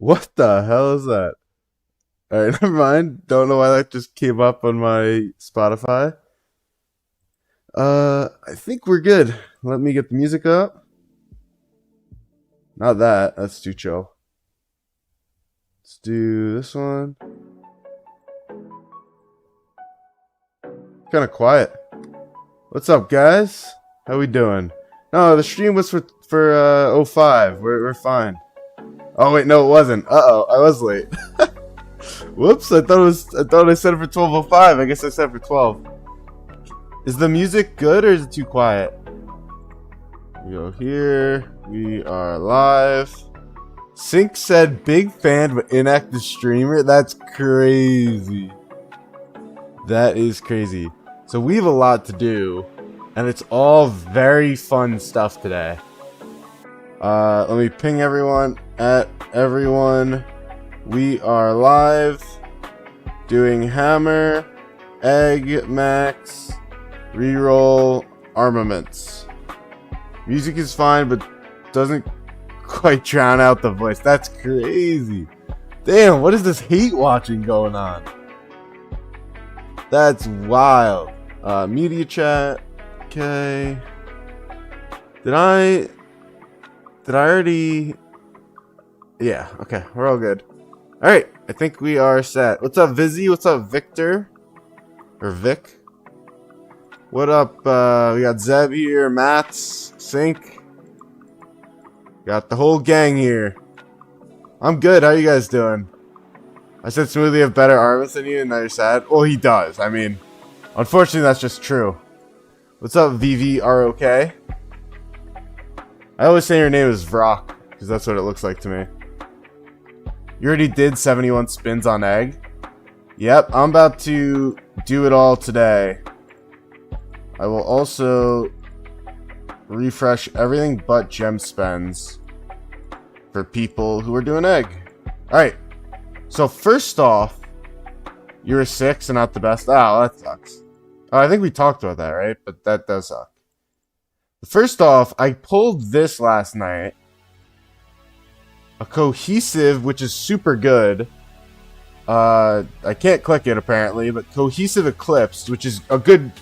What the hell is that? Alright, never mind. Don't know why that just came up on my Spotify. I think we're good. Let me get the music up. Not that. That's too chill. Let's do this one. Kind of quiet. What's up, guys? How we doing? No, the stream was for 05. We're fine. Oh wait, no, it wasn't. Uh-oh, I was late. Whoops, I thought I set it for 12:05. I guess I set it for 12. Is the music good or is it too quiet? We go here. We are live. Sync said big fan but inactive streamer. That's crazy. That is crazy. So we have a lot to do, and it's all very fun stuff today. Let me ping everyone. We are live doing hammer, egg, max, reroll, armaments. Music is fine, but doesn't quite drown out the voice. That's crazy. Damn, what is this hate watching going on? That's wild. Media chat. Okay. Did I already? Yeah, okay, we're all good. Alright, I think we are set. What's up, Vizzy? What's up, Victor? Or Vic? What up, we got Zeb here, Mats, Sync. Got the whole gang here. I'm good, how you guys doing? I said Smoothie have better armaments than you, and now you're sad? Well, he does. I mean, unfortunately, that's just true. What's up, VVROK? I always say your name is Vrock, because that's what it looks like to me. You already did 71 spins on egg? Yep, I'm about to do it all today. I will also refresh everything but gem spends for people who are doing egg. Alright, so first off, you're a 6 and not the best. Oh, that sucks. Oh, I think we talked about that, right? But that does suck. First off, I pulled this last night. A cohesive, which is super good. I can't click it apparently, but cohesive eclipsed, which is a good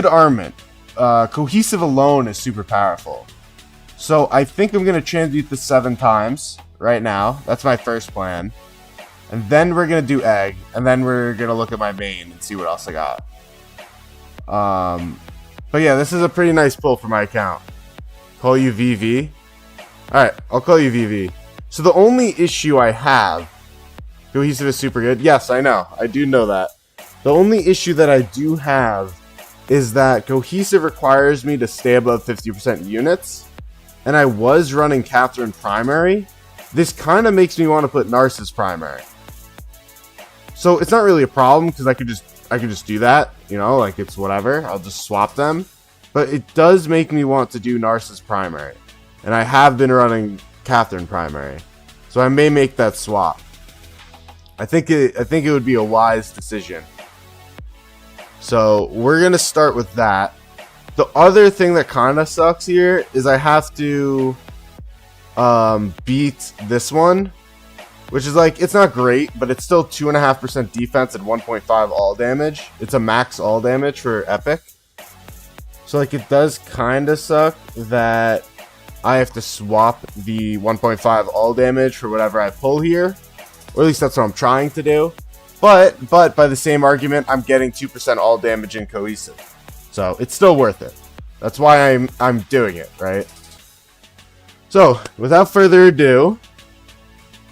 armament. Cohesive alone is super powerful. So I think I'm gonna transmute this 7 times right now. That's my first plan. And then we're gonna do egg, and then we're gonna look at my main and see what else I got. But yeah, this is a pretty nice pull for my account. Call you VV. Alright, I'll call you VV. So the only issue I have, cohesive is super good. Yes, I know. I do know that. The only issue that I do have is that cohesive requires me to stay above 50% units. And I was running Catherine primary. This kind of makes me want to put Narcissus primary. So it's not really a problem because I could just do that, you know, like it's whatever. I'll just swap them. But it does make me want to do Narcissus primary. And I have been running Catherine primary. So I may make that swap. I think it would be a wise decision. So we're going to start with that. The other thing that kind of sucks here is I have to beat this one. Which is like, it's not great, but it's still 2.5% defense and 1.5 all damage. It's a max all damage for epic. So like it does kind of suck that I have to swap the 1.5 all damage for whatever I pull here. Or at least that's what I'm trying to do. But by the same argument, I'm getting 2% all damage in cohesive. So it's still worth it. That's why I'm doing it, right? So without further ado,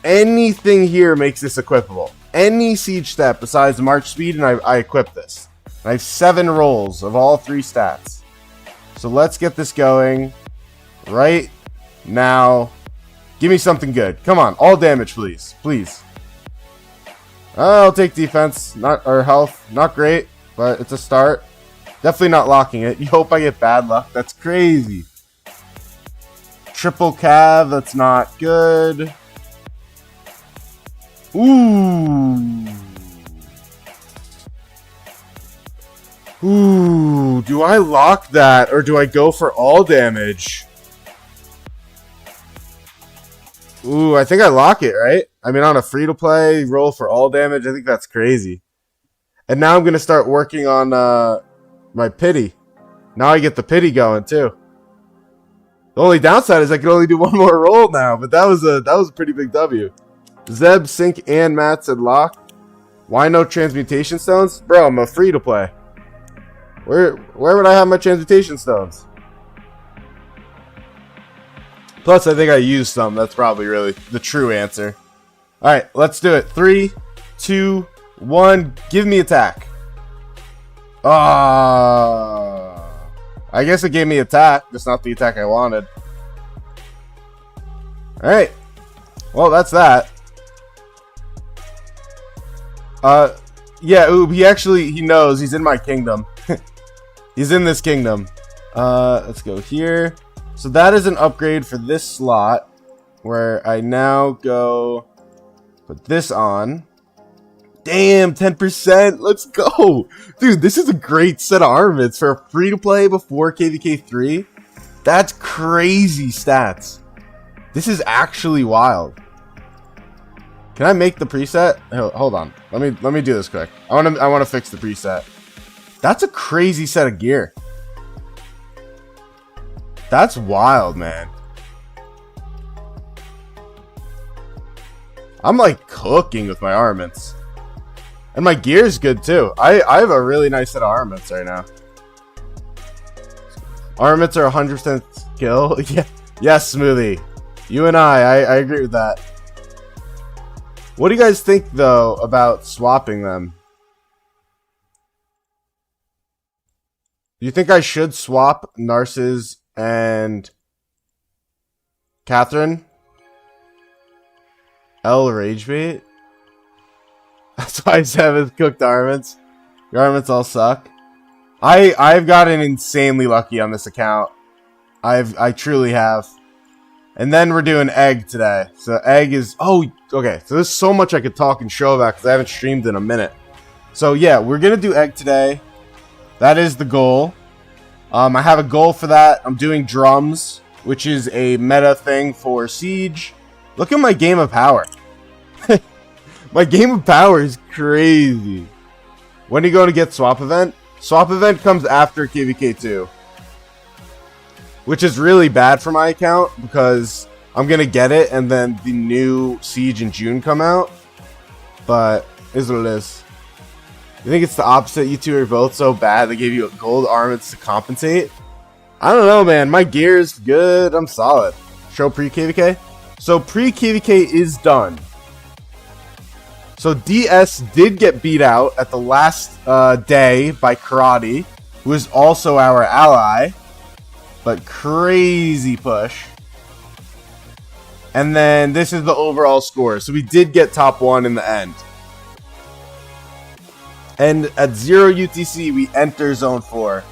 anything here makes this equipable. Any siege step besides March speed, and I equip this. I have 7 rolls of all 3 stats. So let's get this going right now. Give me something good. Come on, all damage, please. Please. I'll take defense, or health. Not great, but it's a start. Definitely not locking it. You hope I get bad luck. That's crazy. Triple cav, that's not good. Ooh. Ooh, do I lock that or do I go for all damage? Ooh, I think I lock it, right? I mean, on a free-to-play, roll for all damage, I think that's crazy. And now I'm going to start working on my pity. Now I get the pity going, too. The only downside is I can only do one more roll now, but that was a pretty big W. Zeb, Sync, and Matt said lock. Why no transmutation stones? Bro, I'm a free-to-play. Where would I have my transmutation stones? Plus, I think I used some. That's probably really the true answer. Alright, let's do it. 3, 2, 1. Give me attack. I guess it gave me attack. Just not the attack I wanted. Alright. Well, that's that. Yeah, Oob, he knows. He's in my kingdom. He's in this kingdom. Let's go here. So that is an upgrade for this slot, where I now go put this on. Damn, 10%. Let's go. Dude, this is a great set of armaments for a free-to-play before KVK 3. That's crazy stats. This is actually wild. Can I make the preset? Hold on. Let me do this quick. I want to fix the preset. That's a crazy set of gear. That's wild, man. I'm like cooking with my armaments. And my gear is good too. I have a really nice set of armaments right now. Armaments are 100% skill. Yeah. Yes, Smoothie. You and I agree with that. What do you guys think though about swapping them? Do you think I should swap Narcissus and Catherine? L Ragebait? That's why 7th cooked armaments. Your armaments all suck. I've gotten insanely lucky on this account. I truly have. And then we're doing egg today. So egg is okay. So there's so much I could talk and show about because I haven't streamed in a minute. So yeah, we're gonna do egg today. That is the goal. I have a goal for that. I'm doing drums, which is a meta thing for Siege. Look at my game of power. My game of power is crazy. When are you going to get swap event? Swap event comes after KVK 2. Which is really bad for my account because I'm going to get it and then the new Siege in June come out. But is what it is. You think it's the opposite? You two are both so bad they gave you gold armaments to compensate? I don't know, man. My gear is good. I'm solid. Show pre-KVK? So pre-KVK is done. So DS did get beat out at the last day by Karate, who is also our ally. But crazy push. And then this is the overall score. So we did get top 1 in the end. And at 0 UTC, we enter Zone 4.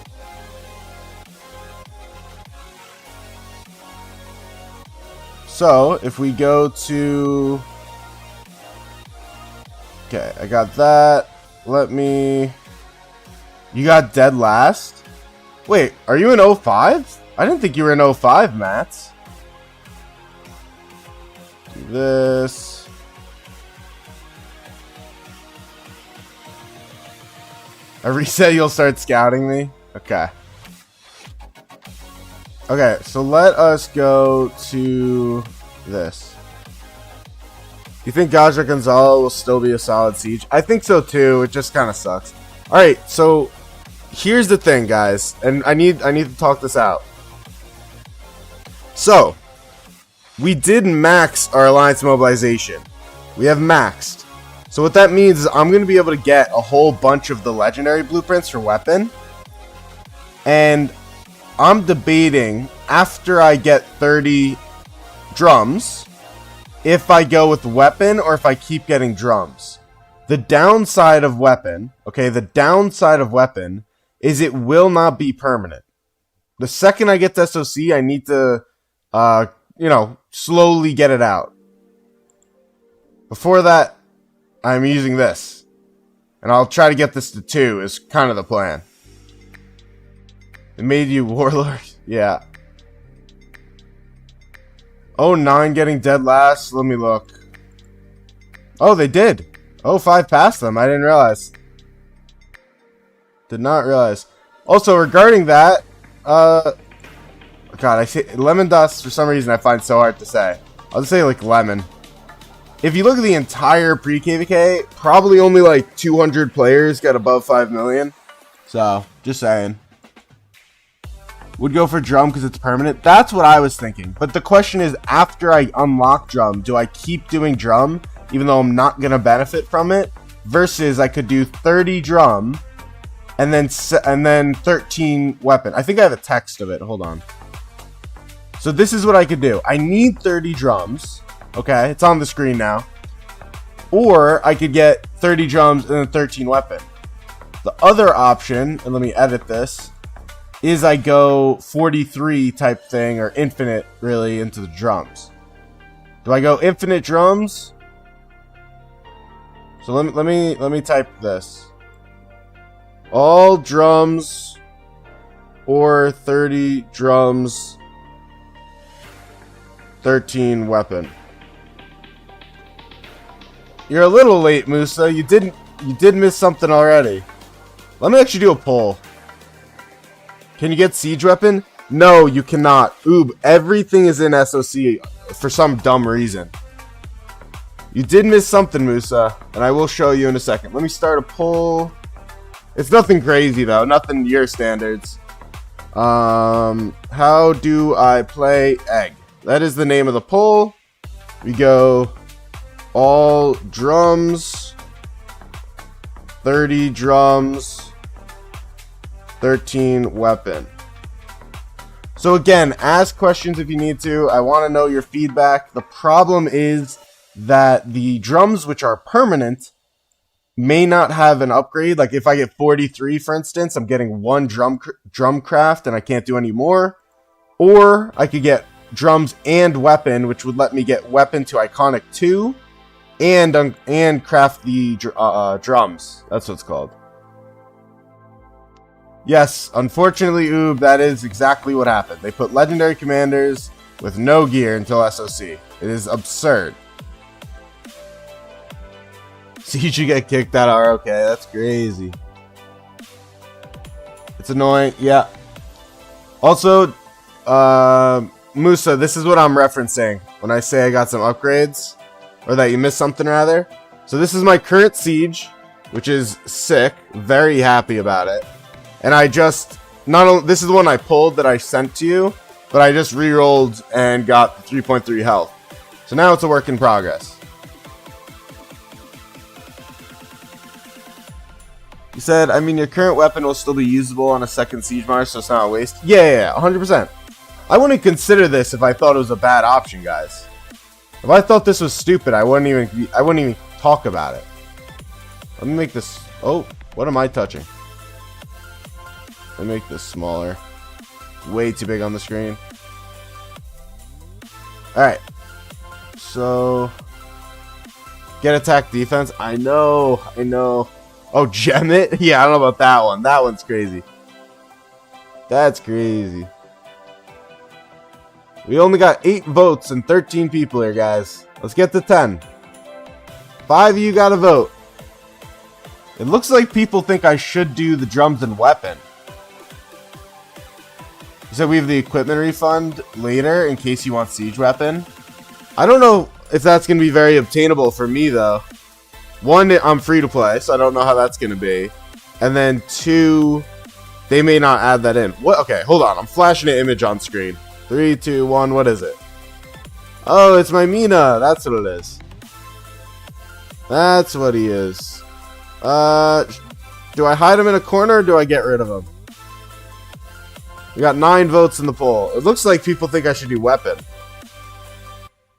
So, if we go to... Okay, I got that. Let me... You got dead last? Wait, are you in 05? I didn't think you were in 05, Mats. Do this. A reset, you'll start scouting me? Okay. Okay, so let us go to this. You think Gaja Gonzalo will still be a solid Siege? I think so too. It just kind of sucks. Alright, so here's the thing, guys. And I need to talk this out. So, we did max our alliance mobilization. We have maxed. So what that means is I'm going to be able to get a whole bunch of the legendary blueprints for weapon. And I'm debating, after I get 30 drums, if I go with weapon or if I keep getting drums. The downside of weapon, okay, the downside of weapon is it will not be permanent. The second I get to SOC, I need to, slowly get it out. Before that, I'm using this. And I'll try to get this to 2 is kind of the plan. It made you warlord? Yeah. Oh, 9 getting dead last. Let me look. Oh, they did. Oh, 5 passed them. I didn't realize. Did not realize. Also, regarding that, God, I say lemon dust for some reason I find so hard to say. I'll just say like lemon. If you look at the entire pre-KVK, probably only like 200 players got above 5 million. So, just saying. Would go for drum because it's permanent. That's what I was thinking. But the question is, after I unlock drum, do I keep doing drum, even though I'm not going to benefit from it? Versus I could do 30 drum, and then 13 weapon. I think I have a text of it. Hold on. So this is what I could do. I need 30 drums. Okay, it's on the screen now. Or I could get 30 drums and then 13 weapon. The other option, and let me edit this, is I go 43 type thing, or infinite really, into the drums. Do I go infinite drums? So let me type this. All drums or 30 drums, 13 weapon. You're a little late, Musa. You did miss something already. Let me actually do a poll. Can you get siege weapon? No, you cannot. Oob, everything is in SOC for some dumb reason. You did miss something, Musa, and I will show you in a second. Let me start a poll. It's nothing crazy though, nothing to your standards. How do I play egg? That is the name of the poll. We go all drums, 30 drums, 13 weapon. So again, ask questions if you need to. I want to know your feedback. The problem is that the drums, which are permanent, may not have an upgrade. Like if I get 43, for instance, I'm getting 1 drum craft and I can't do any more. Or I could get drums and weapon, which would let me get weapon to iconic 2 and craft the drums. That's what it's called. Yes, unfortunately, Oob, that is exactly what happened. They put legendary commanders with no gear until SOC. It is absurd. See, you should get kicked out of ROK. That's crazy. It's annoying. Yeah. Also, Musa, this is what I'm referencing when I say I got some upgrades. Or that you missed something, rather. So this is my current siege, which is sick. Very happy about it. And I just, not only, this is the one I pulled that I sent to you, but I just re-rolled and got 3.3 health. So now it's a work in progress. You said, I mean, your current weapon will still be usable on a second siege march, so it's not a waste. Yeah, 100%. I wouldn't consider this if I thought it was a bad option, guys. If I thought this was stupid, I wouldn't even talk about it. Let me make this. Oh, what am I touching? Let me make this smaller. Way too big on the screen. Alright. So, get attack defense. I know. Oh, gem it? Yeah, I don't know about that one. That one's crazy. That's crazy. We only got 8 votes and 13 people here, guys. Let's get to 10. 5 of you got a vote. It looks like people think I should do the drums and weapon. You said we have the equipment refund later in case you want siege weapon. I don't know if that's going to be very obtainable for me, though. 1, I'm free to play, so I don't know how that's going to be. And then 2, they may not add that in. What? Okay, hold on. I'm flashing an image on screen. 3, 2, 1, what is it? Oh, it's my Mina. That's what it is. That's what he is. Do I hide him in a corner or do I get rid of him? We got 9 votes in the poll. It looks like people think I should do weapon.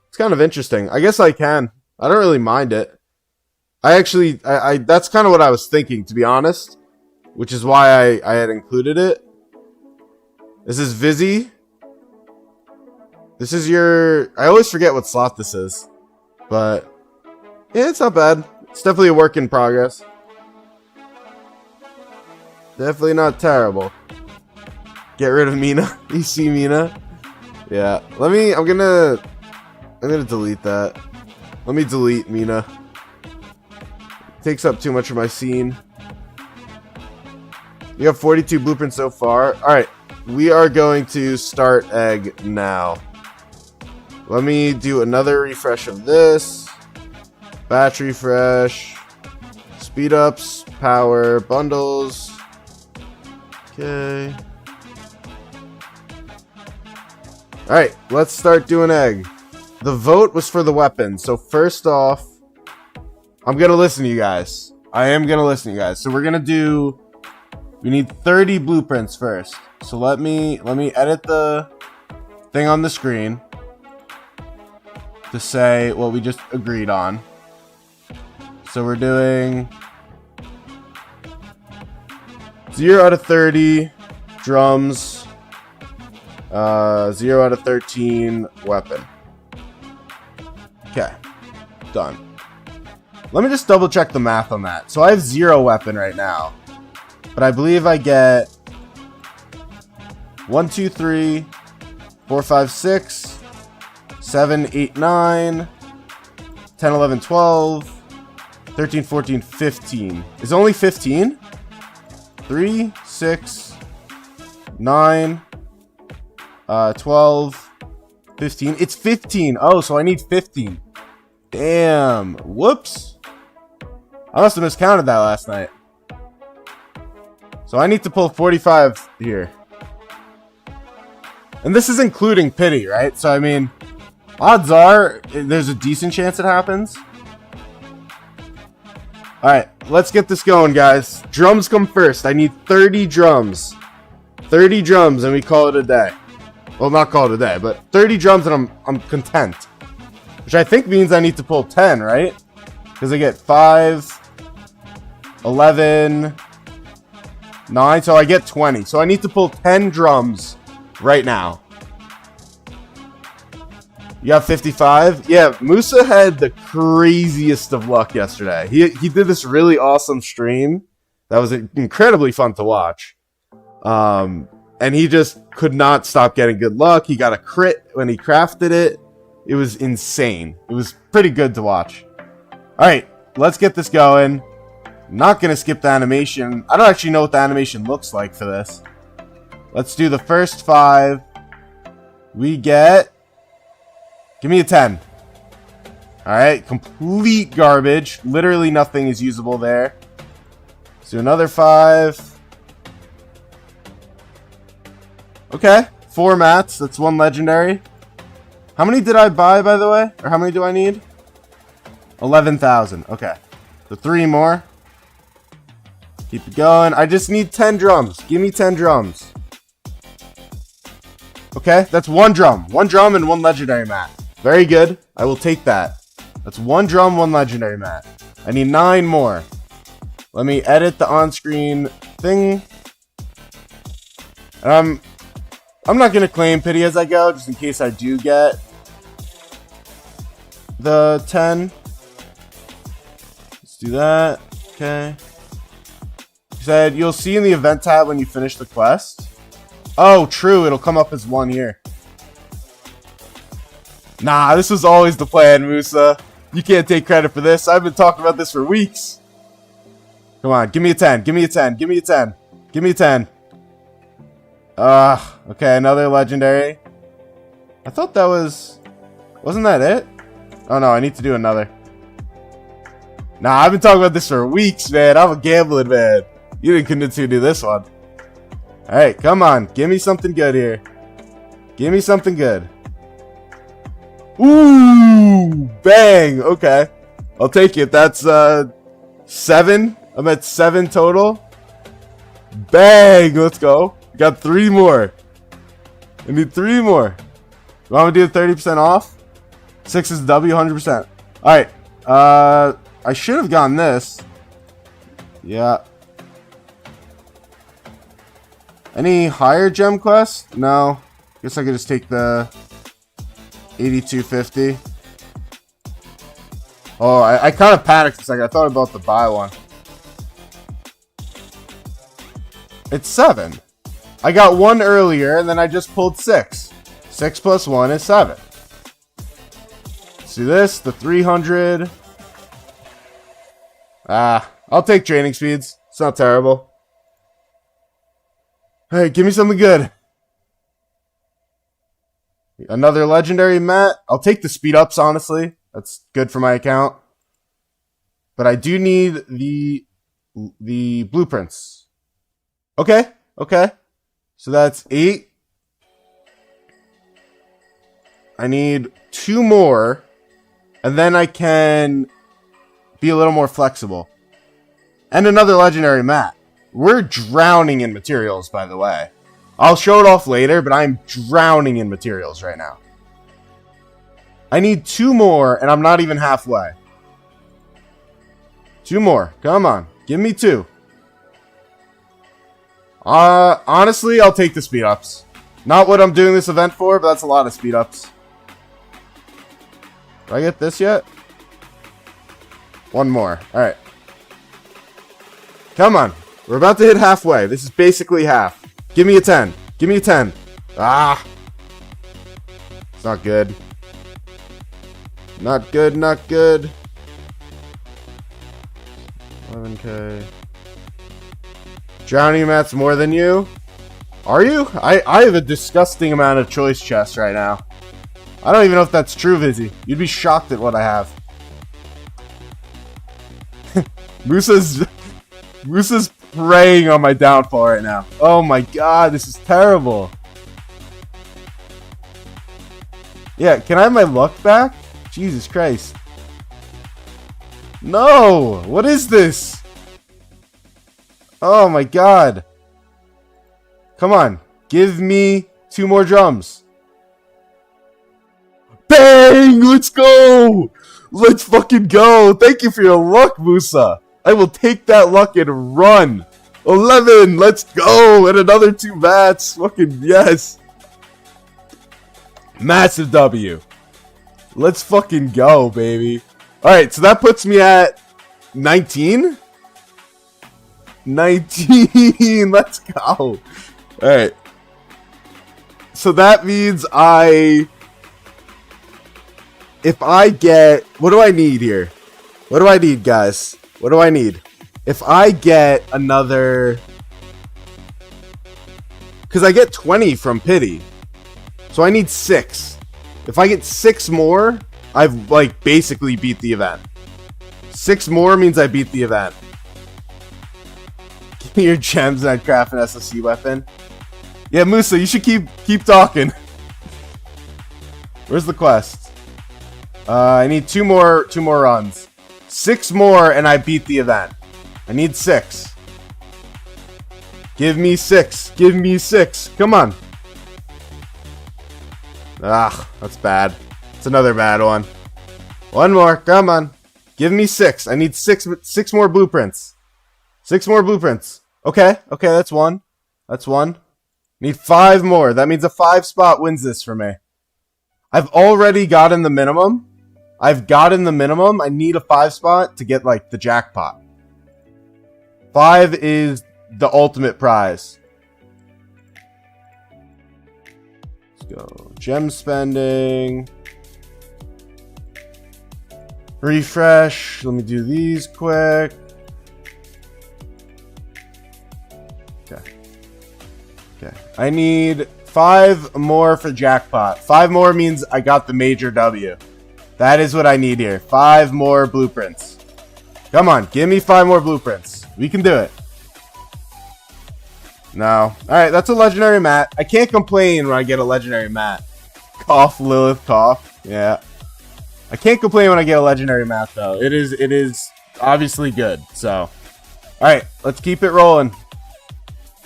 It's kind of interesting. I guess I can. I don't really mind it. I that's kind of what I was thinking, to be honest. Which is why I had included it. This is Vizzy. This is your... I always forget what slot this is. But, yeah, it's not bad. It's definitely a work in progress. Definitely not terrible. Get rid of Mina. You see Mina? Yeah. I'm gonna I'm gonna delete that. Let me delete Mina. Takes up too much of my scene. You have 42 blueprints so far. Alright, we are going to start egg now. Let me do another refresh of this. Batch refresh. Speed ups, power, bundles. Okay. Alright, let's start doing egg. The vote was for the weapon. So first off, I'm going to listen to you guys. I am going to listen to you guys. So we're going to do... We need 30 blueprints first. So let me edit the thing on the screen to say what we just agreed on. So we're doing 0 out of 30 drums, 0 out of 13 weapon. Okay, done. Let me just double check the math on that. So I have 0 weapon right now. But I believe I get 1, 2, 3, 4, 5, 6, 7, 8, 9, 10, 11, 12, 13, 14, 15. Is it only 15? 3, 6, 9, 12, 15. It's 15. Oh, so I need 15. Damn. Whoops. I must have miscounted that last night. So I need to pull 45 here. And this is including pity, right? So, I mean, odds are there's a decent chance it happens. Alright, let's get this going, guys. Drums come first. I need 30 drums. 30 drums and we call it a day. Well, not call it a day, but 30 drums and I'm content. Which I think means I need to pull 10, right? Because I get 5, 11... 9, so I get 20. So I need to pull 10 drums right now. You got 55? Yeah, Musa had the craziest of luck yesterday. He did this really awesome stream that was incredibly fun to watch. And he just could not stop getting good luck. He got a crit when he crafted it. It was insane. It was pretty good to watch. Alright, let's get this going. Not gonna skip the animation. I don't actually know what the animation looks like for this. Let's do the first 5. We get... Give me a 10. Alright, complete garbage. Literally nothing is usable there. Let's do another 5. Okay, 4 mats. That's 1 legendary. How many did I buy, by the way? Or how many do I need? 11,000. Okay. So 3 more. Keep it going. I just need 10 drums. Give me 10 drums. Okay, that's 1 drum. 1 drum and 1 legendary mat. Very good. I will take that. That's 1 drum, 1 legendary mat. I need 9 more. Let me edit the on-screen thing. And I'm not going to claim pity as I go, just in case I do get the 10. Let's do that. Okay. He said, you'll see in the event tab when you finish the quest. Oh, true. It'll come up as 1 here. Nah, this was always the plan, Musa. You can't take credit for this. I've been talking about this for weeks. Come on, give me a 10. Give me a 10. Give me a 10. Give me a 10. Okay, another legendary. I thought that was... Wasn't that it? Oh, no, I need to do another. Nah, I've been talking about this for weeks, man. I'm a gambling man. You didn't convince me to do this one. Alright, come on. Give me something good here. Give me something good. Ooh! Bang! Okay. I'll take it. That's, 7. I'm at 7 total. Bang! Let's go. Got 3 more. I need 3 more. You want me to do 30% off? 6 is W, 100%. Alright. I should have gotten this. Yeah. Any higher gem quest? No. Guess I could just take the 8250. Oh, I kind of panicked a second. I thought about the buy one. It's 7. I got 1 earlier, and then I just pulled 6. 6 plus 1 is 7. Let's do this. The 300. I'll take training speeds. It's not terrible. Alright, give me something good. Another legendary mat. I'll take the speed ups, honestly. That's good for my account. But I do need the blueprints. Okay. So that's 8. I need 2 more. And then I can be a little more flexible. And another legendary mat. We're drowning in materials, by the way. I'll show it off later, but I'm drowning in materials right now. I need 2 more, and I'm not even halfway. 2 more. Come on. Give me 2. Honestly, I'll take the speed ups. Not what I'm doing this event for, but that's a lot of speed ups. Did I get this yet? 1 more. Alright. Come on. We're about to hit halfway. This is basically half. Give me a 10. Give me a 10. Ah. It's not good. Not good, not good. 11k. Drowning mats more than you? Are you? I have a disgusting amount of choice chests right now. I don't even know if that's true, Vizzy. You'd be shocked at what I have. Musa's preying on my downfall right now. Oh my god, this is terrible. Yeah, can I have my luck back? Jesus Christ. No! What is this? Oh my god. Come on. Give me 2 more drums. Bang! Let's go! Let's fucking go! Thank you for your luck, Musa. I will take that luck and run. 11! Let's go! And another 2 mats. Fucking yes. Massive W. Let's fucking go, baby. Alright, so that puts me at 19? 19! Let's go! Alright. So that means if I get... What do I need here? What do I need, guys? What do I need? If I get another... Because I get 20 from Pity. So I need 6. If I get 6 more, I've, like, basically beat the event. 6 more means I beat the event. Give me your gems and I'd craft an SSC weapon. Yeah, Musa, you should keep talking. Where's the quest? I need 2 more runs. 6 more and I beat the event. I need 6. Give me 6. Give me 6. Come on. Ah, that's bad. It's another bad one. 1 more. Come on. Give me 6. I need 6 more blueprints. 6 more blueprints. Okay, that's 1. That's 1. Need 5 more. That means a 5 spot wins this for me. I've already gotten the minimum. I need a 5 spot to get, like, the jackpot. 5 is the ultimate prize. Let's go. Gem spending. Refresh. Let me do these quick. Okay. I need 5 more for jackpot. 5 more means I got the major W. That is what I need here. 5 more blueprints. Come on, give me 5 more blueprints. We can do it. No. Alright, that's a legendary mat. I can't complain when I get a legendary mat. Cough, Lilith, cough. Yeah. I can't complain when I get a legendary mat, though. It is obviously good, so. Alright, let's keep it rolling.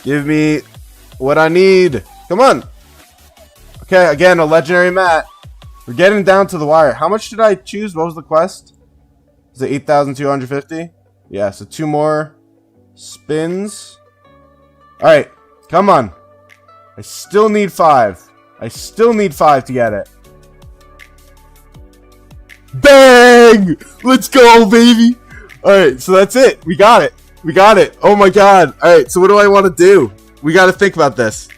Give me what I need. Come on. Okay, again, a legendary mat. We're getting down to the wire. How much did I choose? What was the quest? Is it 8,250? Yeah, so 2 more spins. Alright, come on. I still need 5. I still need 5 to get it. Bang! Let's go, baby! Alright, so that's it. We got it. We got it. Oh my god. Alright, so what do I want to do? We got to think about this.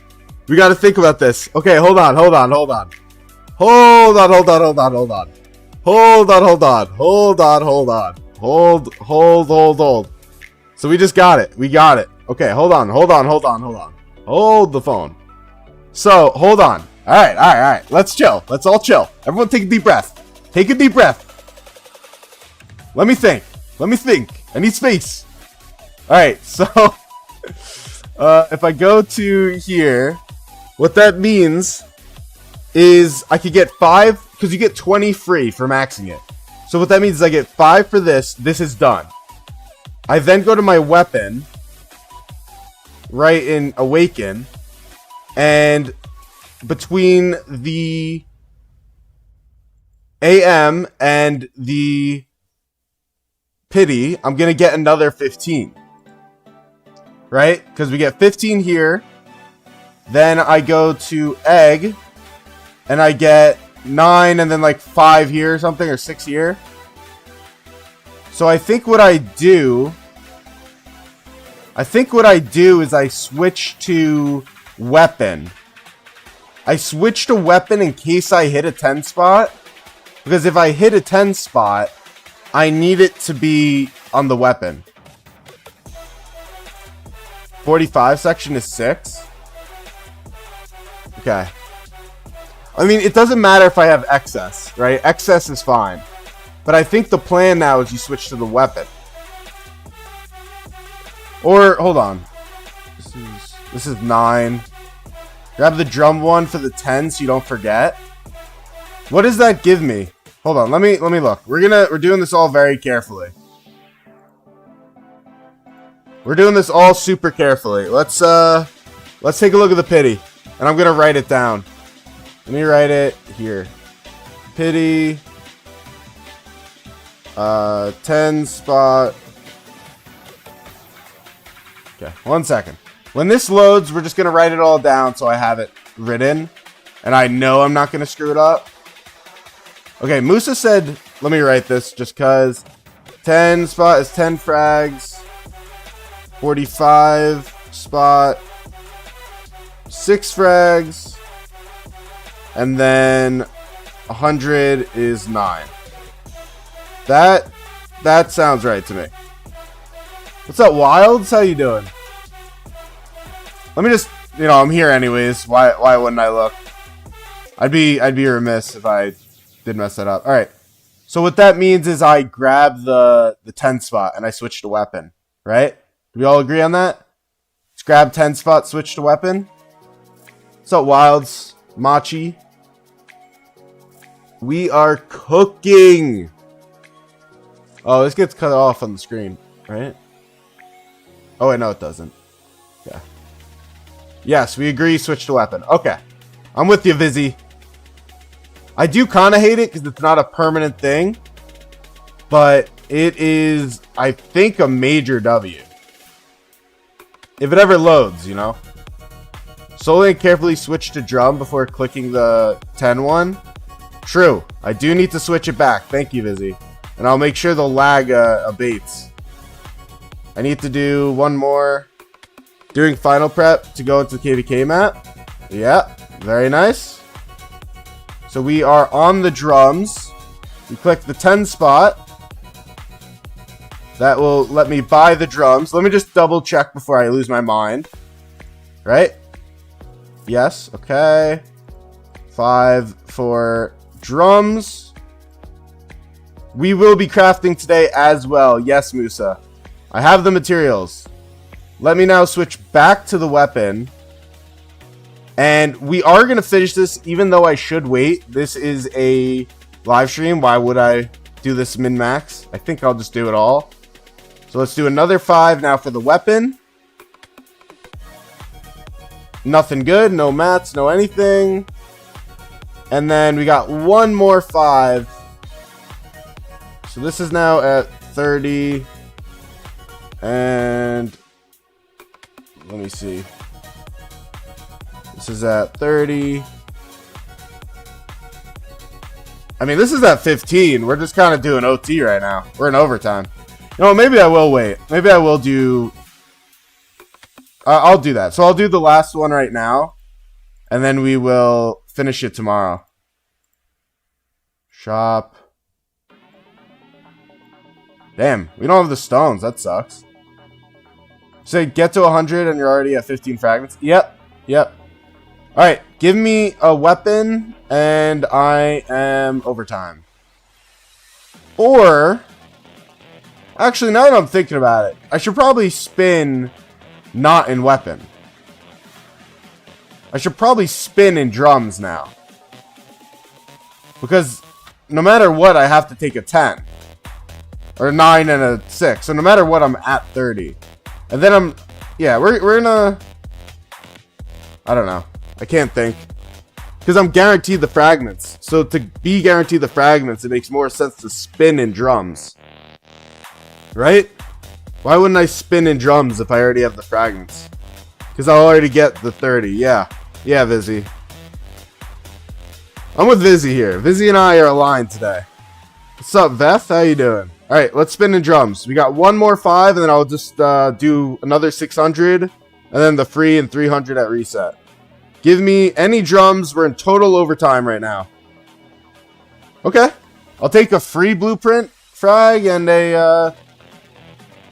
Okay, hold on. Hold on, hold on. Hold on, hold on. Hold. So we just got it. We got it. Okay, hold on. Hold the phone. So, hold on. Alright. Let's chill. Let's all chill. Everyone take a deep breath. Take a deep breath. Let me think. I need space. Alright, so if I go to here, what that means is I could get 5, because you get 20 free for maxing it. So what that means is I get 5 for this. This is done. I then go to my weapon, right in Awaken, and between the AM and the Pity, I'm going to get another 15. Right? Because we get 15 here. Then I go to Egg, and I get 9 and then like 5 here or something, or 6 here. So I think what I do is I switch to weapon. I switch to weapon in case I hit a 10 spot. Because if I hit a 10 spot, I need it to be on the weapon. 45 section is 6. Okay. I mean, it doesn't matter if I have excess, right? Excess is fine. But I think the plan now is you switch to the weapon. Or, hold on. This is 9. Grab the drum one for the 10 so you don't forget. What does that give me? Hold on, let me look. We're doing this all very carefully. We're doing this all super carefully. Let's take a look at the pity. And I'm gonna write it down. Let me write it here. Pity. 10 spot. Okay, 1 second. When this loads, we're just gonna write it all down so I have it written. And I know I'm not gonna screw it up. Okay, Musa said, let me write this just cause 10 spot is 10 frags. 45 spot, 6 frags, and then 100 is 9. That sounds right to me. What's up, Wilds? How you doing? Let me just, I'm here anyways. Why wouldn't I look? I'd be remiss if I did mess that up. All right. So what that means is I grab the 10 spot and I switch to weapon, right? Do we all agree on that? Let's grab 10 spot, switch to weapon. What's up, Wilds? Machi. We are cooking. Oh, this gets cut off on the screen, right? Oh, wait, no, it doesn't. Yeah. Yes, we agree, switch to weapon. Okay. I'm with you, Vizzy. I do kind of hate it because it's not a permanent thing. But it is, I think, a major W. If it ever loads, Slowly and carefully switch to drum before clicking the 10 one. True. I do need to switch it back. Thank you, Vizzy. And I'll make sure the lag abates. I need to do one more. Doing final prep to go into the KVK map. Yeah, very nice. So we are on the drums. We click the 10 spot. That will let me buy the drums. Let me just double check before I lose my mind. Right? Yes, okay. 5 for drums. We will be crafting today as well. Yes, Musa. I have the materials. Let me now switch back to the weapon. And we are going to finish this even though I should wait. This is a live stream. Why would I do this min-max? I think I'll just do it all. So let's do another 5 now for the weapon. Nothing good. No mats. No anything. And then we got one more 5. So this is now at 30. And let me see. This is at 30. I mean, this is at 15. We're just kind of doing OT right now. We're in overtime. No, maybe I will wait. Maybe I will do... I'll do that. So I'll do the last one right now. And then we will finish it tomorrow. Shop. Damn, we don't have the stones. That sucks. So get to 100 and you're already at 15 fragments. Yep. Yep. Alright, give me a weapon and I am overtime. Or, actually, now that I'm thinking about it, I should probably spin not in weapon. I should probably spin in drums now. Because no matter what, I have to take a 10. Or 9 and a 6. So no matter what, I'm at 30. And then yeah, we're gonna, I don't know. I can't think. Because I'm guaranteed the fragments. So to be guaranteed the fragments, it makes more sense to spin in drums. Right? Why wouldn't I spin in drums if I already have the fragments? Because I'll already get the 30. Yeah. Yeah, Vizzy. I'm with Vizzy here. Vizzy and I are aligned today. What's up, Veth? How you doing? Alright, let's spin in drums. We got one more 5, and then I'll just do another 600, and then the free and 300 at reset. Give me any drums. We're in total overtime right now. Okay. I'll take a free blueprint frag and a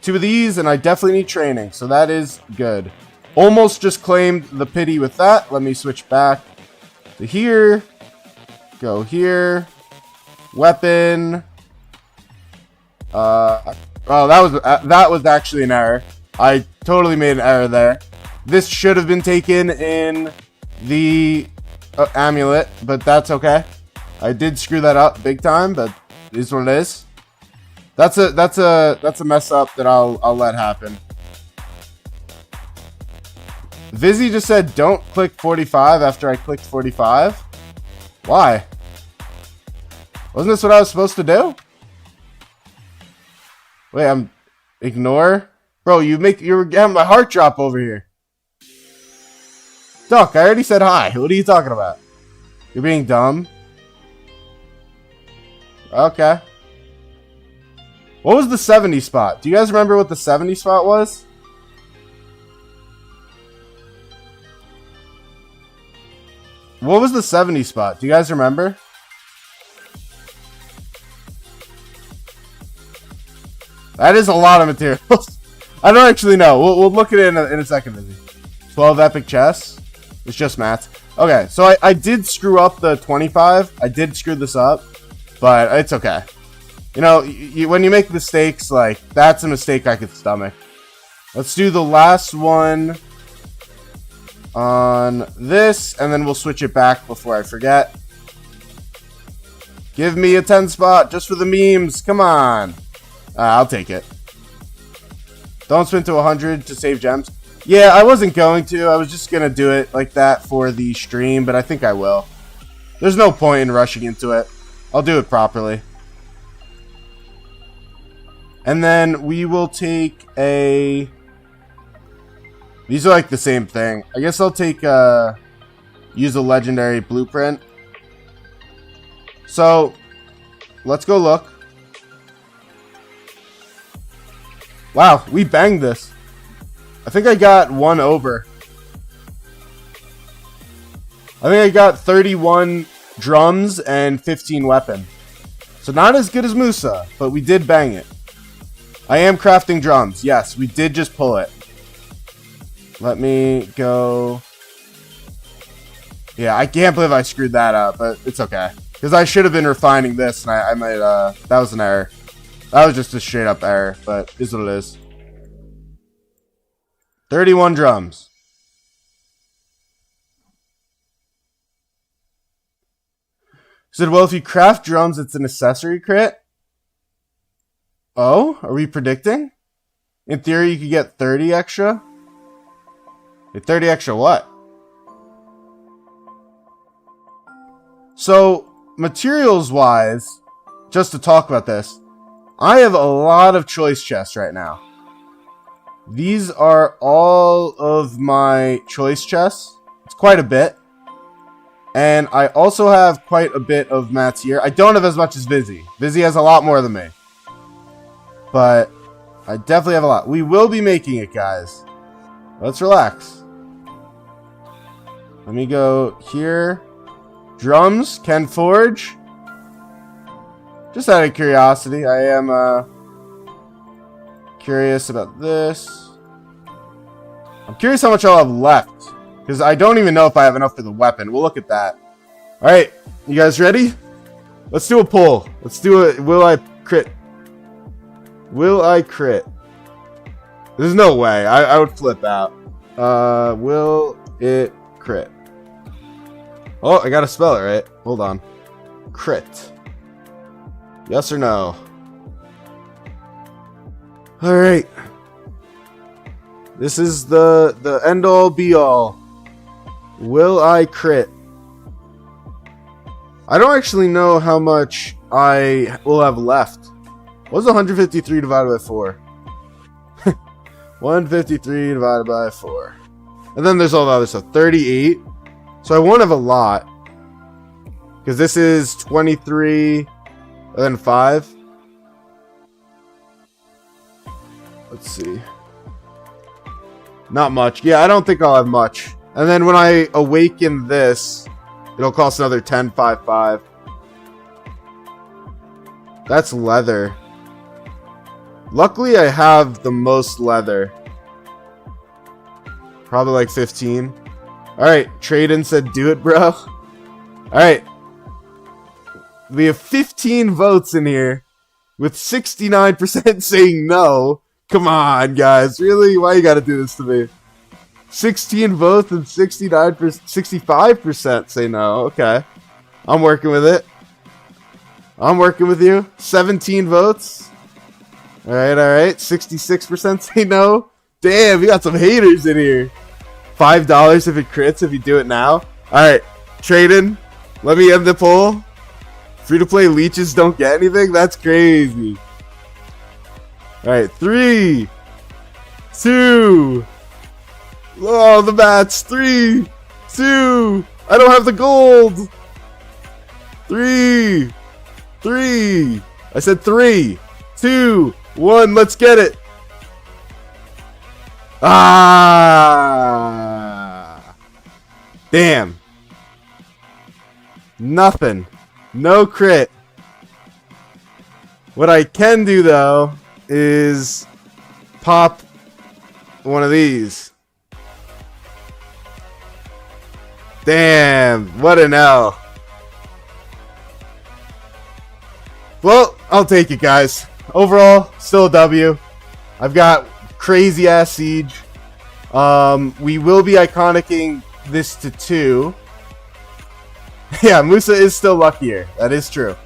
2 of these, and I definitely need training, so that is good. Almost just claimed the pity with that. Let me switch back to here. Go here. Weapon. Oh, that was actually an error. I totally made an error there. This should have been taken in the amulet, but that's okay. I did screw that up big time, but it is what it is. That's a mess up that I'll let happen. Vizzy just said don't click 45 after I clicked 45. Why? Wasn't this what I was supposed to do? Wait, ignore? Bro, you're having my heart drop over here. Duck, I already said hi. What are you talking about? You're being dumb? Okay. What was the 70 spot? Do you guys remember what the 70 spot was? What was the 70 spot? Do you guys remember? That is a lot of materials. I don't actually know. We'll look at it in a second, Izzy. 12 epic chests. It's just mats. Okay, so I did screw up the 25. I did screw this up, but it's okay. You know, when you make mistakes, like, that's a mistake I could stomach. Let's do the last one on this, and then we'll switch it back before I forget. Give me a 10 spot just for the memes. Come on. I'll take it. Don't spin to 100 to save gems. Yeah, I wasn't going to. I was just going to do it like that for the stream, but I think I will. There's no point in rushing into it. I'll do it properly. And then we will take a... These are like the same thing. I guess I'll take use a legendary blueprint. So, let's go look. Wow, we banged this. I think I got one over. I think I got 31 drums and 15 weapon. So not as good as Musa, but we did bang it. I am crafting drums. Yes, we did just pull it. Let me go. Yeah, I can't believe I screwed that up, but it's okay. Because I should have been refining this, and I might, that was an error. That was just a straight up error, but is what it is. 31 drums. Said, well, if you craft drums, it's an accessory crit. Oh, are we predicting? In theory, you could get 30 extra. Wait, 30 extra what? So, materials-wise, just to talk about this, I have a lot of choice chests right now. These are all of my choice chests. It's quite a bit. And I also have quite a bit of mats here. I don't have as much as Vizzy. Vizzy has a lot more than me. But I definitely have a lot. We will be making it, guys. Let's relax. Let me go here. Drums can forge. Just out of curiosity, I am curious about this. I'm curious how much I'll have left. Because I don't even know if I have enough for the weapon. We'll look at that. Alright, you guys ready? Let's do a poll. Let's do it. Will I crit? Will I crit? There's no way. I would flip out. Will it crit? Oh, I gotta spell it right. Hold on. Crit. Yes or no? Alright. This is the end all be all. Will I crit? I don't actually know how much I will have left. What's 153 divided by 4? 153 divided by 4. And then there's all the other stuff. 38. So I won't have a lot. Because this is 23 and then 5. Let's see. Not much. Yeah, I don't think I'll have much. And then when I awaken this, it'll cost another 10.55. That's leather. Luckily, I have the most leather. Probably like 15. Alright, Traden said do it, bro. Alright. We have 15 votes in here, with 69% saying no. Come on, guys. Really? Why you gotta do this to me? 16 votes and 65% say no. Okay. I'm working with it. I'm working with you. 17 votes. Alright. 66% say no. Damn, we got some haters in here. $5 if it crits if you do it now. Alright. Traden, let me end the poll. Free-to-play leeches don't get anything? That's crazy. Alright, 3, 2. Oh, the bats. 3, 2. I don't have the gold. 3. I said 3, 2, 1. Let's get it. Ah. Damn. Nothing. No crit. What I can do, though, is pop one of these. Damn, what an L. Well, I'll take it, guys. Overall, still a W. I've got crazy ass siege. We will be iconicking this to 2. Yeah, Musa is still luckier. That is true.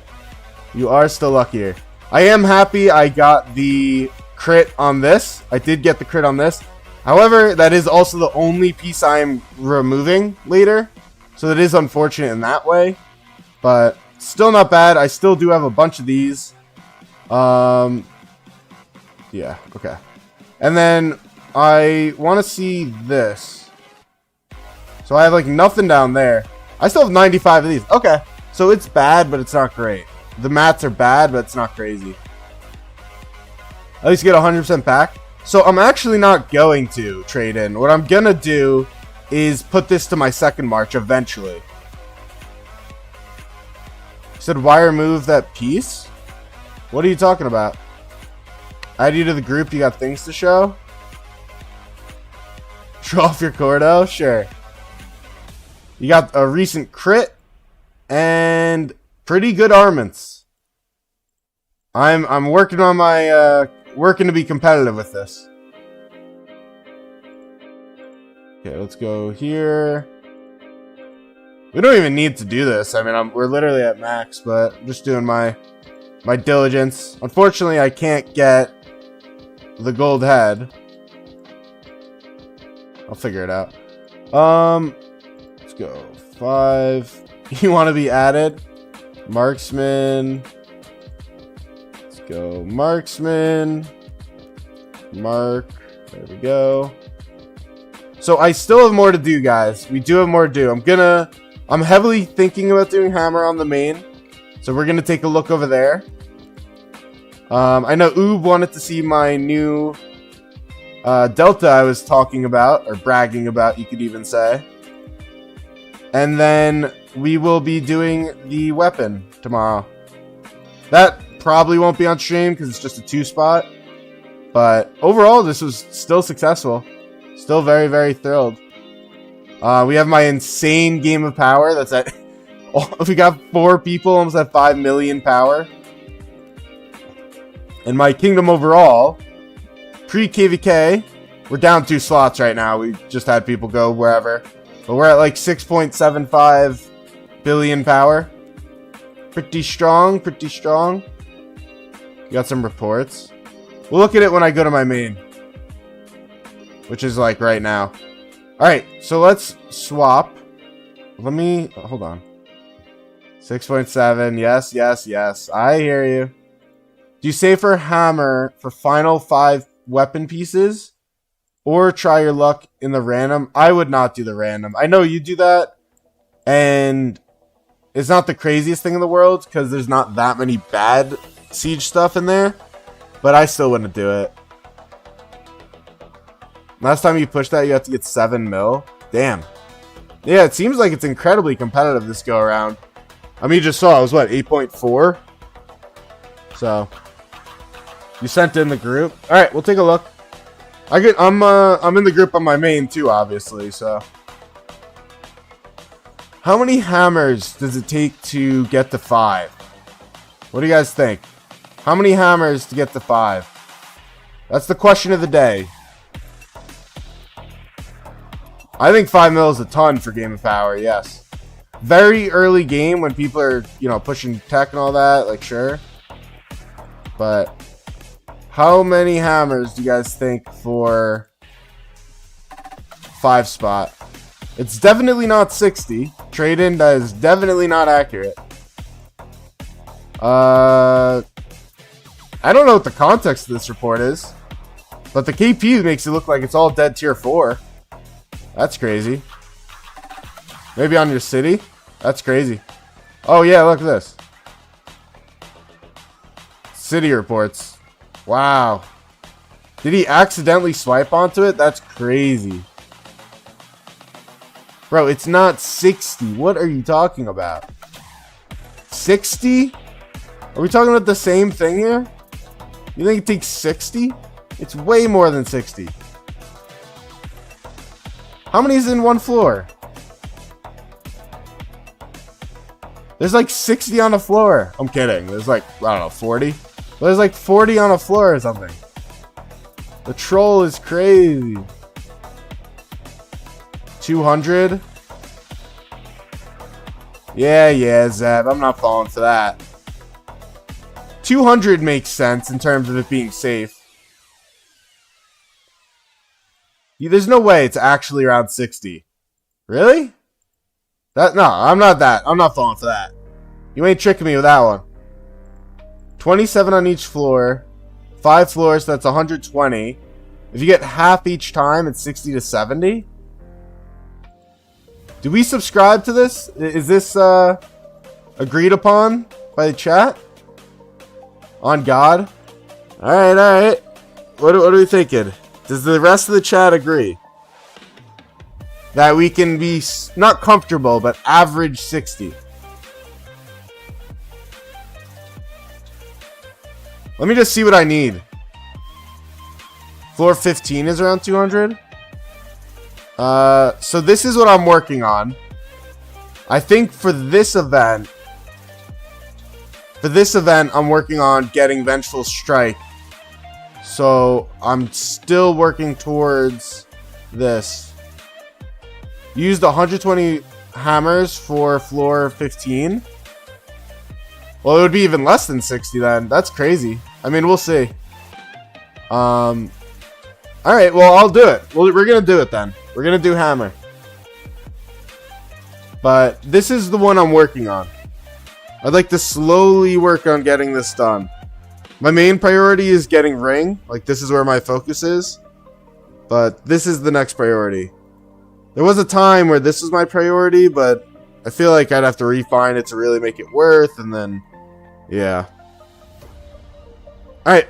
You are still luckier. I am happy I got the crit on this. I did get the crit on this. However, that is also the only piece I'm removing later. So it is unfortunate in that way. But still not bad. I still do have a bunch of these. Yeah, okay. And then I want to see this. So I have like nothing down there. I still have 95 of these. Okay. So it's bad, but it's not great. The mats are bad, but it's not crazy. At least get 100% back. So I'm actually not going to trade in. What I'm going to do is put this to my second march eventually. You said, why remove that piece? What are you talking about? Add you to the group, you got things to show? Show off your Cordo? Sure. You got a recent crit and pretty good armaments. I'm working on my working to be competitive with this. Okay, let's go here. We don't even need to do this. I mean, we're literally at max, but I'm just doing my diligence. Unfortunately, I can't get the gold head. I'll figure it out. Let's go. 5. You want to be added? Marksman. Let's go. Marksman. Mark. There we go. So I still have more to do, guys. We do have more to do. I'm heavily thinking about doing hammer on the main. So we're gonna take a look over there. I know Oob wanted to see my new Delta I was talking about, or bragging about, you could even say. And then we will be doing the weapon tomorrow. That probably won't be on stream because it's just a 2 spot. But overall, this was still successful. Still very, very thrilled. We have my insane game of power. That's at... we got 4 people almost at 5 million power. And my kingdom overall, pre-KVK, we're down 2 slots right now. We just had people go wherever. But we're at like 6.75 billion power. Pretty strong, pretty strong. Got some reports. We'll look at it when I go to my main. Which is like right now. Alright, so let's swap. Let me... hold on. 6.7. Yes, yes, yes. I hear you. Do you save for hammer for final 5 weapon pieces? Or try your luck in the random? I would not do the random. I know you do that. And it's not the craziest thing in the world. Because there's not that many bad siege stuff in there. But I still wouldn't do it. Last time you pushed that, you have to get 7 mil. Damn. Yeah, it seems like it's incredibly competitive this go around. I mean, you just saw it was what, 8.4? So you sent in the group. All right, we'll take a look. I'm in the group on my main too, obviously. So how many hammers does it take to get to 5? What do you guys think? How many hammers to get to 5? That's the question of the day. I think 5 mil is a ton for game of power, yes. Very early game when people are, you know, pushing tech and all that, like, sure. But how many hammers do you guys think for 5 spot? It's definitely not 60. Trade-in is definitely not accurate. I don't know what the context of this report is. But the KP makes it look like it's all dead tier 4. That's crazy. Maybe on your city? That's crazy. Oh yeah, look at this. City reports. Wow. Did he accidentally swipe onto it? That's crazy. Bro, it's not 60. What are you talking about? 60? Are we talking about the same thing here? You think it takes 60? It's way more than 60. How many is in one floor? There's like 60 on the floor. I'm kidding. There's like, I don't know, 40? But there's like 40 on a floor or something. The troll is crazy. 200? Yeah, Zeb. I'm not falling for that. 200 makes sense in terms of it being safe. There's no way it's actually around 60. Really? No, I'm not falling for that. You ain't tricking me with that one. 27 on each floor. 5 floors, so that's 120. If you get half each time, it's 60 to 70. Do we subscribe to this? Is this agreed upon by the chat? On God? Alright. What are we thinking? Does the rest of the chat agree? That we can be not comfortable, but average 60. Let me just see what I need. Floor 15 is around 200. So this is what I'm working on. I think for this event, I'm working on getting Vengeful Strike. So I'm still working towards this. Used 120 hammers for floor 15. Well, it would be even less than 60 then. That's crazy. I mean, we'll see. Alright, well, I'll do it. We're going to do it then. We're going to do hammer. But this is the one I'm working on. I'd like to slowly work on getting this done. My main priority is getting ring. Like, this is where my focus is. But this is the next priority. There was a time where this was my priority, but I feel like I'd have to refine it to really make it worth, and then, yeah. Alright.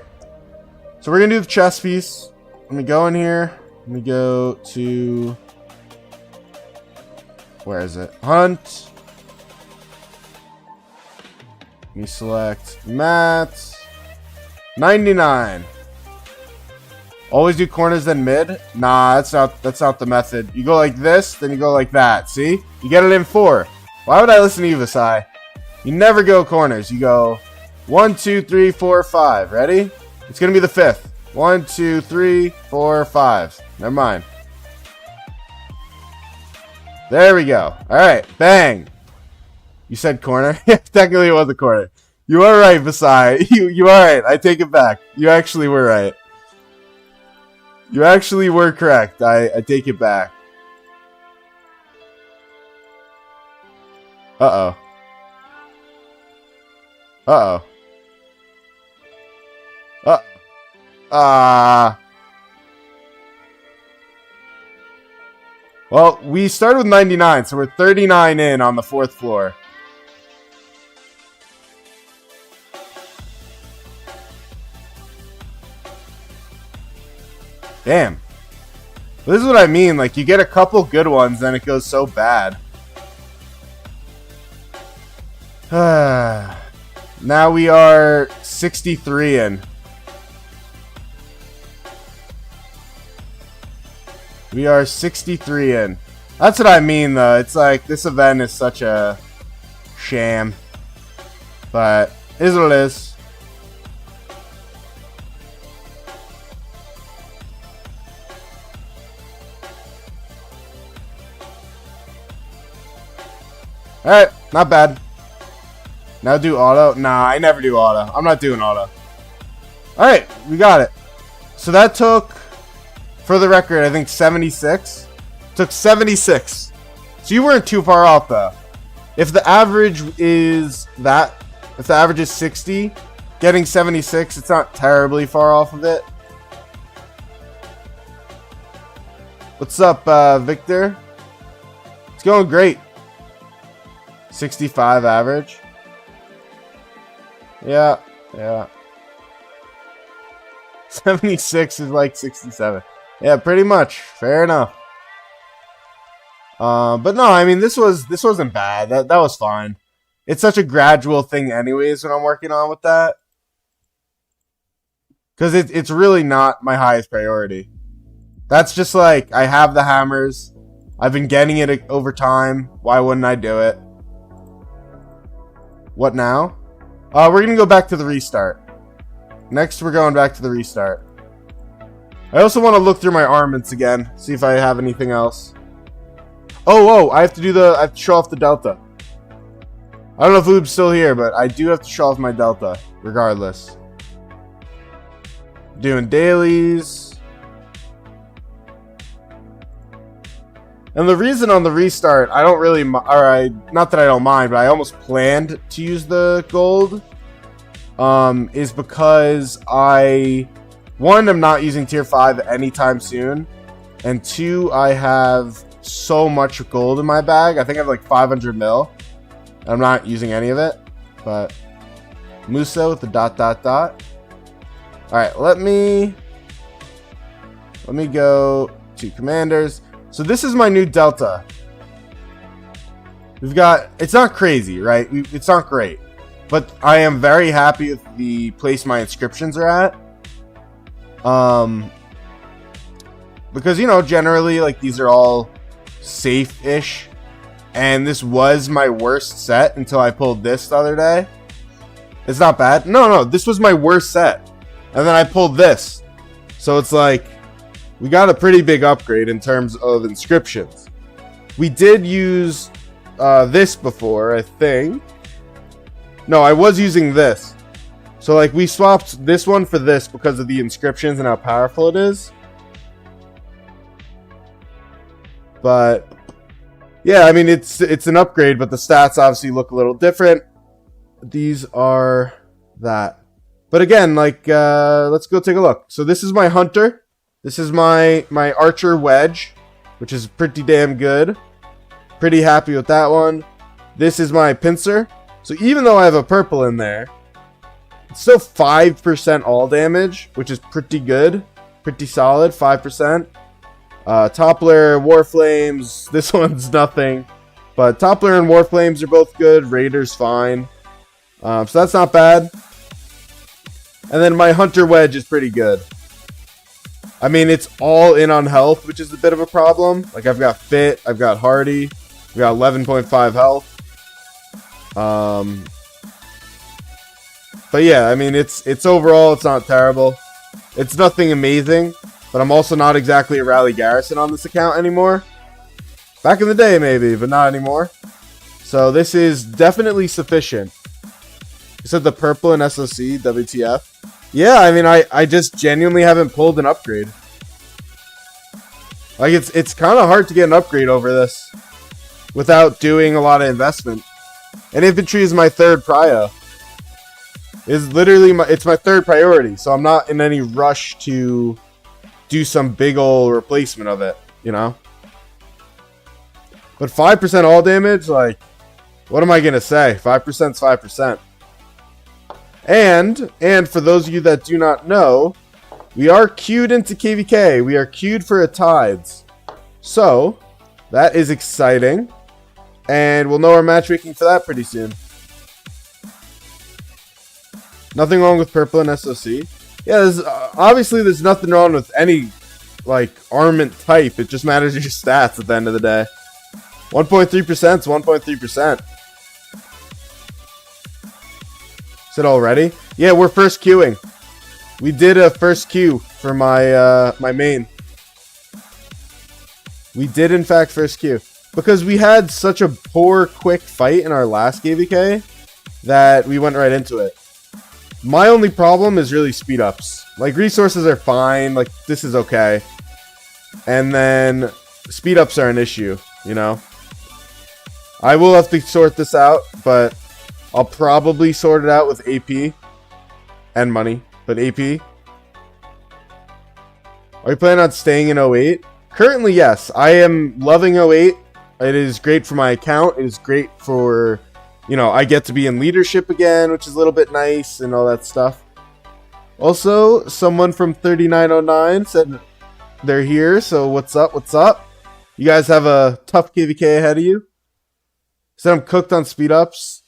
So we're going to do the chess piece. Let me go in here. Let me go to... where is it? Hunt. Let me select Matt. 99. Always do corners then mid? Nah, that's not the method. You go like this, then you go like that. See? You get it in 4. Why would I listen to you, Visai? You never go corners. You go 1, 2, 3, 4, 5. Ready? It's gonna be the 5th. 1, 2, 3, 4, 5. Never mind. There we go. Alright, bang. You said corner? Technically it was a corner. You are right, Visai. You are right. I take it back. You actually were right. You actually were correct. I take it back. Uh-oh. Uh-oh. Well, we started with 99, so we're 39 in on the 4th floor. Damn. This is what I mean. Like, you get a couple good ones, then it goes so bad. Now we are 63 in. We are 63 in. That's what I mean, though. It's like, this event is such a sham. But, it is what it is. Alright, not bad. Now do auto? Nah, I never do auto. I'm not doing auto. Alright, we got it. So that took, for the record, I think 76. Took 76. So you weren't too far off, though. If the average is that, if the average is 60, getting 76, it's not terribly far off of it. What's up, Victor? It's going great. 65 average. Yeah. 76 is like 67. Yeah, pretty much. Fair enough. But no, I mean, this wasn't bad. That was fine. It's such a gradual thing anyways when I'm working on with that. Because it's really not my highest priority. That's just like, I have the hammers. I've been getting it over time. Why wouldn't I do it? What now? We're going to go back to the restart. Next, we're going back to the restart. I also want to look through my armaments again. See if I have anything else. Oh, I have to show off the delta. I don't know if Lube's still here, but I do have to show off my delta, regardless. Doing dailies. And the reason on the restart, I don't really, not that I don't mind, but I almost planned to use the gold, is because one, I'm not using tier 5 anytime soon, and 2, I have so much gold in my bag. I think I have like 500 mil. I'm not using any of it, but Musa with the ... Alright, let me go to commanders. So this is my new delta. We've got, it's not crazy, right? It's not great, but I am very happy with the place my inscriptions are at. Because, you know, generally, like, these are all safe-ish. And this was my worst set until I pulled this the other day. It's not bad. No, this was my worst set. And then I pulled this. So it's like, we got a pretty big upgrade in terms of inscriptions. We did use this before, I think. No, I was using this. So, like, we swapped this one for this because of the inscriptions and how powerful it is. But, yeah, I mean, it's an upgrade, but the stats obviously look a little different. These are that. But again, like, let's go take a look. So this is my hunter. This is my archer wedge, which is pretty damn good. Pretty happy with that one. This is my pincer. So even though I have a purple in there, it's still 5% all damage, which is pretty good. Pretty solid, 5%. Toppler, Warflames, this one's nothing. But Toppler and Warflames are both good. Raider's fine. So that's not bad. And then my Hunter Wedge is pretty good. I mean, it's all in on health, which is a bit of a problem. Like, I've got fit, I've got hardy, I've got 11.5 health. But yeah, I mean, it's overall, it's not terrible. It's nothing amazing, but I'm also not exactly a rally garrison on this account anymore. Back in the day, maybe, but not anymore. So this is definitely sufficient. You said the purple and SOC, WTF. Yeah, I mean, I just genuinely haven't pulled an upgrade. Like, it's kind of hard to get an upgrade over this without doing a lot of investment. And infantry is my third prio. It's literally it's my third priority, so I'm not in any rush to do some big ol' replacement of it, you know? But 5% all damage, like, what am I gonna say? 5% is 5%. And for those of you that do not know, we are queued into KVK. We are queued for a Tides. So, that is exciting. And we'll know our matchmaking for that pretty soon. Nothing wrong with purple and SOC. Yeah, obviously there's nothing wrong with any, like, armament type. It just matters your stats at the end of the day. 1.3% is 1.3%. Is it already? Yeah, we're first queuing. We did a first queue for my my main. We did, in fact, first queue. Because we had such a poor, quick fight in our last KVK that we went right into it. My only problem is really speed ups. Like, resources are fine. Like, this is okay. And then speed ups are an issue, you know? I will have to sort this out, but I'll probably sort it out with AP and money. But AP. Are you planning on staying in 08? Currently, yes. I am loving 08. It is great for my account. It is great for, you know, I get to be in leadership again, which is a little bit nice and all that stuff. Also, someone from 3909 said they're here, so what's up? What's up? You guys have a tough KVK ahead of you. Said I'm cooked on speed ups.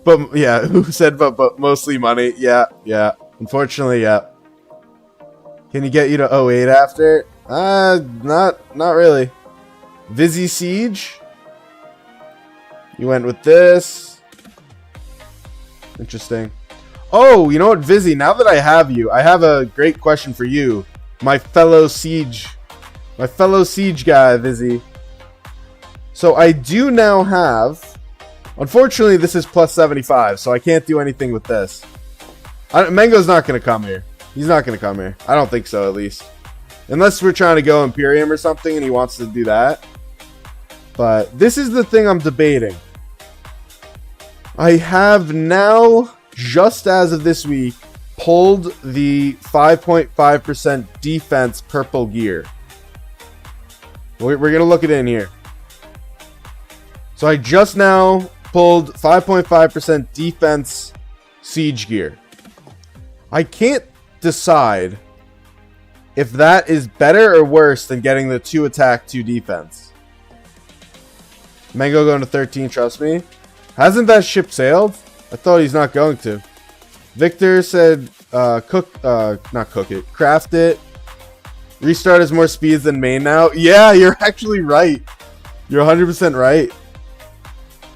But yeah, who said but mostly money? Yeah. Unfortunately, yeah. Can you get you to 08 after? Not really. Vizzy Siege. You went with this. Interesting. Oh, you know what, Vizzy? Now that I have you, I have a great question for you, my fellow siege guy, Vizzy. So I do now have. Unfortunately, this is plus 75, so I can't do anything with this. Mango's not gonna come here. He's not gonna come here. I don't think so, at least. Unless we're trying to go Imperium or something and he wants to do that. But this is the thing I'm debating. I have now, just as of this week, pulled the 5.5% defense purple gear. We're going to look it in here. So I just now pulled 5.5% defense siege gear. I can't decide if that is better or worse than getting the 2 attack, 2 defense. Mango going to 13, trust me. Hasn't that ship sailed? I thought he's not going to. Victor said, not cook it, craft it. Restart has more speeds than main now. Yeah, you're actually right. You're 100% right.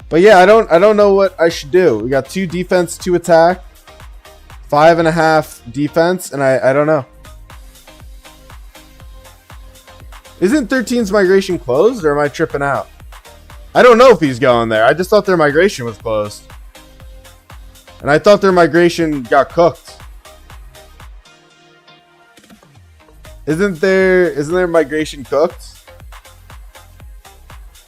But yeah, I don't know what I should do. We got 2 defense, 2 attack, 5.5 defense, and I don't know. Isn't 13's migration closed, or am I tripping out? I don't know if he's going there. I just thought their migration was closed. And I thought their migration got cooked. Isn't their migration cooked?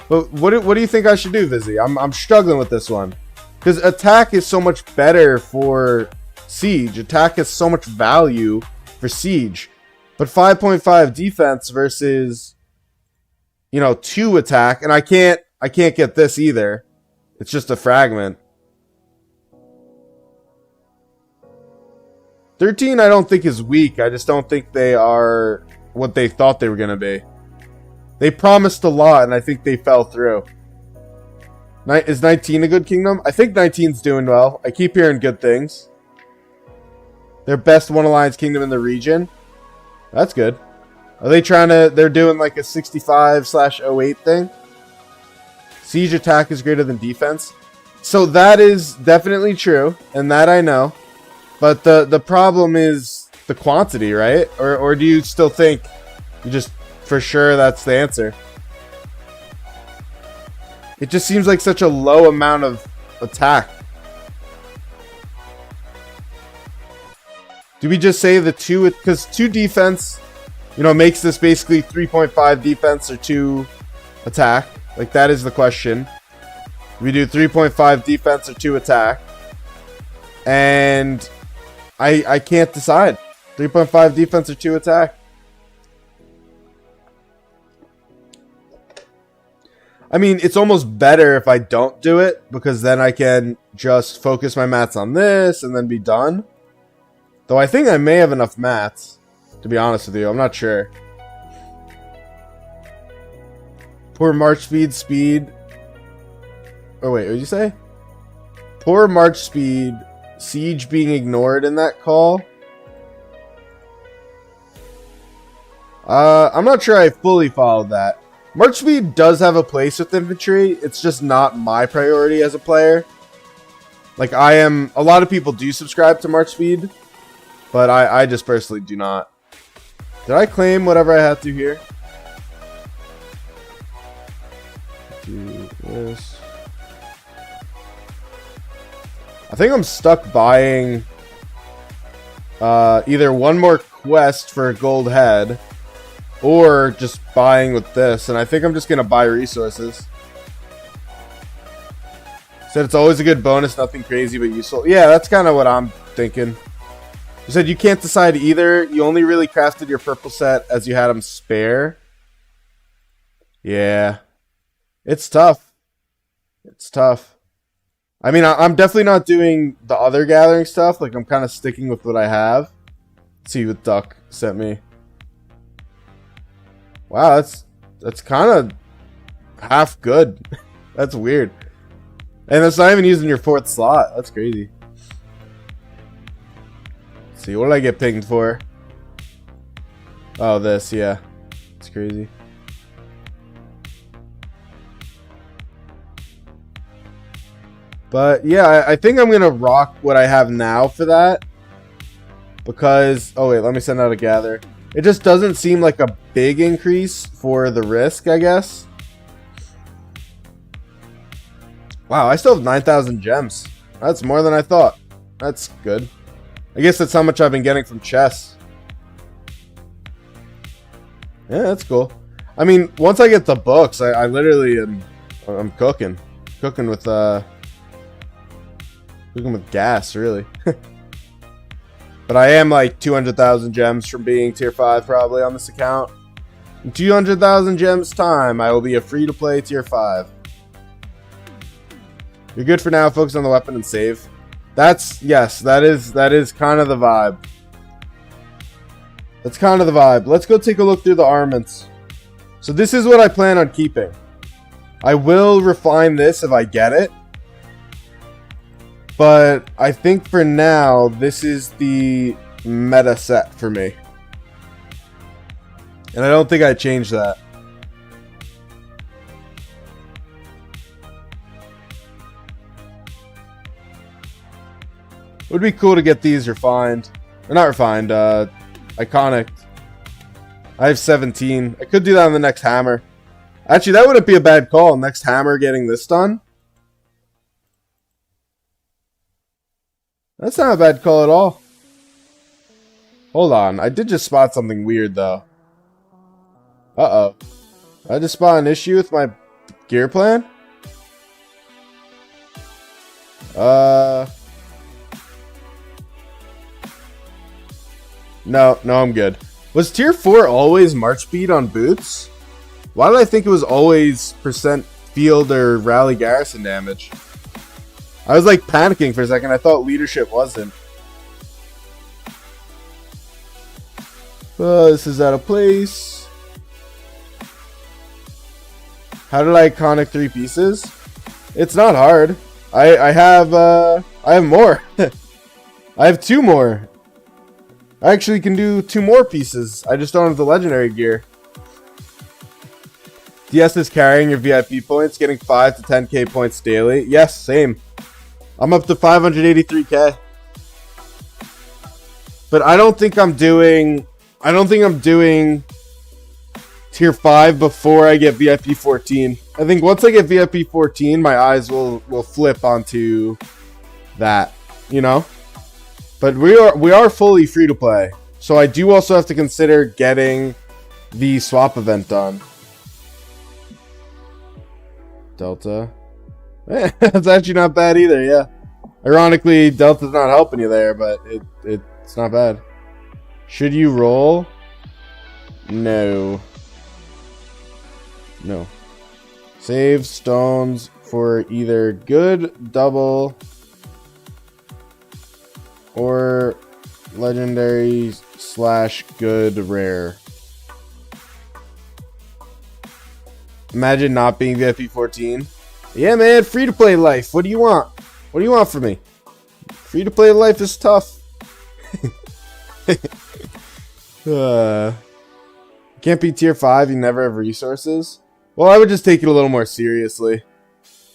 But what do you think I should do, Vizzy? I'm struggling with this one. Because attack is so much better for siege. Attack has so much value for siege. But 5.5 defense versus, you know, 2 attack, and I can't get this either. It's just a fragment. 13 I don't think is weak. I just don't think they are what they thought they were going to be. They promised a lot, and I think they fell through. Is 19 a good kingdom? I think 19's doing well. I keep hearing good things. Their best one alliance kingdom in the region. That's good. Are they trying to... They're doing like a 65/08 thing? Siege attack is greater than defense. So that is definitely true. And that I know. But the problem is the quantity, right? Or do you still think you just... For sure that's the answer? It just seems like such a low amount of attack. Do we just say the 2... Because 2 defense, you know, makes this basically 3.5 defense or 2 attack. Like, that is the question. We do 3.5 defense or 2 attack. And I can't decide. 3.5 defense or 2 attack. I mean, it's almost better if I don't do it, because then I can just focus my mats on this and then be done. Though I think I may have enough mats, to be honest with you. I'm not sure. Poor march speed. Oh wait, what did you say? Poor march speed, siege being ignored in that call. I'm not sure I fully followed that. March speed does have a place with infantry. It's just not my priority as a player. Like, a lot of people do subscribe to march speed, but I just personally do not. Did I claim whatever I had to here? Do this. I think I'm stuck buying either one more quest for a gold head, or just buying with this, and I think I'm just going to buy resources. Said it's always a good bonus, nothing crazy but useful. Yeah, that's kind of what I'm thinking. You said you can't decide either. You only really crafted your purple set as you had them spare. Yeah. It's tough. It's tough. I mean, I'm definitely not doing the other gathering stuff. Like, I'm kind of sticking with what I have. Let's see what Duck sent me. Wow, that's kind of half good. That's weird. And that's not even using your 4th slot. That's crazy. Let's see, what did I get pinged for? Oh, this, yeah. It's crazy. But yeah, I think I'm gonna rock what I have now for that. Because, oh wait, let me send out a gather. It just doesn't seem like a big increase for the risk, I guess. Wow, I still have 9,000 gems. That's more than I thought. That's good. I guess that's how much I've been getting from chests. Yeah, that's cool. I mean, once I get the books, I literally I'm cooking. Cooking with gas, really. But I am like 200,000 gems from being tier 5 probably on this account. In 200,000 gems time, I will be a free-to-play tier 5. You're good for now. Focus on the weapon and save. Yes, that is kind of the vibe. That's kind of the vibe. Let's go take a look through the armaments. So this is what I plan on keeping. I will refine this if I get it. But I think for now, this is the meta set for me. And I don't think I changed that. It would be cool to get these refined. Or not refined, iconic. I have 17. I could do that on the next hammer. Actually, that wouldn't be a bad call. Next hammer getting this done. That's not a bad call at all. Hold on. I did just spot something weird, though. Uh-oh. I just spot an issue with my gear plan? No, I'm good. Was tier 4 always march speed on boots? Why did I think it was always percent field or rally garrison damage? I was like panicking for a second. I thought leadership wasn't. This is out of place. How did I iconic 3 pieces? It's not hard. I have more. I have 2 more. I actually can do 2 more pieces. I just don't have the legendary gear. DS is carrying your VIP points, getting 5 to 10k points daily. Yes, same. I'm up to 583k. But I don't think I'm doing tier 5 before I get VIP 14. I think once I get VIP 14, my eyes will flip onto that, you know? But we are fully free to play. So I do also have to consider getting the swap event done. Delta. That's actually not bad either, yeah. Ironically, Delta's not helping you there, but it's not bad. Should you roll? No. No. Save stones for either good double or legendary / good rare. Imagine not being VIP 14. Yeah, man, free to play life. What do you want? What do you want from me? Free to play life is tough. Can't be tier 5. You never have resources. Well, I would just take it a little more seriously.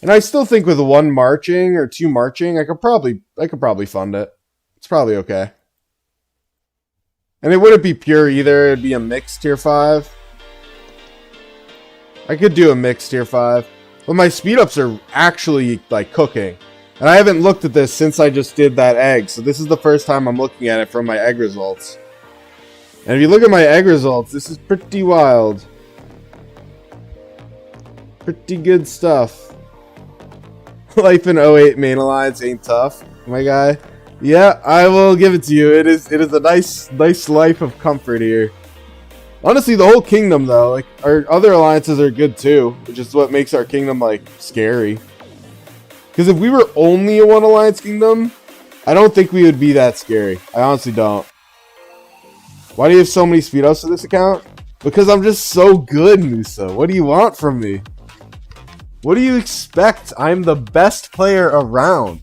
And I still think with 1 marching or 2 marching, I could probably fund it. It's probably okay. And it wouldn't be pure either. It'd be a mixed tier 5. I could do a mixed tier 5. But my speed ups are actually like cooking. And I haven't looked at this since I just did that egg. So this is the first time I'm looking at it from my egg results. And if you look at my egg results, this is pretty wild. Pretty good stuff. Life in 08 main alliance ain't tough, my guy. Yeah, I will give it to you. It is a nice life of comfort here. Honestly, the whole kingdom though, like our other alliances are good too, which is what makes our kingdom like scary. Because if we were only a 1 alliance kingdom, I don't think we would be that scary. I honestly don't. Why do you have so many speed ups to this account? Because I'm just so good, Musa. What do you want from me? What do you expect? I'm the best player around.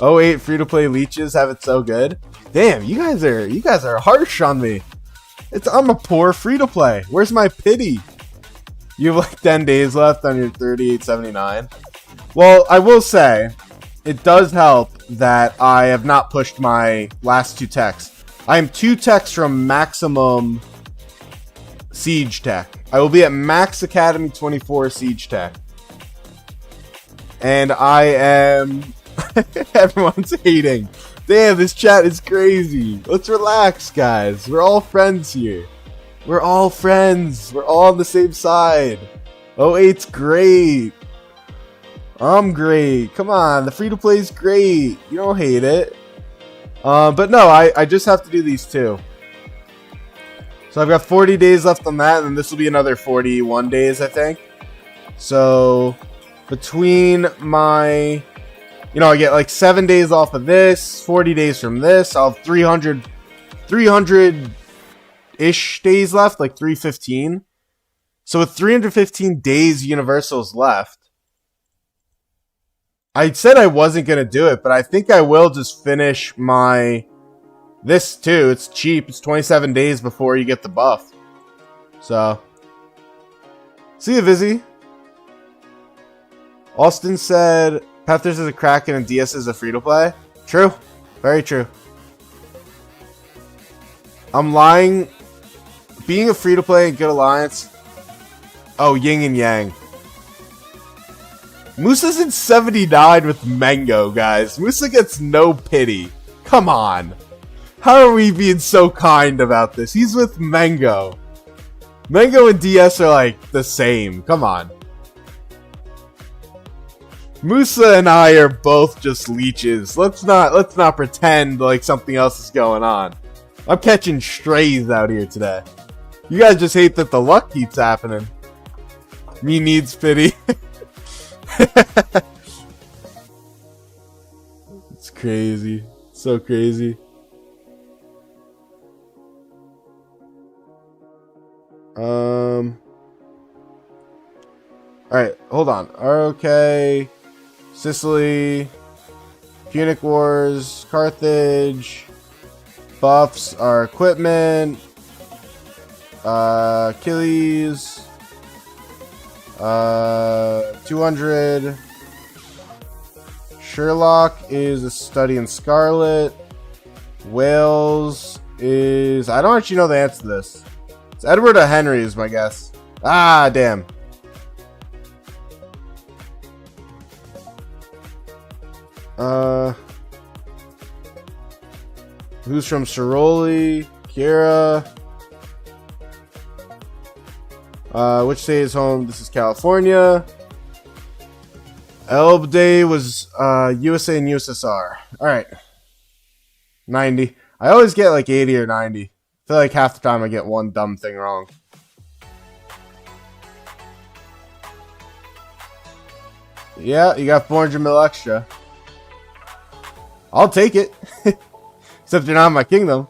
08 free-to-play leeches have it so good. Damn, you guys are harsh on me. I'm a poor free-to-play. Where's my pity? You have like 10 days left on your 3879. Well, I will say, it does help that I have not pushed my last 2 techs. I am 2 techs from maximum siege tech. I will be at max academy 24 siege tech. And I am... Everyone's hating. Damn, this chat is crazy. Let's relax, guys. We're all friends here. We're all friends. We're all on the same side. 08's great. I'm great. Come on, the free-to-play is great. You don't hate it. But no, I just have to do these 2. So I've got 40 days left on that, and then this will be another 41 days, I think. So between my... You know, I get like 7 days off of this, 40 days from this. I'll have 300-ish days left, like 315. So with 315 days Universals left, I said I wasn't going to do it, but I think I will just finish this too. It's cheap. It's 27 days before you get the buff. So, see you, Vizzy. Austin said... Panthers is a Kraken and DS is a free-to-play. True. Very true. I'm lying. Being a free-to-play and good alliance. Oh, yin and yang. Musa's in 79 with Mango, guys. Musa gets no pity. Come on. How are we being so kind about this? He's with Mango. Mango and DS are like the same. Come on. Musa and I are both just leeches. Let's not pretend like something else is going on. I'm catching strays out here today. You guys just hate that the luck keeps happening. Me needs pity. It's crazy. So crazy. Alright, hold on. Okay. Sicily, Punic Wars, Carthage, buffs are equipment, Achilles, 200. Sherlock is a study in Scarlet. Wales is... I don't actually know the answer to this. It's Edward or Henry is my guess. Ah, damn. Who's from Siroli? Kira. Which state is home? This is California. Elb Day was USA and USSR. Alright. 90. I always get like 80 or 90. I feel like half the time I get one dumb thing wrong. Yeah, you got 400 mil extra. I'll take it. Except you're not in my kingdom.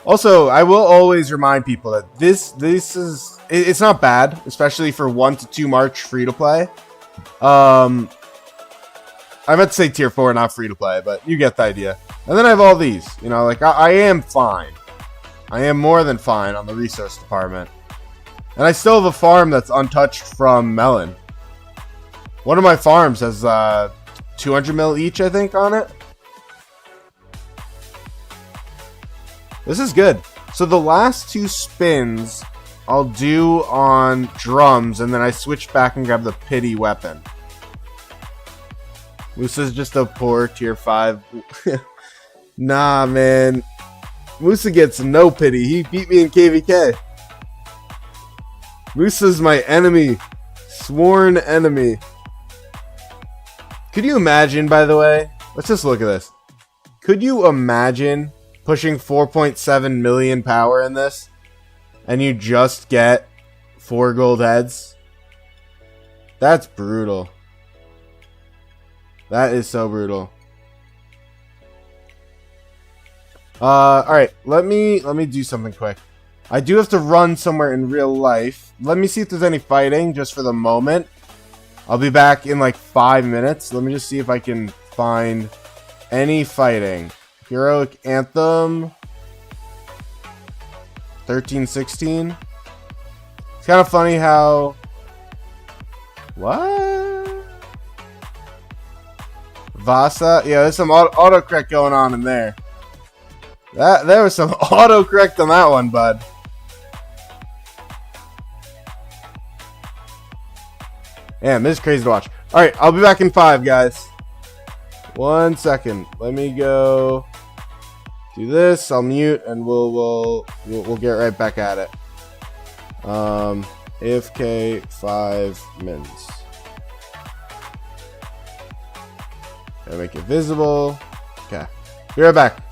Also, I will always remind people that this is... It's not bad, especially for 1 to 2 March free-to-play. I meant to say tier 4, not free-to-play, but you get the idea. And then I have all these. You know, like, I am fine. I am more than fine on the resource department. And I still have a farm that's untouched from Melon. One of my farms has 200 mil each, I think, on it. This is good. So the last 2 spins I'll do on drums, and then I switch back and grab the pity weapon. Musa's just a poor tier 5. Nah, man. Musa gets no pity. He beat me in KVK. Musa's my enemy. Sworn enemy. Could you imagine, by the way? Let's just look at this. Could you imagine pushing 4.7 million power in this, and you just get 4 gold heads? That's brutal. That is so brutal. Alright, let me do something quick. I do have to run somewhere in real life. Let me see if there's any fighting, just for the moment. I'll be back in like 5 minutes. Let me just see if I can find any fighting. Heroic Anthem 1316. It's kind of funny how... What? Vasa? Yeah, there's some autocorrect going on in there. There was some autocorrect on that one, bud. Damn, this is crazy to watch. Alright, I'll be back in 5, guys. 1 second. Let me go do this. I'll mute and we'll get right back at it. AFK 5 mins. Gotta make it visible. Okay. Be right back.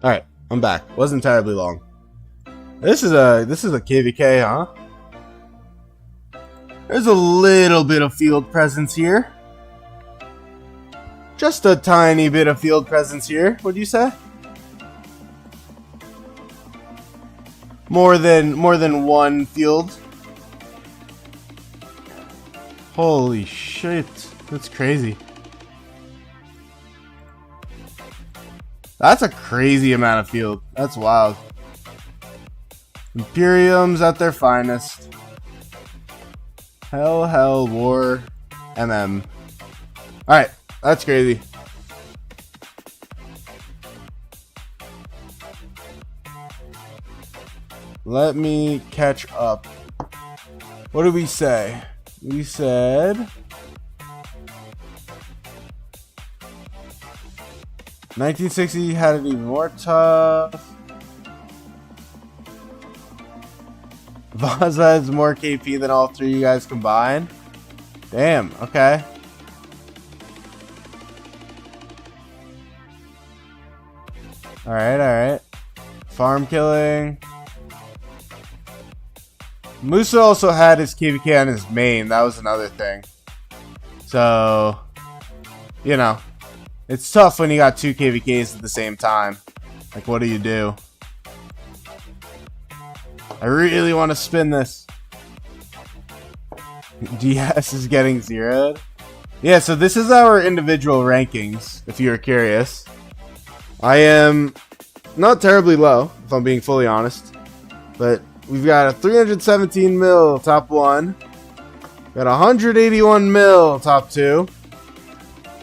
Alright, I'm back. Wasn't terribly long. This is a KVK, huh? There's a little bit of field presence here. Just a tiny bit of field presence here, would you say? More than one field. Holy shit, that's crazy. That's a crazy amount of field. That's wild. Imperium's at their finest. Hell, war, MM. Alright, that's crazy. Let me catch up. What did we say? We said 1960 had it even more tough. Vaza has more KP than all three of you guys combined. Damn, okay. Alright. Farm killing. Musa also had his KVK on his main. That was another thing. So, you know, it's tough when you got two KVKs at the same time. Like, what do you do? I really want to spin this. DS is getting zeroed. Yeah, so this is our individual rankings, if you're curious. I am not terribly low, if I'm being fully honest. But we've got a 317 mil top 1. Got 181 mil top 2.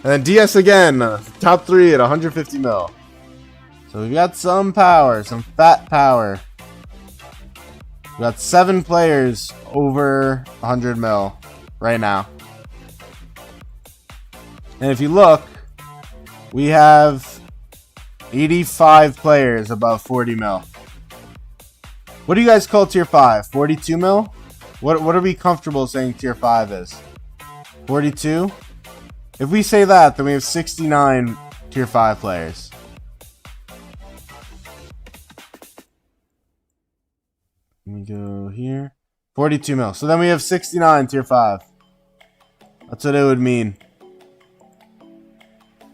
And then DS again, top 3 at 150 mil. So we've got some power, some fat power. We've got 7 players over 100 mil right now. And if you look, we have 85 players above 40 mil. What do you guys call tier 5? 42 mil? What are we comfortable saying tier 5 is? 42? If we say that, then we have 69 tier 5 players. Let me go here. 42 mil. So then we have 69 tier 5. That's what it would mean.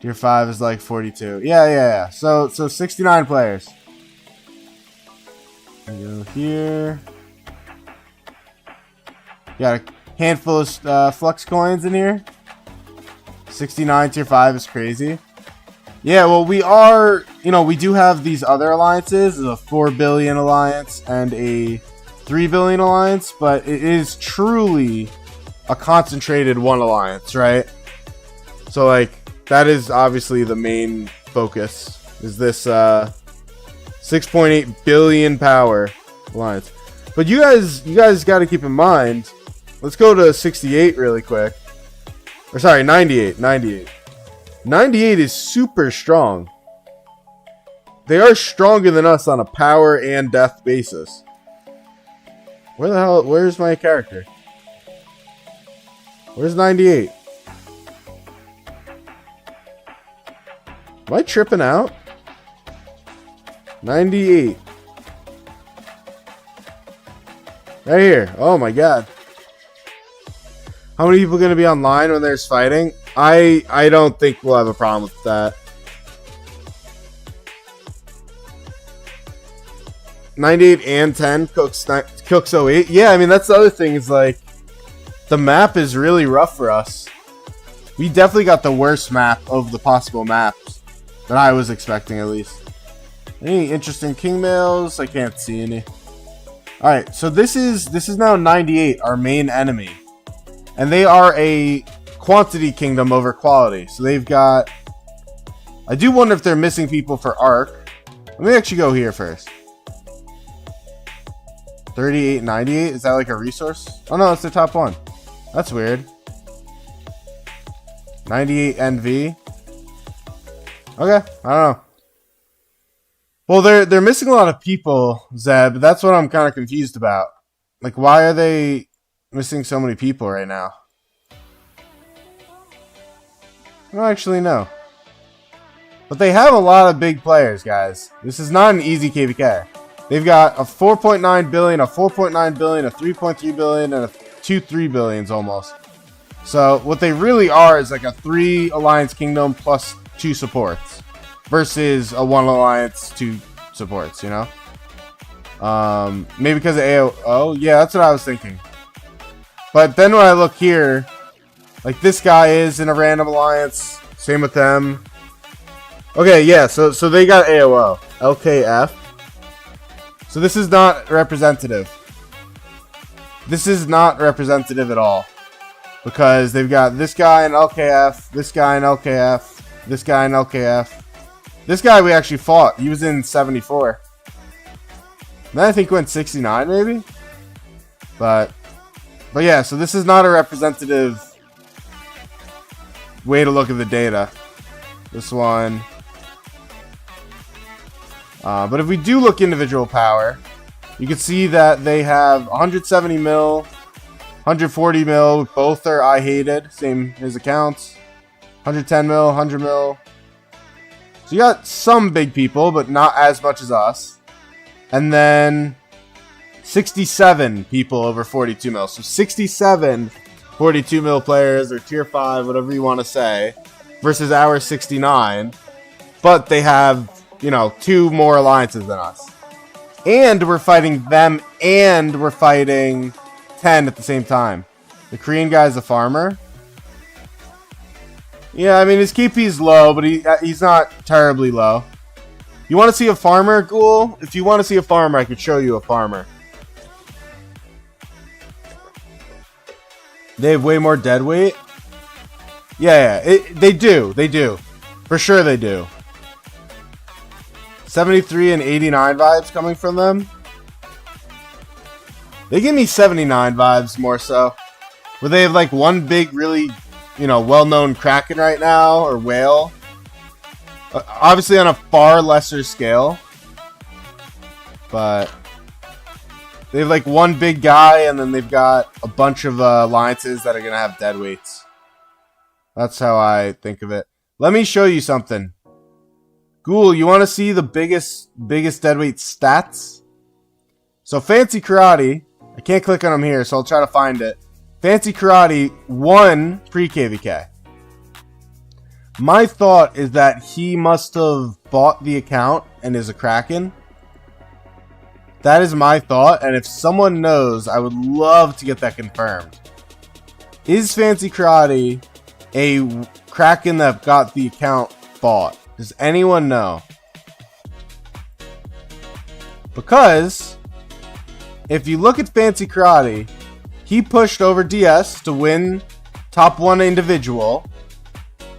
Tier 5 is like 42. Yeah. So 69 players. Go here. Got a handful of flux coins in here. 69 tier 5 is crazy. Yeah, well, we are, we do have these other alliances, a 4 billion alliance and a 3 billion alliance, but it is truly a concentrated one alliance, right? So, like, that is obviously the main focus, is this 6.8 billion power alliance. But you guys got to keep in mind, let's go to 68 really quick. Or sorry, 98. 98 is super strong. They are stronger than us on a power and death basis. Where's my character? Where's 98? Am I tripping out? 98. Right here. Oh my god. How many people are going to be online when there's fighting? I don't think we'll have a problem with that. 98 and 10. Cooks 08. Yeah, I mean, that's the other thing is, like, the map is really rough for us. We definitely got the worst map of the possible maps that I was expecting, at least. Any interesting king mails? I can't see any. Alright, so this is now 98, our main enemy. And they are a quantity kingdom over quality. So they've got... I do wonder if they're missing people for Arc. Let me actually go here first. 38, 98? Is that like a resource? Oh no, it's the top one. That's weird. 98 NV. Okay, I don't know. Well, they're missing a lot of people, Zeb. That's what I'm kind of confused about. Like, why are they missing so many people right now? I don't actually know. But they have a lot of big players, guys. This is not an easy KVK. They've got a 4.9 billion, a 4.9 billion, a 3.3 billion, and a 2.3 billions almost. So what they really are is like a 3 Alliance Kingdom plus 2 supports versus a 1 Alliance 2 supports, you know? Maybe because of AO. Yeah, that's what I was thinking. But then when I look here, like this guy is in a random alliance. Same with them. Okay, yeah, so they got AOO. LKF. So this is not representative. This is not representative at all. Because they've got this guy in LKF, this guy in LKF, this guy in LKF. This guy we actually fought. He was in 74. Then I think went 69 maybe. But yeah, so this is not a representative way to look at the data. This one. But if we do look individual power, you can see that they have 170 mil, 140 mil. Both are I hated. Same his accounts. 110 mil, 100 mil. So you got some big people, but not as much as us. And then 67 people over 42 mil. So 67 42 mil players or tier 5, whatever you want to say, versus our 69. But they have, you know, 2 more alliances than us. And we're fighting them and we're fighting 10 at the same time. The Korean guy's a farmer. Yeah, I mean, his KP is low, but he's not terribly low. You want to see a farmer, Ghoul? If you want to see a farmer, I could show you a farmer. They have way more dead weight. Yeah, they do. They do. For sure they do. 73 and 89 vibes coming from them. They give me 79 vibes more so. Where they have like one big, really, you know, well-known Kraken right now, or whale. Obviously on a far lesser scale. But they have like one big guy, and then they've got a bunch of alliances that are going to have dead weights. That's how I think of it. Let me show you something. Ghoul, you want to see the biggest deadweight stats? So Fancy Karate, I can't click on him here, so I'll try to find it. Fancy Karate won pre-KVK. My thought is that he must have bought the account and is a Kraken. That is my thought, and if someone knows, I would love to get that confirmed. Is Fancy Karate a Kraken that got the account bought? Does anyone know? Because if you look at Fancy Karate, he pushed over DS to win top 1 individual.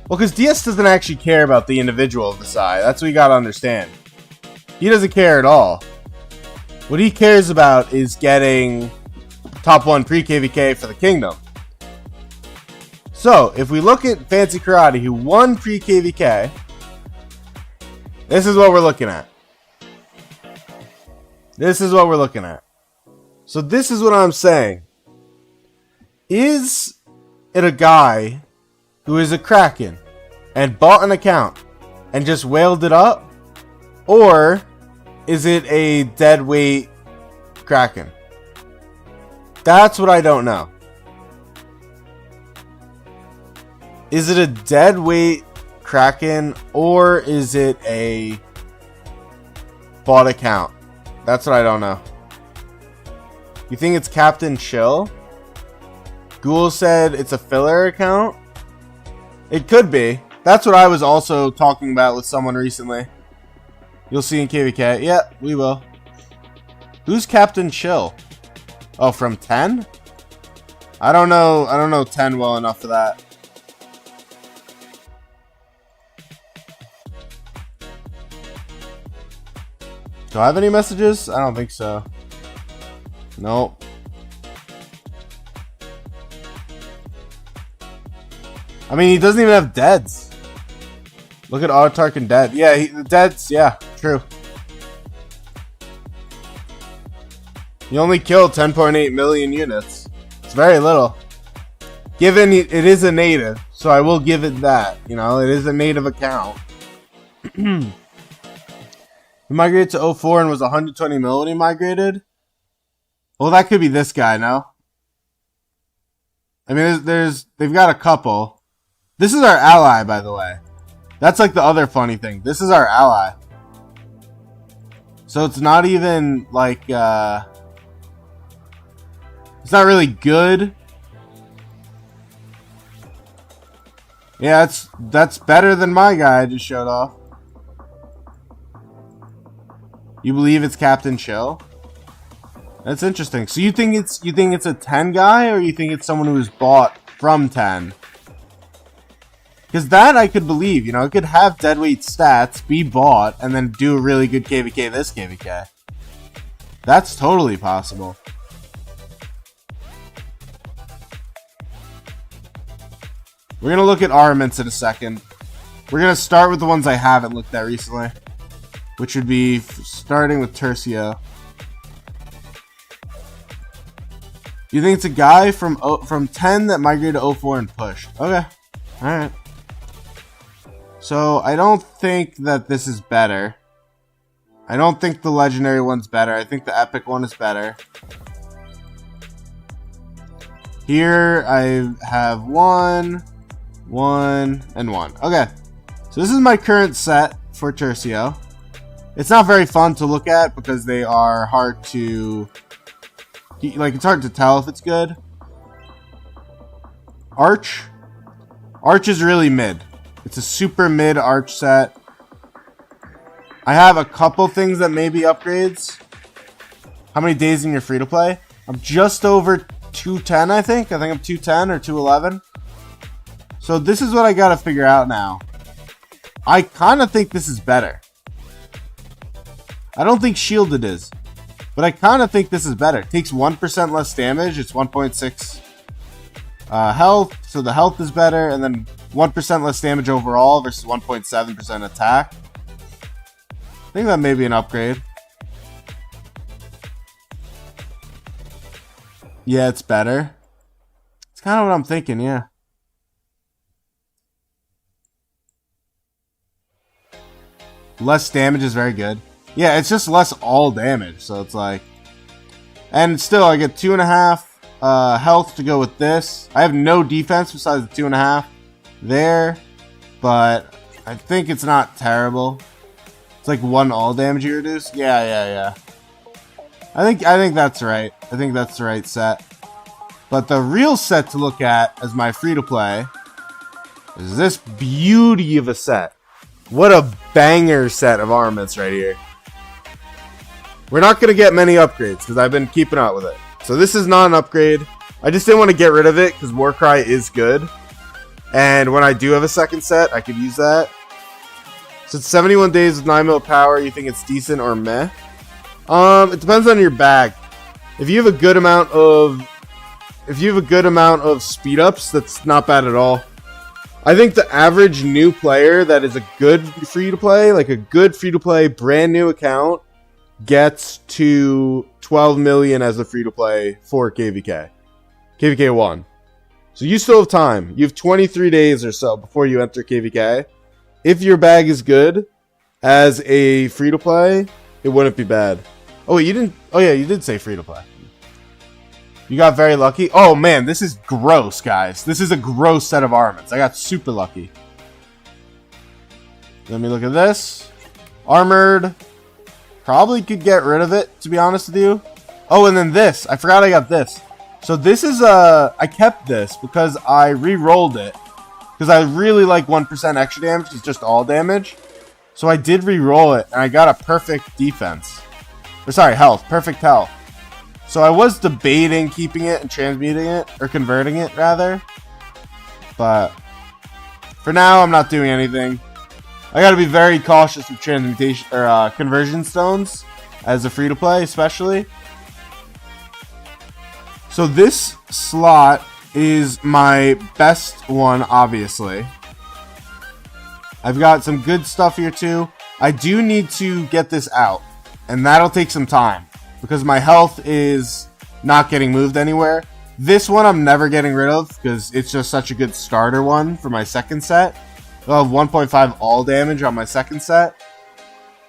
Well, because DS doesn't actually care about the individual of the side. That's what you gotta understand. He doesn't care at all. What he cares about is getting top 1 pre-KVK for the kingdom. So, if we look at Fancy Karate, who won pre-KVK, this is what we're looking at. This is what we're looking at. So this is what I'm saying. Is it a guy who is a Kraken and bought an account and just whaled it up? Or is it a dead weight Kraken? That's what I don't know. Is it a dead weight Kraken, or is it a bought account? That's what I don't know. You think it's Captain Chill? Ghoul said it's a filler account? It could be. That's what I was also talking about with someone recently. You'll see in KVK. Yeah, we will. Who's Captain Chill? Oh, from 10? I don't know 10 well enough for that. Do I have any messages? I don't think so. Nope. I mean, he doesn't even have deads. Look at Autark and dead. Yeah, the deads, yeah, true. He only killed 10.8 million units. It's very little. Given it is a native, so I will give it that. You know, it is a native account. He migrated to 04 and was 120 mil when he migrated. Well, that could be this guy, no? I mean, they've got a couple. This is our ally, by the way. That's like the other funny thing. This is our ally. So it's not even like, it's not really good. Yeah, that's better than my guy I just showed off. You believe it's Captain Chill? That's interesting. So you think it's a 10 guy, or you think it's someone who was bought from 10? Because that I could believe, you know, it could have deadweight stats, be bought, and then do a really good KVK this KVK. That's totally possible. We're going to look at armaments in a second. We're going to start with the ones I haven't looked at recently, which would be starting with Tercio. You think it's a guy from 10 that migrated to 04 and pushed? Okay. Alright. So, I don't think that this is better. I don't think the legendary one's better. I think the epic one is better. Here, I have 1, 1, and 1. Okay. So, this is my current set for Tercio. It's not very fun to look at because they are hard to... Like, it's hard to tell if it's good. Arch. Arch is really mid. It's a super mid arch set. I have a couple things that may be upgrades. How many days in your free to play? I'm just over 210, I think. I think I'm 210 or 211. So this is what I gotta figure out now. I kind of think this is better. I don't think shielded is. But I kind of think this is better. It takes 1% less damage. It's 1.6 health. So the health is better. And then 1% less damage overall versus 1.7% attack. I think that may be an upgrade. Yeah, it's better. It's kind of what I'm thinking, yeah. Less damage is very good. Yeah, it's just less all damage, so it's like... And still, I get 2.5 health to go with this. I have no defense besides the 2.5 there, but I think it's not terrible. It's like 1 all damage you reduce. Yeah. I think that's right. I think that's the right set. But the real set to look at as my free-to-play is this beauty of a set. What a banger set of armaments right here. We're not going to get many upgrades because I've been keeping up with it. So this is not an upgrade. I just didn't want to get rid of it because Warcry is good. And when I do have a second set, I could use that. So it's 71 days with 9 mil power. You think it's decent or meh? It depends on your bag. If you have a good amount of speed ups, that's not bad at all. I think the average new player that is a good free to play, like a good free to play brand new account, gets to 12 million as a free to play for KVK. KVK 1. So you still have time. You have 23 days or so before you enter KVK. If your bag is good as a free to play, it wouldn't be bad. Oh, wait, you didn't. Oh, yeah, you did say free to play. You got very lucky. Oh, man, this is gross, guys. This is a gross set of armaments. I got super lucky. Let me look at this. Armored. Probably could get rid of it, to be honest with you. Oh, and then this. I forgot I got this. So this is I kept this because I re-rolled it. Because I really like 1% extra damage. It's just all damage. So I did re-roll it, and I got a perfect defense. Or sorry, health. Perfect health. So I was debating keeping it and transmuting it. Or converting it, rather. But for now, I'm not doing anything. I gotta be very cautious with transmutation or conversion stones as a free-to-play, especially. So this slot is my best one, obviously. I've got some good stuff here too. I do need to get this out, and that'll take some time because my health is not getting moved anywhere. This one I'm never getting rid of because it's just such a good starter one for my second set. I'll have 1.5 all damage on my second set.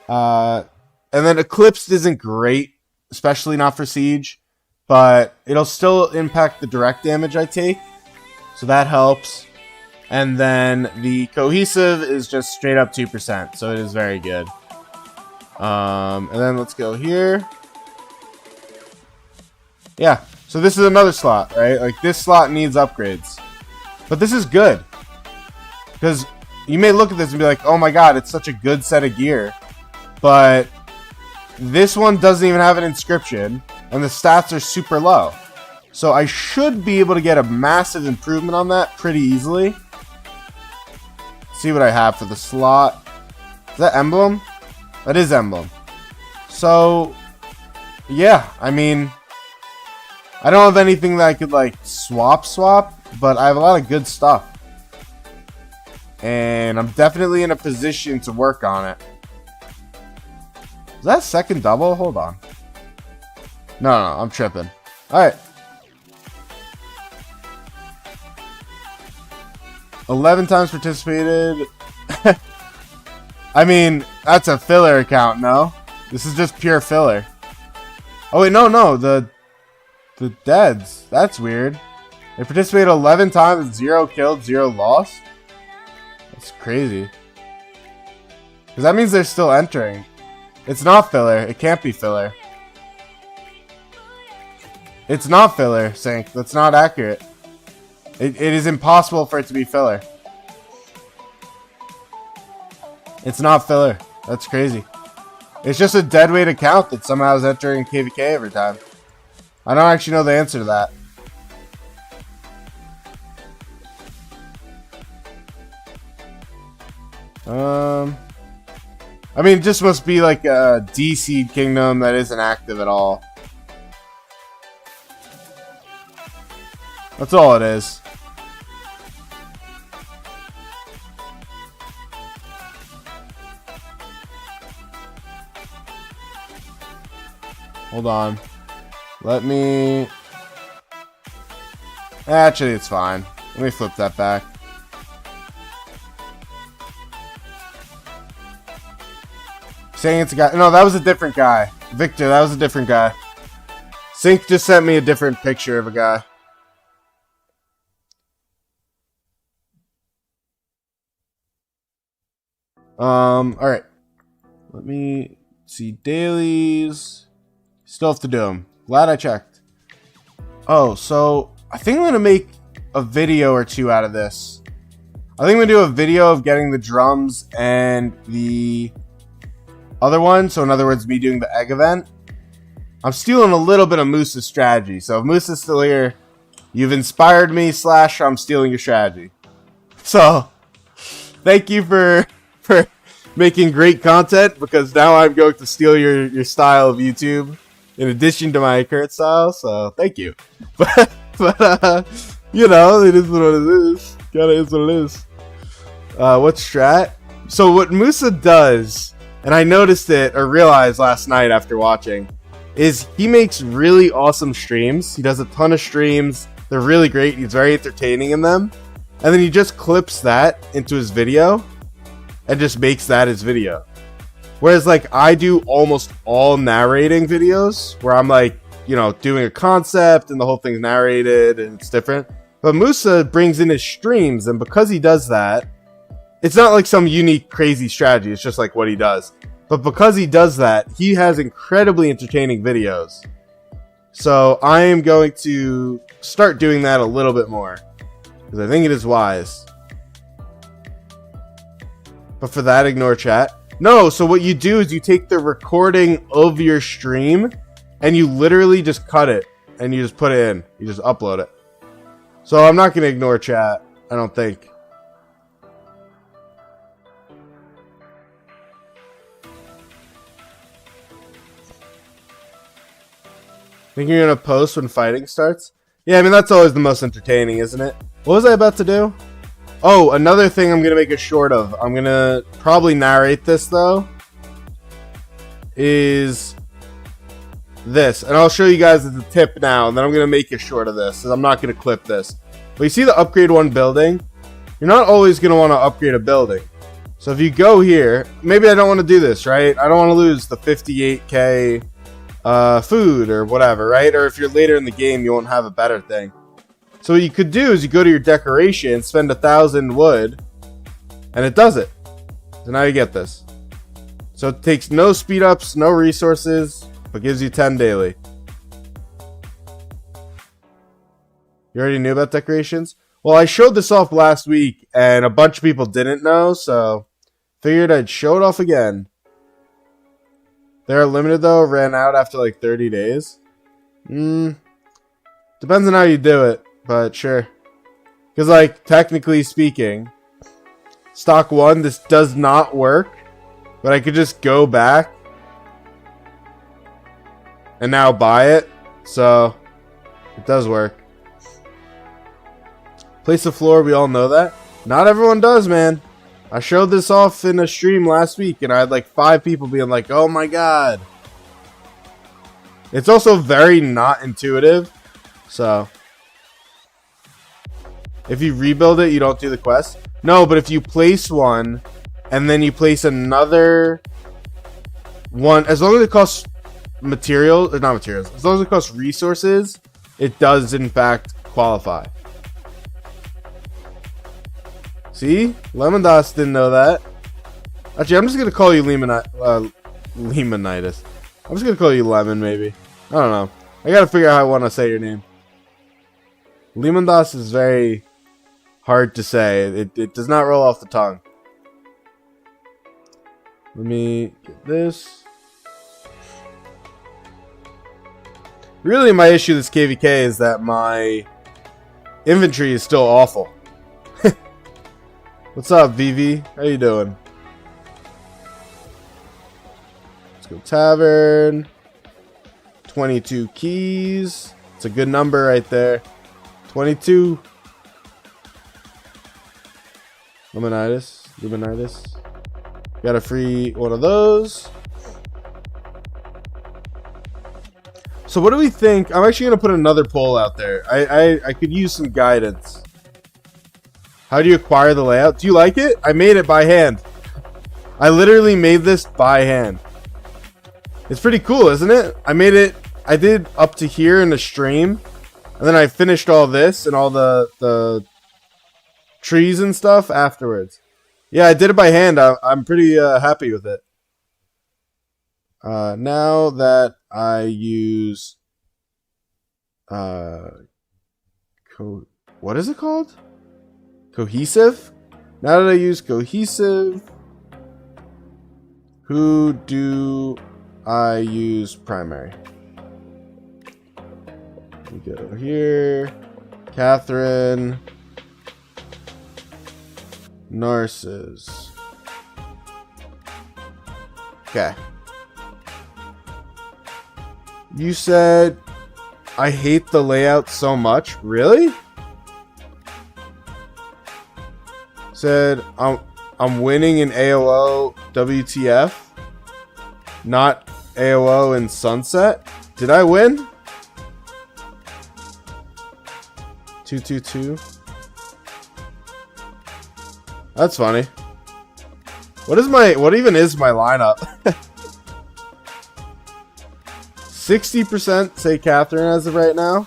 And then Eclipsed isn't great, especially not for Siege, but it'll still impact the direct damage I take, so that helps. And then the Cohesive is just straight up 2%, so it is very good. And then let's go here. Yeah, so this is another slot, right? Like, this slot needs upgrades. But this is good. Because you may look at this and be like, oh my god, it's such a good set of gear. But this one doesn't even have an inscription, and the stats are super low. So I should be able to get a massive improvement on that pretty easily. See what I have for the slot. Is that Emblem? That is Emblem. So, yeah, I mean, I don't have anything that I could, like, swap, but I have a lot of good stuff. And I'm definitely in a position to work on it. Is that second double? Hold on. No, I'm tripping. Alright. 11 times participated. I mean, that's a filler account, no? This is just pure filler. Oh wait, no, the deads. That's weird. They participated 11 times, 0 killed, 0 lost. That's crazy. Because that means they're still entering. It's not filler. It can't be filler. It's not filler, Sync. That's not accurate. It is impossible for it to be filler. It's not filler. That's crazy. It's just a deadweight account that somehow is entering KVK every time. I don't actually know the answer to that. I mean, it just must be like a D-Seed Kingdom that isn't active at all. That's all it is. Hold on. Let me... Actually, it's fine. Let me flip that back. Saying it's a guy. No, that was a different guy. Victor, that was a different guy. Sync just sent me a different picture of a guy. Alright. Let me see. Dailies. Still have to do them. Glad I checked. Oh, so I think I'm going to make a video or two out of this. I think I'm going to do a video of getting the drums and the other one. So in other words, me doing the egg event. I'm stealing a little bit of Moose's strategy. So if Moose is still here, you've inspired me / I'm stealing your strategy. So thank you for making great content, because now I'm going to steal your style of YouTube in addition to my current style, so thank you. But you know, it is what it is. Kinda is what it is. What strat? So what Musa does, and I noticed it or realized last night after watching, is he makes really awesome streams. He does a ton of streams. They're really great. He's very entertaining in them. And then he just clips that into his video and just makes that his video. Whereas, like, I do almost all narrating videos where I'm, like, you know, doing a concept and the whole thing's narrated and it's different. But Musa brings in his streams, and because he does that, it's not like some unique, crazy strategy. It's just, like, what he does. But because he does that, he has incredibly entertaining videos. So I am going to start doing that a little bit more, because I think it is wise. But for that, ignore chat. No, so what you do is you take the recording of your stream and you literally just cut it and you just put it in. You just upload it. So I'm not going to ignore chat, I don't think. Think you're going to post when fighting starts? Yeah, I mean, that's always the most entertaining, isn't it? What was I about to do? Oh, another thing I'm going to make a short of. I'm going to probably narrate this, though. Is this. And I'll show you guys as a tip now. And then I'm going to make a short of this. Because I'm not going to clip this. But you see the upgrade 1 building? you're not always going to want to upgrade a building. So if you go here, maybe I don't want to do this, right? I don't want to lose the 58k food or whatever, right? Or if you're later in the game, you won't have a better thing. So what you could do is you go to your decoration, spend 1,000 wood, and it does it. So now you get this. So it takes no speed ups, no resources, but gives you 10 daily. You already knew about decorations? Well, I showed this off last week, and a bunch of people didn't know, so figured I'd show it off again. They're limited, though. Ran out after like 30 days. Depends on how you do it, but sure. Because, like, technically speaking, stock 1, this does not work. But I could just go back and now buy it. So, it does work. Place the floor, we all know that. Not everyone does, man. I showed this off in a stream last week, and I had like 5 people being like, oh my god. It's also very not intuitive. So, if you rebuild it, you don't do the quest. No, but if you place one, and then you place another one, as long as it costs materials, not materials, as long as it costs resources, it does in fact qualify. See? Lemondas didn't know that. Actually, I'm just going to call you Lemonitis. I'm just going to call you Lemon, maybe. I don't know. I got to figure out how I want to say your name. Lemondas is very hard to say. It does not roll off the tongue. Let me get this. Really, my issue with this KVK is that my inventory is still awful. What's up, VV? How you doing? Let's go tavern. 22 keys. It's a good number right there. 22. Lemonitis. Got a free one of those. So what do we think? I'm actually going to put another poll out there. I could use some guidance. How do you acquire the layout? Do you like it? I made it by hand. I literally made this by hand. It's pretty cool, isn't it? I did up to here in the stream. And then I finished all this and all the trees and stuff afterwards. Yeah, I did it by hand. I'm pretty happy with it. Now that I use what is it called? Cohesive? Now that I use cohesive, who do I use primary? We go here. Catherine. Narcissus. Okay. You said I hate the layout so much. Really? Said I'm winning in AOO WTF, not AOO in Sunset. Did I win? 222. That's funny. What even is my lineup? 60% say Catherine as of right now.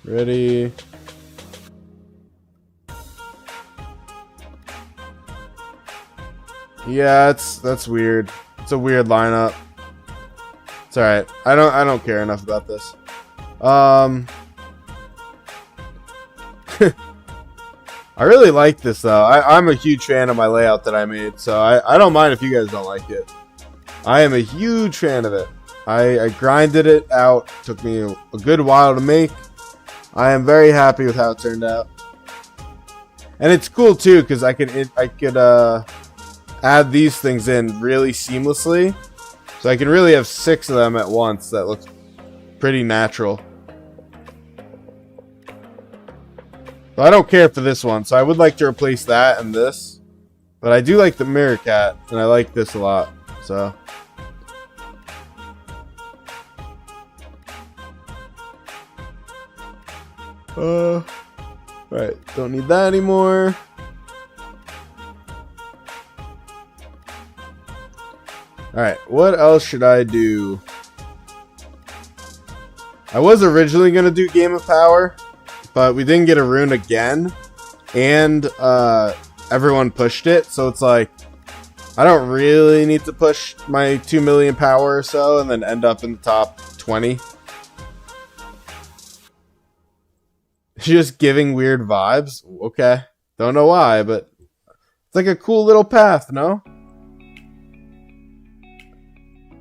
Ready. Yeah, that's weird. It's a weird lineup. It's alright. I don't care enough about this. I really like this though. I'm a huge fan of my layout that I made, so I don't mind if you guys don't like it. I am a huge fan of it. I grinded it out. Took me a good while to make. I am very happy with how it turned out. And it's cool too because I could add these things in really seamlessly. So I can really have 6 of them at once. That looks pretty natural. But I don't care for this one, so I would like to replace that and this. But I do like the mirror cat, and I like this a lot. So Right, don't need that anymore. Alright, what else should I do? I was originally going to do Game of Power, but we didn't get a rune again. And everyone pushed it, so it's like, I don't really need to push my 2 million power or so and then end up in the top 20. Just giving weird vibes. Okay. Don't know why, but it's like a cool little path, no?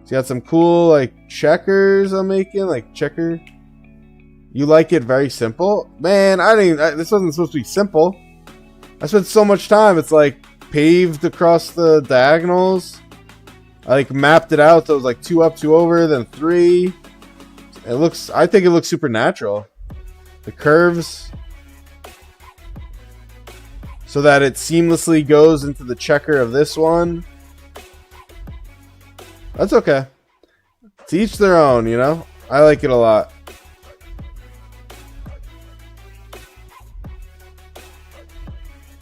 So you got some cool, like, checkers I'm making, like, checker. You like it very simple? Man, this wasn't supposed to be simple. I spent so much time. It's, like, paved across the diagonals. I, like, mapped it out. So it was, like, 2 up, 2 over, then 3. I think it looks super natural. The curves. So that it seamlessly goes into the checker of this one. That's okay. To each their own, you know? I like it a lot.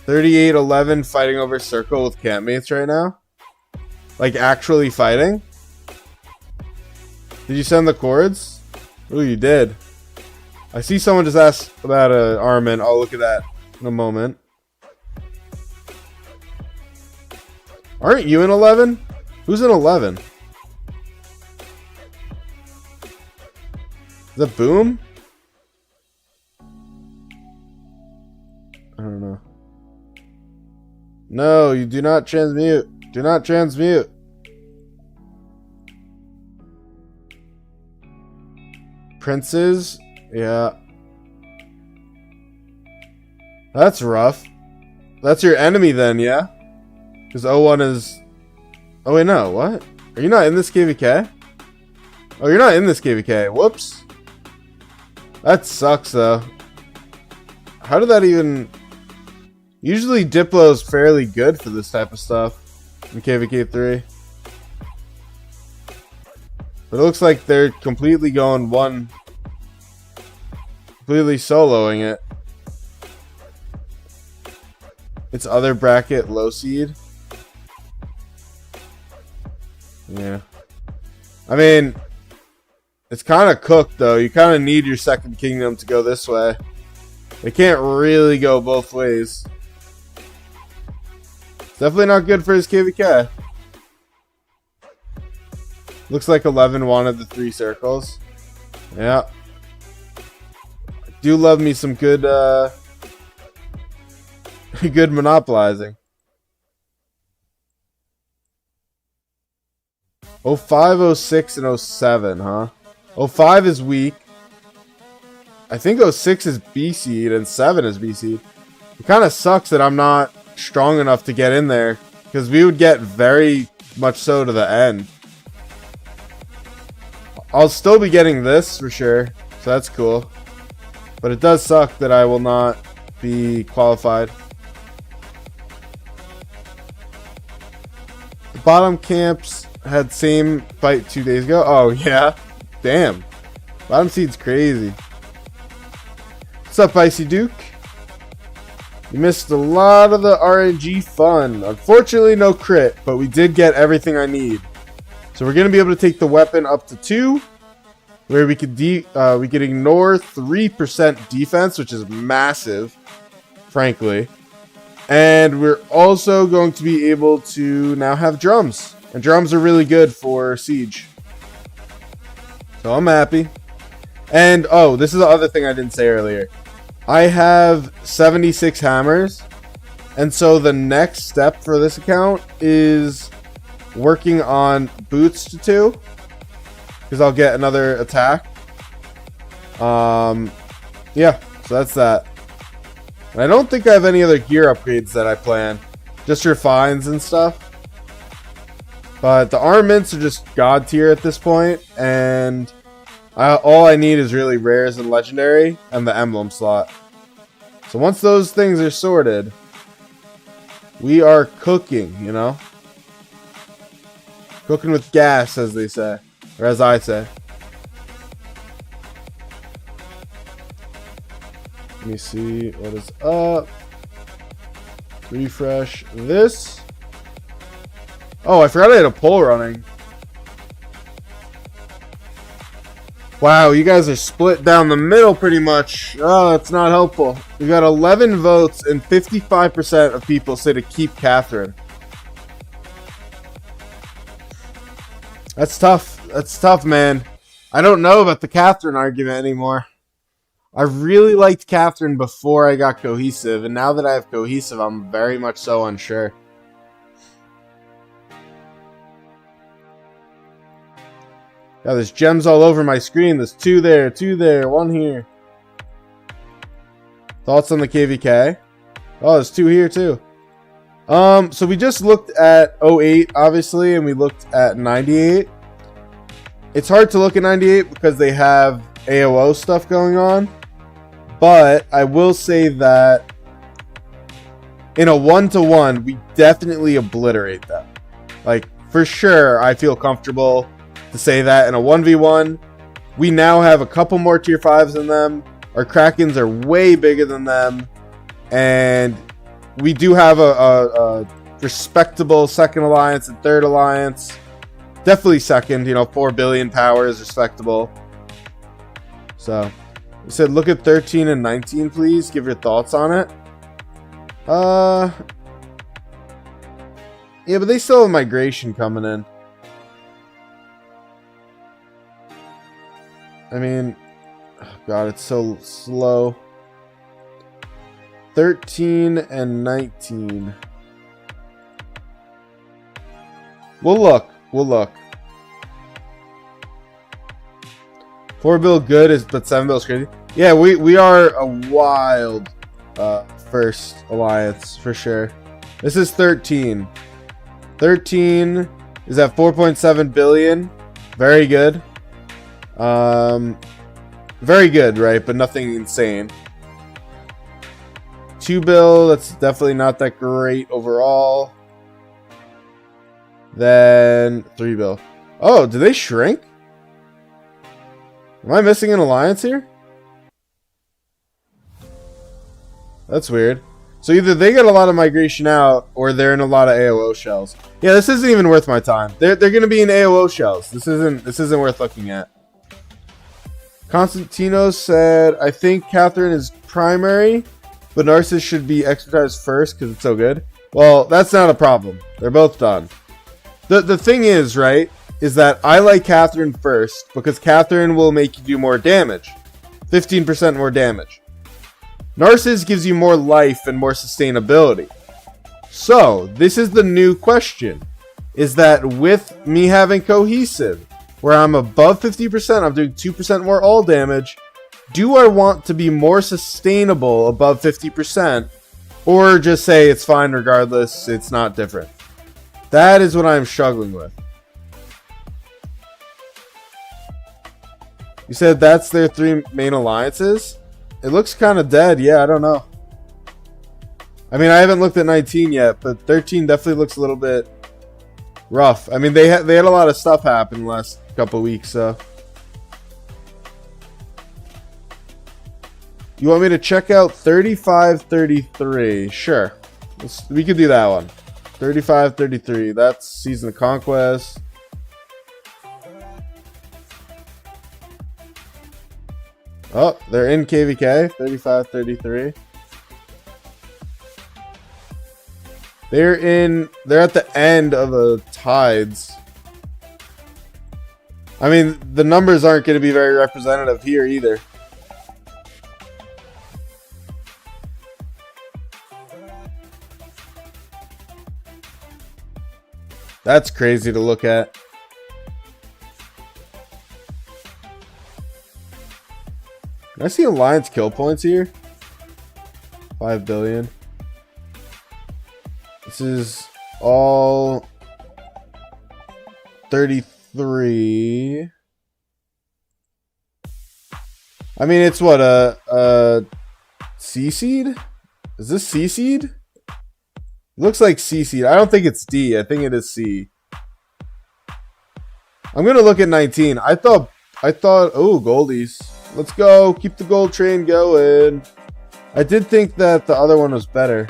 $38.11 fighting over circle with campmates right now. Like actually fighting. Did you send the chords? Oh, you did. I see someone just asked about Armament. I'll look at that in a moment. Aren't you in 11? Who's in 11? Is that Boom? I don't know. No, you do not transmute. Do not transmute. Princes? Yeah. That's rough. That's your enemy then, yeah? Because 01 is... Oh wait, no. What? Are you not in this KVK? Oh, you're not in this KVK. Whoops. That sucks, though. How did that even... Usually Diplo's fairly good for this type of stuff in KVK 3. But it looks like they're completely going completely soloing it. It's other bracket low seed. Yeah. I mean, it's kind of cooked though. You kind of need your second kingdom to go this way. It can't really go both ways. Definitely not good for his KVK. Looks like 11 wanted the 3 circles. Yeah. I do love me some good good monopolizing. 05, 06, and 07, huh? 05 is weak. I think 06 is B seed and 7 is B seed. It kind of sucks that I'm not strong enough to get in there, because we would get very much so to the end. I'll still be getting this for sure, so that's cool. But it does suck that I will not be qualified. The bottom camps had same fight 2 days ago. Oh yeah, damn. Bottom seed's crazy. What's up, Icy Duke? You missed a lot of the RNG fun. Unfortunately, no crit, but we did get everything I need. So we're going to be able to take the weapon up to 2, where we could ignore 3% defense, which is massive, frankly. And we're also going to be able to now have drums. And drums are really good for siege. So I'm happy. And, oh, this is the other thing I didn't say earlier. I have 76 hammers, and so the next step for this account is working on boots to 2, because I'll get another attack. Yeah, so that's that. And I don't think I have any other gear upgrades that I plan, just refines and stuff. But the armaments are just god tier at this point, and all I need is really rares and legendary and the emblem slot. So once those things are sorted, we are cooking, you know? Cooking with gas, as they say. Or as I say. Let me see what is up. Refresh this. Oh, I forgot I had a poll running. Wow, you guys are split down the middle pretty much. Oh, it's not helpful. We got 11 votes and 55% of people say to keep Catherine. That's tough. That's tough, man. I don't know about the Catherine argument anymore. I really liked Catherine before I got cohesive, and now that I have cohesive, I'm very much so unsure. Yeah, there's gems all over my screen. There's two there, one here. Thoughts on the KVK? Oh, there's two here too. So we just looked at 08, obviously, and we looked at 98. It's hard to look at 98 because they have AOO stuff going on. But I will say that in a 1-to-1, we definitely obliterate them. Like, for sure, I feel comfortable to say that in a 1v1, we now have a couple more tier 5s than them. Our Krakens are way bigger than them. And we do have a respectable second alliance and third alliance. Definitely second, 4 billion power is respectable. So, we said look at 13 and 19, please. Give your thoughts on it. Yeah, but they still have migration coming in. I mean, oh God, it's so slow. 13 and 19. We'll look. 4 bill good but 7 bill is crazy. Yeah, we are a wild first alliance for sure. This is 13. 13 is at 4.7 billion. Very good. Very good, right? But nothing insane. 2 bill, that's definitely not that great overall. Then 3 bill. Oh, do they shrink? Am I missing an alliance here? That's weird. So either they get a lot of migration out, or they're in a lot of AOO shells. Yeah, this isn't even worth my time. They're going to be in AOO shells. This isn't worth looking at. Constantino said, I think Catherine is primary, but Narcissus should be expertise first because it's so good. Well, that's not a problem. They're both done. The thing is, right, is that I like Catherine first because Catherine will make you do more damage. 15% more damage. Narcissus gives you more life and more sustainability. So, this is the new question. Is that with me having cohesive, where I'm above 50%, I'm doing 2% more all damage, do I want to be more sustainable above 50%, or just say it's fine regardless, it's not different? That is what I'm struggling with. You said that's their 3 main alliances? It looks kind of dead, yeah, I don't know. I mean, I haven't looked at 19 yet, but 13 definitely looks a little bit rough. I mean, they had a lot of stuff happen last couple weeks, so. You want me to check out 35-33? Sure. We could do that one. 35-33. That's Season of Conquest. Oh, they're in KVK. 35-33. They're at the end of the tides. I mean, the numbers aren't going to be very representative here either. That's crazy to look at. Can I see alliance kill points here? 5 billion. This is all 33. I mean, it's what, a C seed? Is this C seed? It looks like C seed. I don't think it's D. I think it is C. I'm gonna look at 19. I thought, oh, goldies. Let's go. Keep the gold train going. I did think that the other one was better.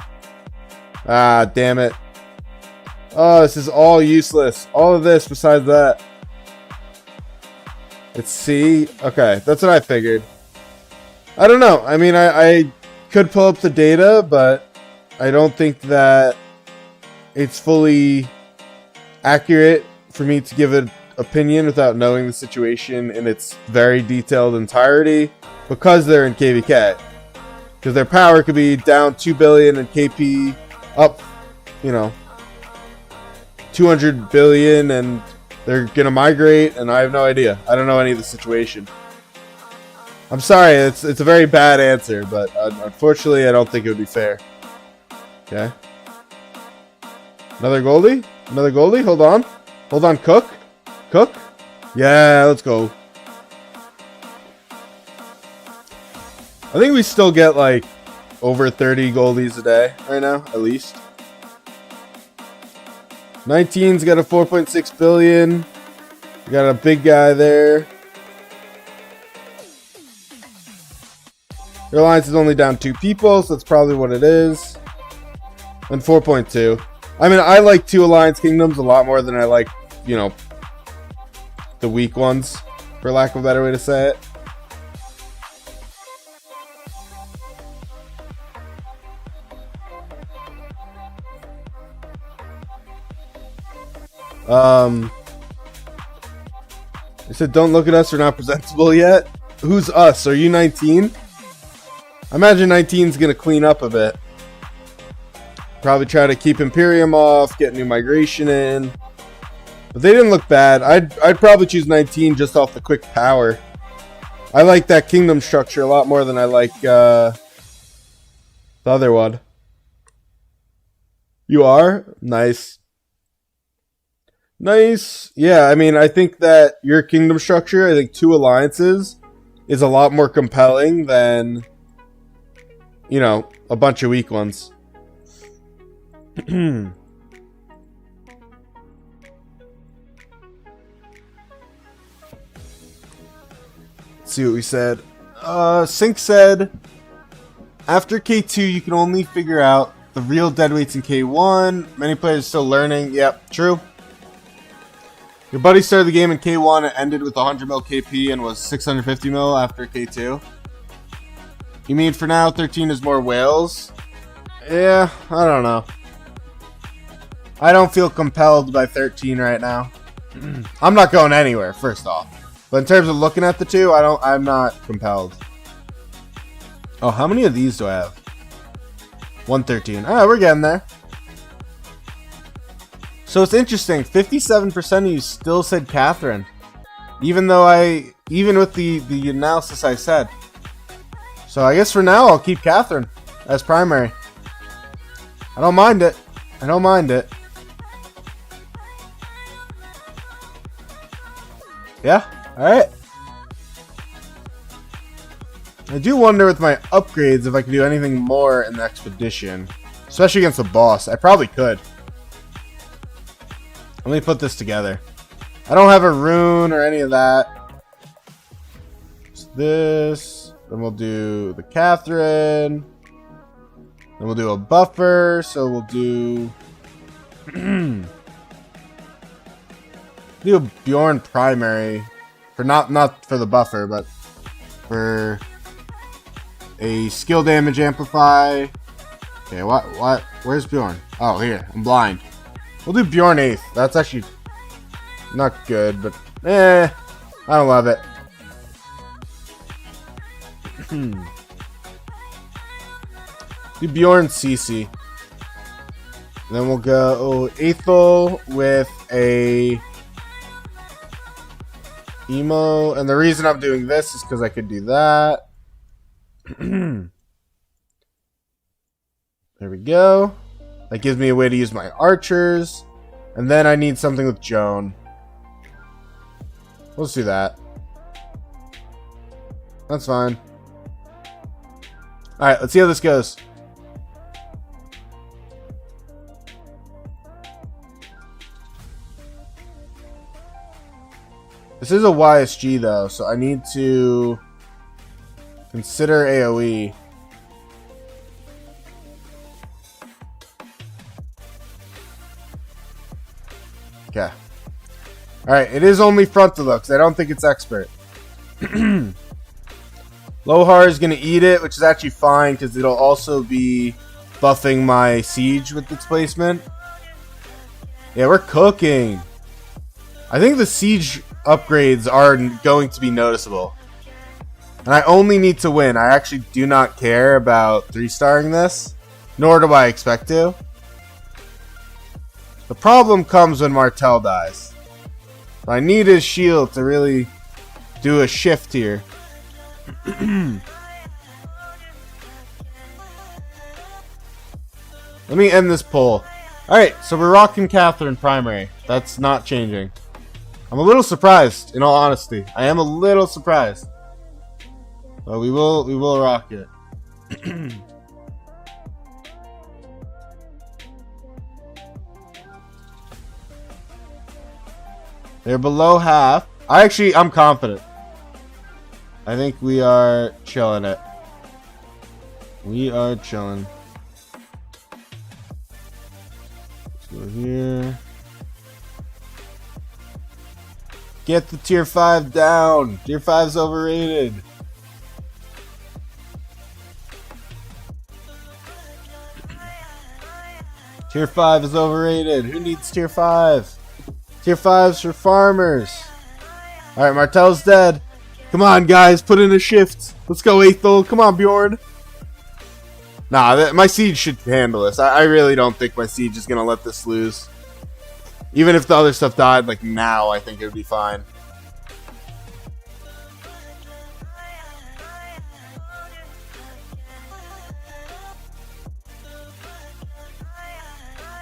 Ah, damn it. Oh, this is all useless. All of this besides that. It's C. Okay, that's what I figured. I don't know. I mean, I could pull up the data, but I don't think that it's fully accurate for me to give an opinion without knowing the situation in its very detailed entirety, because they're in KVK. Because their power could be down 2 billion and KP up, you know, 200 billion, and they're gonna migrate, and I have no idea. I don't know any of the situation. I'm sorry, it's a very bad answer, but unfortunately I don't think it would be fair. Okay. Another Goldie? Another Goldie? Hold on. Hold on, Cook. Cook? Yeah, let's go. I think we still get like over 30 Goldies a day right now, at least. 19's got a 4.6 billion. We got a big guy there. Your alliance is only down 2 people, so that's probably what it is. And 4.2. I mean, I like 2 alliance kingdoms a lot more than I like, you know, the weak ones, for lack of a better way to say it. I said, don't look at us, we're not presentable yet. Who's us? Are you 19? I imagine 19's gonna clean up a bit. Probably try to keep Imperium off, get new migration in. But they didn't look bad. I'd probably choose 19 just off the quick power. I like that kingdom structure a lot more than I like the other one. You are? Nice. Nice. Yeah, I mean, I think that your kingdom structure, I think 2 alliances, is a lot more compelling than, you know, a bunch of weak ones. Let's see what we said. Sync said, after K2, you can only figure out the real deadweights in K1. Many players are still learning. Yep, true. Your buddy started the game in K1 and ended with 100 mil KP and was 650 mil after K2. You mean for now 13 is more whales? Yeah, I don't know. I don't feel compelled by 13 right now. I'm not going anywhere, first off. But in terms of looking at the 2, I'm not compelled. Oh, how many of these do I have? 113. Alright, we're getting there. So it's interesting, 57% of you still said Catherine. Even with the analysis I said. So I guess for now I'll keep Catherine as primary. I don't mind it. I don't mind it. Yeah, alright. I do wonder with my upgrades if I could do anything more in the expedition. Especially against the boss. I probably could. Let me put this together. I don't have a rune or any of that. Just this. Then we'll do the Catherine. Then we'll do a buffer. So we'll do... do a Bjorn primary. For not for the buffer, but for a skill damage amplify. Okay, what? Where's Bjorn? Oh, here. I'm blind. We'll do Bjorn 8th. That's actually not good, but I don't love it. Do Bjorn CC. Then we'll go Aethel with a emo. And the reason I'm doing this is because I could do that. There we go. That gives me a way to use my archers. And then I need something with Joan. Let's do that. That's fine. Alright, let's see how this goes. This is a YSG though, so I need to consider AoE. Okay. Alright, it is only frontal though, because I don't think it's expert. Lohar is going to eat it, which is actually fine, because it'll also be buffing my siege with its placement. Yeah, we're cooking. I think the siege upgrades are going to be noticeable. And I only need to win. I actually do not care about 3-starring this. Nor do I expect to. The problem comes when Martel dies. So I need his shield to really do a shift here. Let me end this poll. Alright, so we're rocking Catherine primary. That's not changing. I'm a little surprised, in all honesty. I am a little surprised. But we will rock it. They're below half. I'm confident. I think we are chilling it. We are chilling. Let's go here. Get the tier 5 down. Tier 5's overrated. Tier 5 is overrated. Who needs tier 5? Tier 5's for farmers. Alright, Martel's dead. Come on, guys. Put in a shift. Let's go, Aethel. Come on, Bjorn. Nah, my siege should handle this. I really don't think my siege is going to let this lose. Even if the other stuff died, like now, I think it would be fine.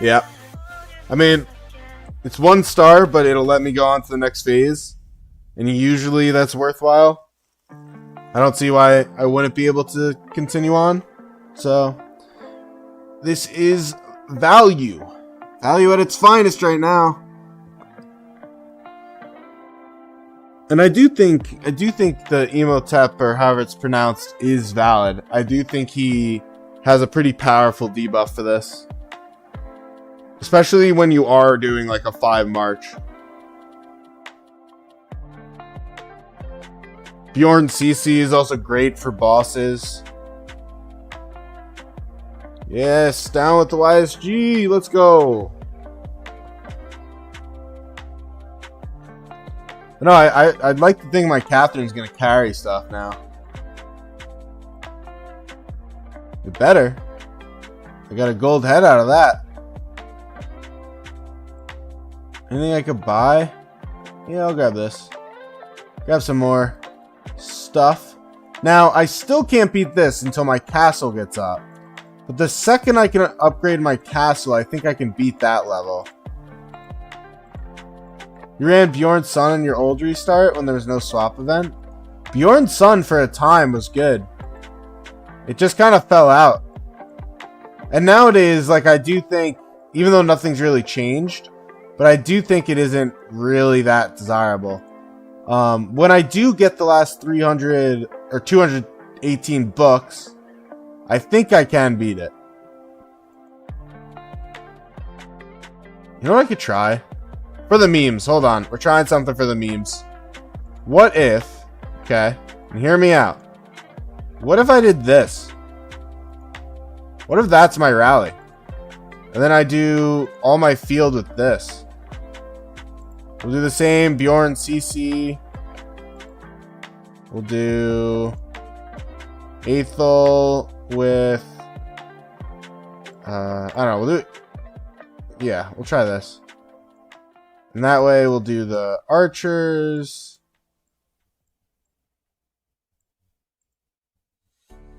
Yeah. I mean, it's 1 star, but it'll let me go on to the next phase. And usually that's worthwhile. I don't see why I wouldn't be able to continue on. So, this is value. Value at its finest right now. And I do think the Emotep, or however it's pronounced, is valid. I do think he has a pretty powerful debuff for this. Especially when you are doing like a 5 march. Bjorn CC is also great for bosses. Yes, down with the YSG. Let's go. No, I'd like to think my Catherine's gonna carry stuff now. It better. I got a gold head out of that. Anything I could buy? Yeah, I'll grab this. Grab some more stuff. Now, I still can't beat this until my castle gets up. But the second I can upgrade my castle, I think I can beat that level. You ran Bjorn's Son in your old restart when there was no swap event? Bjorn's Son for a time was good. It just kind of fell out. And nowadays, like, I do think, even though nothing's really changed, but I do think it isn't really that desirable. When I do get the last 300 or 218 books, I think I can beat it. You know what I could try? For the memes, hold on. We're trying something for the memes. What if, okay, and hear me out. What if I did this? What if that's my rally? And then I do all my field with this. We'll do the same Bjorn CC. We'll do Aethel with I don't know, we'll do it. Yeah, we'll try this. And that way we'll do the archers.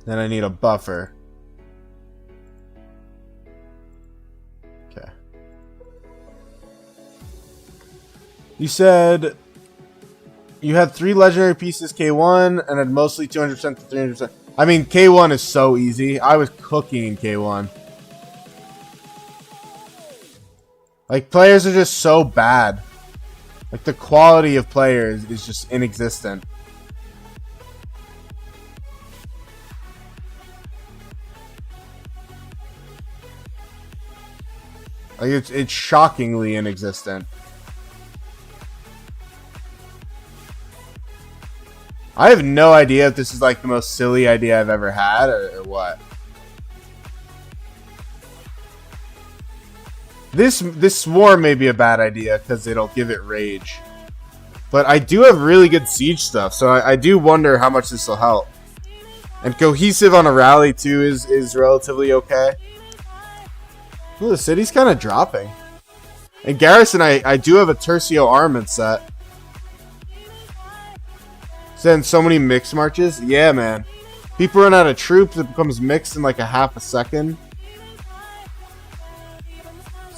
Then I need a buffer. Okay. You said you had 3 legendary pieces K1 and had mostly 200% to 300%. I mean, K1 is so easy. I was cooking in K1. Like, players are just so bad. Like, the quality of players is just inexistent. Like, it's shockingly inexistent. I have no idea if this is like the most silly idea I've ever had or what. This swarm may be a bad idea because it'll give it rage. But I do have really good siege stuff, so I do wonder how much this will help. And cohesive on a rally too is relatively okay. Ooh, the city's kind of dropping. And garrison, I do have a Tercio armament set. Send so many mixed marches. Yeah, man. People run out of troops. It becomes mixed in like a half a second.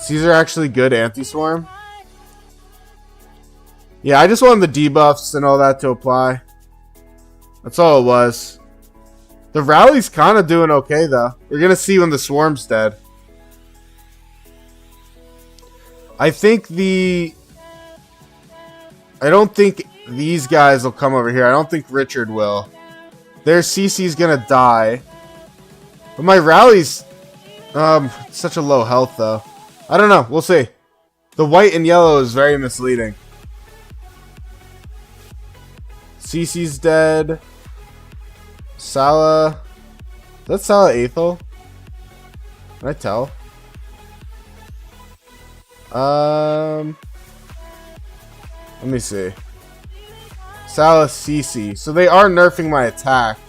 These are actually good anti-swarm. Yeah, I just wanted the debuffs and all that to apply. That's all it was. The rally's kind of doing okay, though. We're going to see when the swarm's dead. I don't think these guys will come over here. I don't think Richard will. Their CC's going to die. But my rally's such a low health, though. I don't know. We'll see. The white and yellow is very misleading. CC's dead. Sala. Is that Sala Aethel? Can I tell? Let me see. Sala CC. So they are nerfing my attack.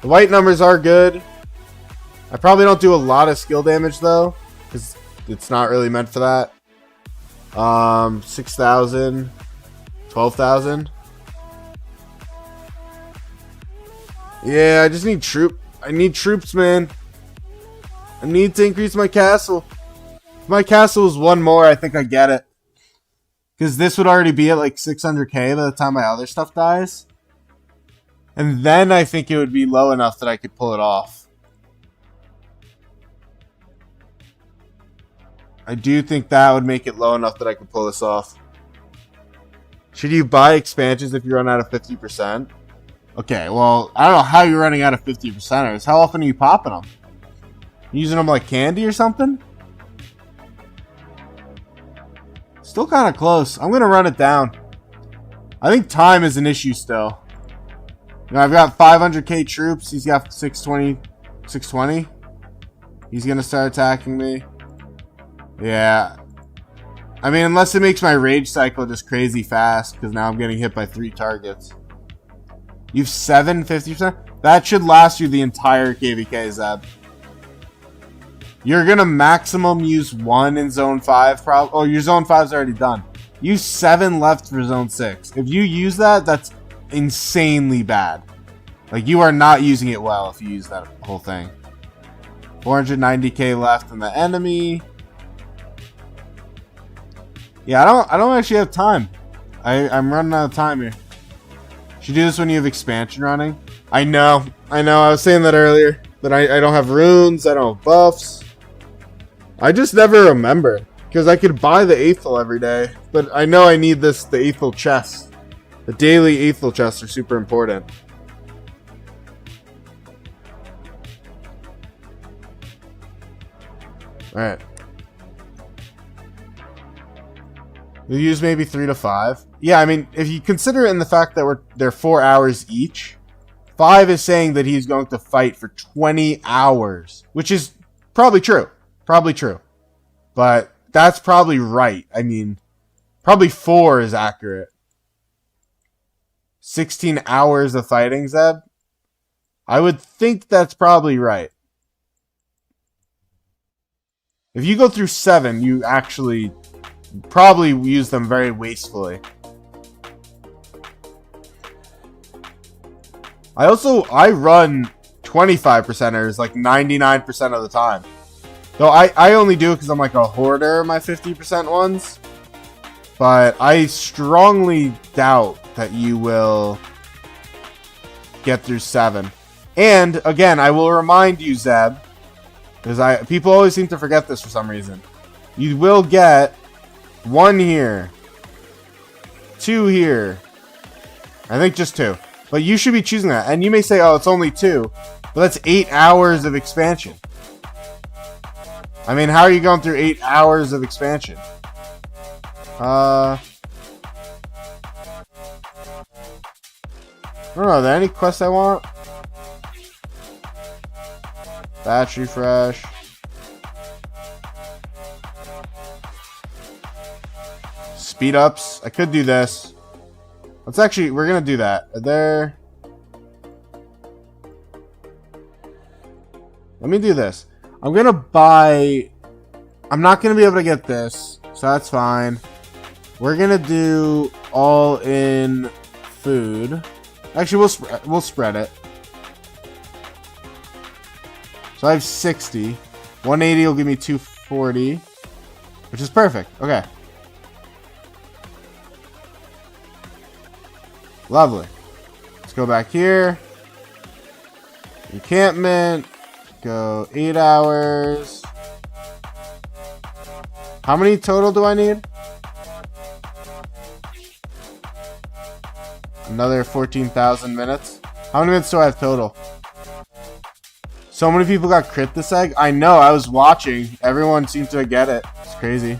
The white numbers are good. I probably don't do a lot of skill damage though, because it's not really meant for that. 6,000, 12,000. Yeah, I just need I need troops, man. I need to increase my castle. If my castle is one more, I think I get it. Because this would already be at like 600k by the time my other stuff dies. And then I think it would be low enough that I could pull it off. I do think that would make it low enough that I could pull this off. Should you buy expansions if you run out of 50%? Okay, well, I don't know how you're running out of 50%ers. How often are you popping them? Using them like candy or something? Still kind of close. I'm going to run it down. I think time is an issue still. You know, I've got 500k troops. He's got 620. He's going to start attacking me. Yeah. I mean, unless it makes my rage cycle just crazy fast, because now I'm getting hit by 3 targets. You've 50%? That should last you the entire KVK, Zeb. You're going to maximum use 1 in Zone 5. Oh, your Zone 5's already done. Use 7 left for Zone 6. If you use that, that's insanely bad. Like, you are not using it well if you use that whole thing. 490k left in the enemy. Yeah, I don't actually have time. I'm running out of time here. Should do this when you have expansion running. I know. I was saying that earlier. That I don't have runes. I don't have buffs. I just never remember. Because I could buy the Aethel every day. But I know I need the Aethel chest. The daily Aethel chests are super important. Alright. We'll use maybe 3 to 5. Yeah, I mean, if you consider it in the fact that they're 4 hours each, 5 is saying that he's going to fight for 20 hours, which is probably true. Probably true. But that's probably right. I mean, probably 4 is accurate. 16 hours of fighting, Zeb? I would think that's probably right. If you go through 7, you actually probably use them very wastefully. I run 25%ers like 99% of the time. Though I only do it because I'm like a hoarder, my 50% ones. But I strongly doubt that you will get through 7. And again, I will remind you, Zeb, because people always seem to forget this for some reason. You will get 1 here, 2 here. I think just 2. But you should be choosing that. And you may say, oh, it's only 2. But that's 8 hours of expansion. I mean, how are you going through 8 hours of expansion? I don't know, are there any quests I want? Batch refresh. Speed ups. I could do this. Let's actually, we're gonna do that. Are there... Let me do this. I'm gonna buy... I'm not gonna be able to get this, so that's fine. We're gonna do all in food. Actually, we'll spread it. So I have 60. 180 will give me 240, which is perfect. Okay. Lovely. Let's go back here. Encampment. Go 8 hours. How many total do I need? Another 14,000 minutes. How many minutes do I have total? So many people got crit this egg. I know, I was watching. Everyone seemed to get it. It's crazy.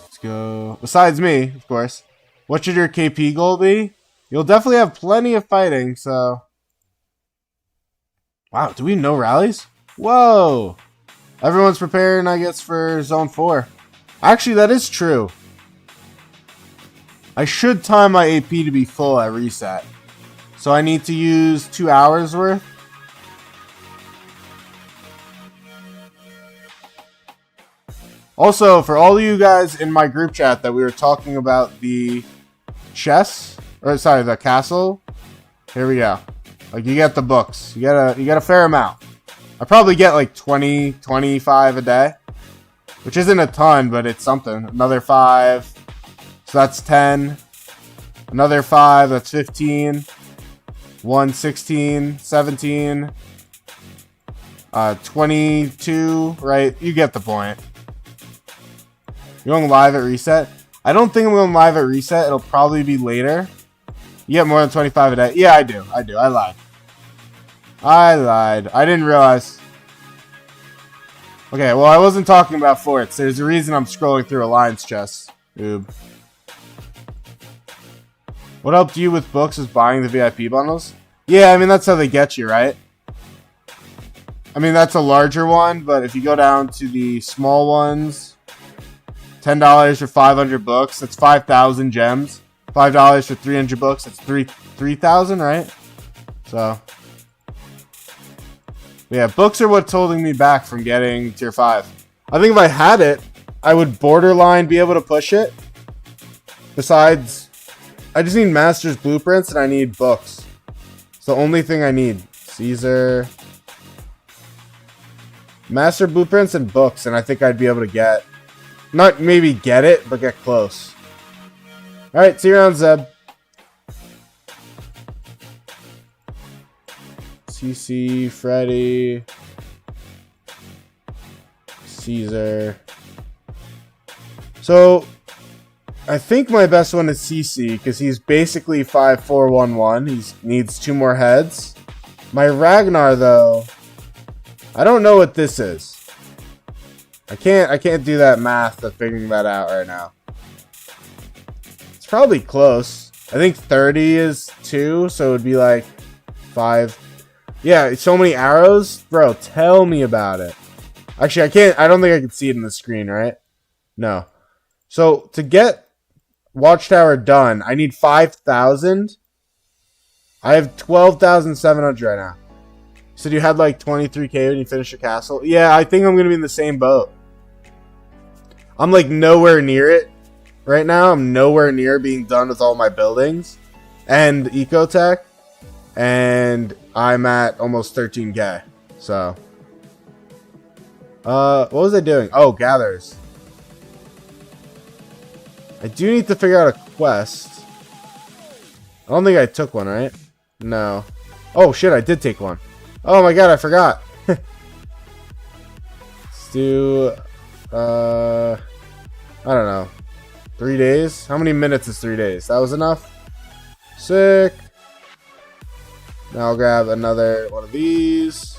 Let's go. Besides me, of course. What should your KP goal be? You'll definitely have plenty of fighting, so... Wow, do we have no rallies? Whoa! Everyone's preparing, I guess, for Zone 4. Actually, that is true. I should time my AP to be full at reset. So I need to use 2 hours worth. Also, for all of you guys in my group chat that we were talking about the chess, or sorry, the castle. Here we go. Like, you get the books. You get a fair amount. I probably get like 20, 25 a day, which isn't a ton, but it's something. Another 5, so that's 10. Another 5, that's 15. 1, 16, 17, 22, right? You get the point. You going live at reset? I don't think I'm going live at reset. It'll probably be later. You get more than 25 a day. Yeah, I do. I lied. I didn't realize. Okay, well, I wasn't talking about forts. There's a reason I'm scrolling through Alliance chests. Oob. What helped you with books is buying the VIP bundles? Yeah, I mean, that's how they get you, right? I mean, that's a larger one, but if you go down to the small ones, $10 for 500 books, that's 5,000 gems. $5 for 300 books, that's 3,000, right? So, yeah, books are what's holding me back from getting tier 5. I think if I had it, I would borderline be able to push it. Besides, I just need Master's Blueprints and I need books. It's the only thing I need. Caesar. Master Blueprints and books, and I think I'd be able to get... Not maybe get it, but get close. Alright, see you around, Zeb. CC, Freddy. Caesar. So, I think my best one is CC, because he's basically 5-4-1-1. He needs 2 more heads. My Ragnar, though, I don't know what this is. I can't do that math of figuring that out right now. It's probably close. I think 30 is 2, so it would be like 5. Yeah, so many arrows? Bro, tell me about it. Actually, I don't think I can see it in the screen, right? No. So, to get Watchtower done, I need 5,000. I have 12,700 right now. You said you had like 23k when you finished your castle? Yeah, I think I'm going to be in the same boat. I'm like nowhere near it right now. I'm nowhere near being done with all my buildings and Ecotech. And I'm at almost 13k. So, what was I doing? Oh, gatherers. I do need to figure out a quest. I don't think I took one, right? No. Oh, shit, I did take one. Oh my god, I forgot. Let's do, I don't know. 3 days? How many minutes is 3 days? That was enough? Sick. Now I'll grab another one of these.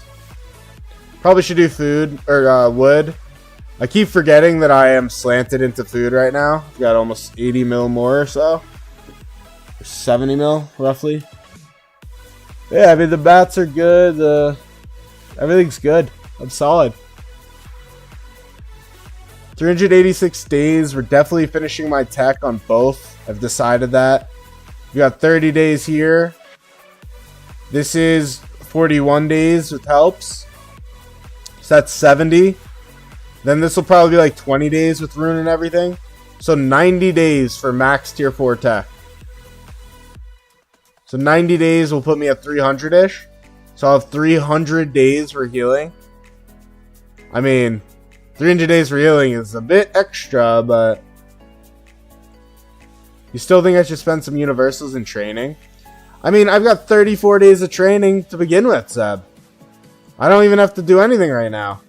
Probably should do food, or wood. I keep forgetting that I am slanted into food right now. I've got almost 80 mil more or so. Or 70 mil, roughly. Yeah, I mean, the bats are good. Everything's good. I'm solid. 386 days. We're definitely finishing my tech on both. I've decided that. We got 30 days here. This is 41 days with helps. So that's 70. Then this will probably be like 20 days with rune and everything. So 90 days for max tier 4 tech. So 90 days will put me at 300-ish. So I'll have 300 days for healing. I mean, 300 days for healing is a bit extra, but... You still think I should spend some universals in training? I mean, I've got 34 days of training to begin with, Zeb. I don't even have to do anything right now.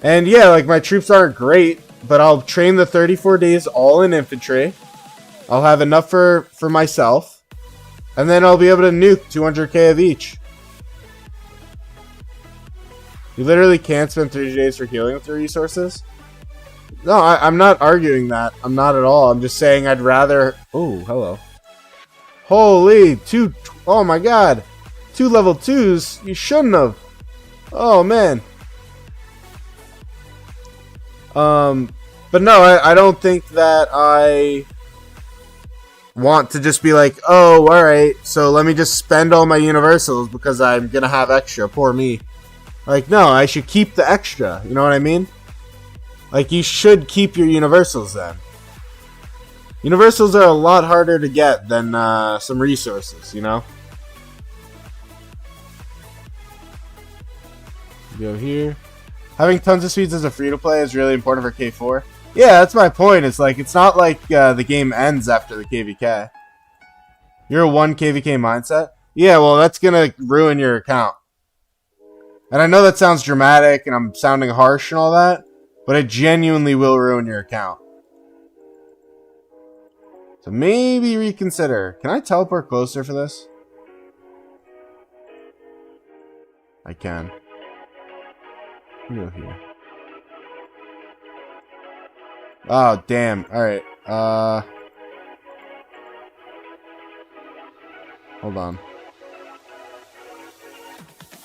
And yeah, like, my troops aren't great, but I'll train the 34 days all in infantry. I'll have enough for myself. And then I'll be able to nuke 200k of each. You literally can't spend 30 days for healing with your resources? No, I'm not arguing that. I'm not at all. I'm just saying I'd rather... Oh, hello. Holy, oh my god. 2 level 2s? You shouldn't have. Oh, man. But no, I don't think that I want to just be like, oh, alright, so let me just spend all my universals because I'm gonna have extra. Poor me. Like, no, I should keep the extra. You know what I mean? Like, you should keep your universals then. Universals are a lot harder to get than some resources, you know? Go here. Having tons of speeds as a free-to-play is really important for K4. Yeah, that's my point. It's like, it's not like the game ends after the KVK. You're a 1 KVK mindset? Yeah, well, that's gonna ruin your account. And I know that sounds dramatic and I'm sounding harsh and all that, but it genuinely will ruin your account. So maybe reconsider. Can I teleport closer for this? I can. Go here. Oh, damn. Alright. Hold on.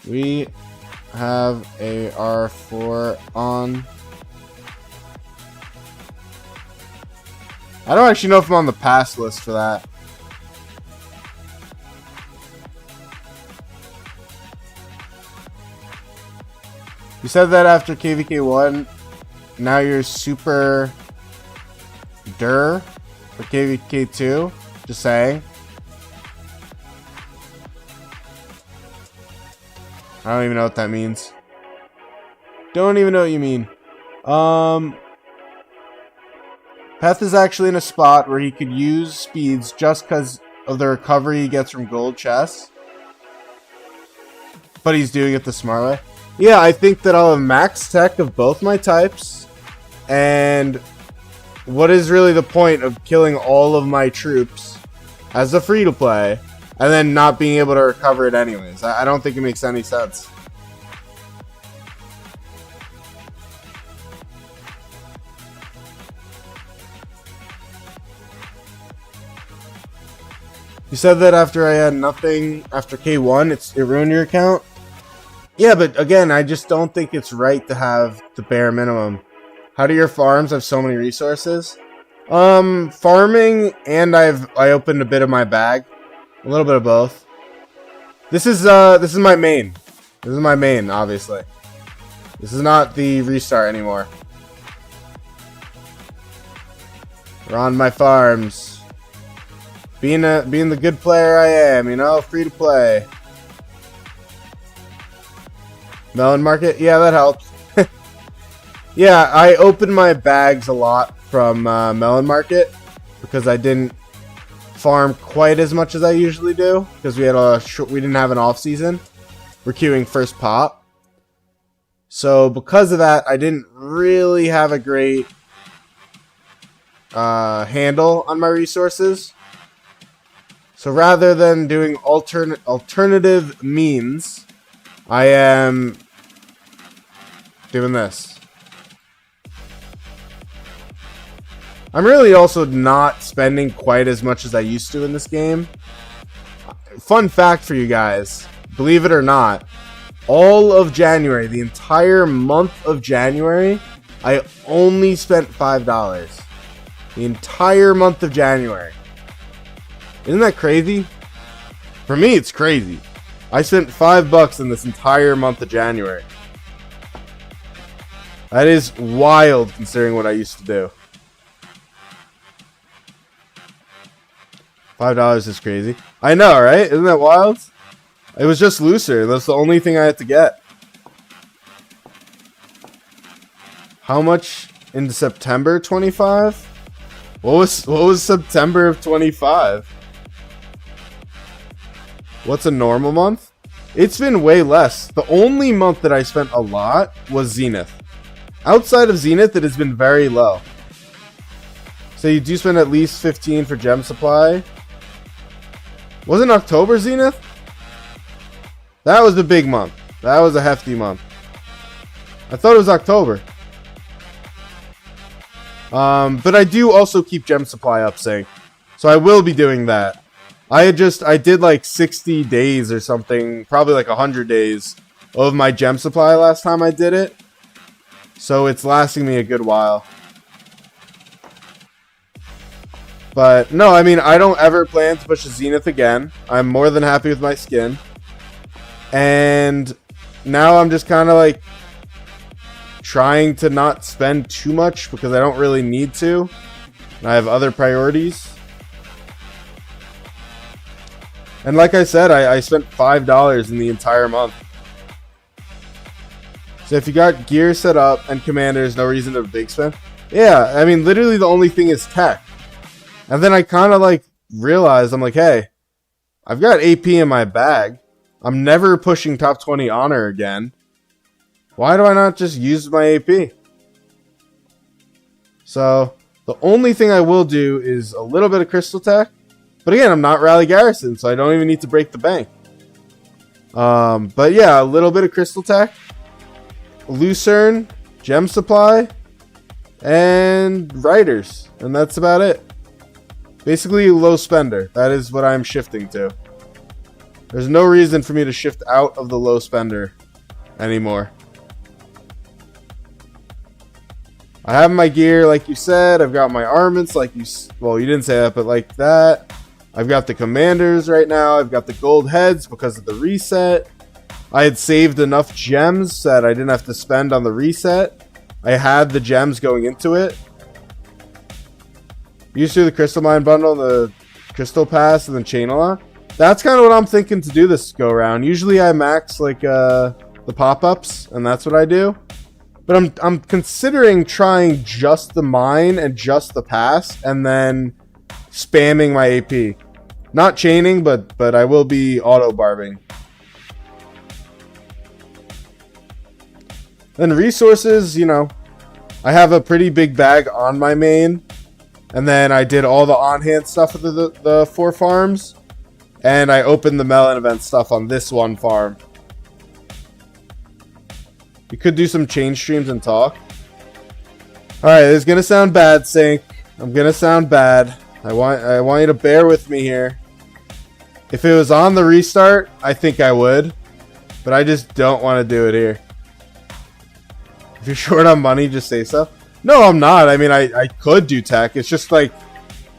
We have a R4 on. I don't actually know if I'm on the pass list for that. You said that after KVK 1, now you're super dur for KVK 2. Just saying. I don't even know what that means. Don't even know what you mean. Peth is actually in a spot where he could use speeds just because of the recovery he gets from gold chests. But he's doing it the smart way. Yeah, I think that I'll have max tech of both my types. And what is really the point of killing all of my troops as a free-to-play and then not being able to recover it anyways? I don't think it makes any sense. You said that after I had nothing, after K1, it ruined your account? Yeah, but again, I just don't think it's right to have the bare minimum. How do your farms have so many resources? Farming, and I opened a bit of my bag. A little bit of both. This is my main. This is my main, obviously. This is not the restart anymore. We're on my farms. Being the good player I am, you know, free to play. Melon market? Yeah, that helps. Yeah, I opened my bags a lot from Melon Market because I didn't farm quite as much as I usually do because we didn't have an off season. We're queuing first pop, so because of that, I didn't really have a great handle on my resources. So rather than doing alternative means, I am doing this. I'm really also not spending quite as much as I used to in this game. Fun fact for you guys, believe it or not, all of January, the entire month of January, I only spent $5. The entire month of January. Isn't that crazy? For me, it's crazy. I spent $5 in this entire month of January. That is wild considering what I used to do. $5 is crazy. I know, right? Isn't that wild? It was just looser. That's the only thing I had to get. How much in September 25? What was September of 25? What's a normal month? It's been way less. The only month that I spent a lot was Zenith. Outside of Zenith, it has been very low. So you do spend at least 15 for gem supply. Wasn't October Zenith? That was the big month. That was a hefty month. I thought it was October. But I do also keep gem supply up sync. So I will be doing that. I did like 60 days or something, probably like 100 days of my gem supply last time I did it. So it's lasting me a good while. But no, I mean, I don't ever plan to push a Zenith again. I'm more than happy with my skin. And now I'm just kind of like trying to not spend too much because I don't really need to. And I have other priorities. And like I said, I spent $5 in the entire month. So if you got gear set up and commanders, no reason to big spend. Yeah, I mean, literally the only thing is tech. And then I kind of like realized, I'm like, hey, I've got AP in my bag. I'm never pushing top 20 honor again. Why do I not just use my AP? So the only thing I will do is a little bit of crystal tech. But again, I'm not Rally Garrison, so I don't even need to break the bank. But yeah, a little bit of crystal tech, Lucerne, gem supply, and riders. And that's about it. Basically, low spender. That is what I'm shifting to. There's no reason for me to shift out of the low spender anymore. I have my gear, like you said. I've got my armaments, like you... Well, you didn't say that, but like that. I've got the commanders right now. I've got the gold heads because of the reset. I had saved enough gems that I didn't have to spend on the reset. I had the gems going into it. Used to do the crystal mine bundle, the crystal pass, and then chain unlock. That's kind of what I'm thinking to do this go around. Usually I max like the pop-ups, and that's what I do. But I'm considering trying just the mine and just the pass, and then spamming my AP. Not chaining, but I will be auto barbing. Then resources, you know, I have a pretty big bag on my main. And then I did all the on-hand stuff with the 4 farms. And I opened the melon event stuff on this one farm. We could do some chain streams and talk. Alright, this is going to sound bad, Sync. I'm going to sound bad. I want you to bear with me here. If it was on the restart, I think I would. But I just don't want to do it here. If you're short on money, just say so. No, I'm not. I mean, I could do tech. It's just like,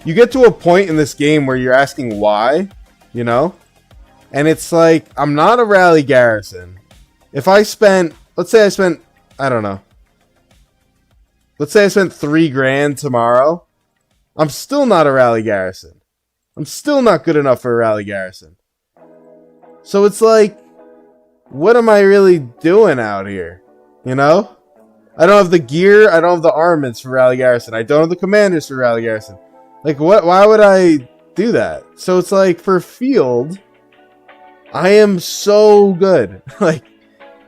you get to a point in this game where you're asking why, you know? And it's like, I'm not a Rally Garrison. If I spent, let's say I spent, I don't know. Let's say I spent $3,000 tomorrow. I'm still not a Rally Garrison. I'm still not good enough for a Rally Garrison. So it's like, what am I really doing out here? You know? I don't have the gear. I don't have the armaments for Rally Garrison. I don't have the commanders for Rally Garrison. Like, what? Why would I do that? So it's like, for field, I am so good. Like,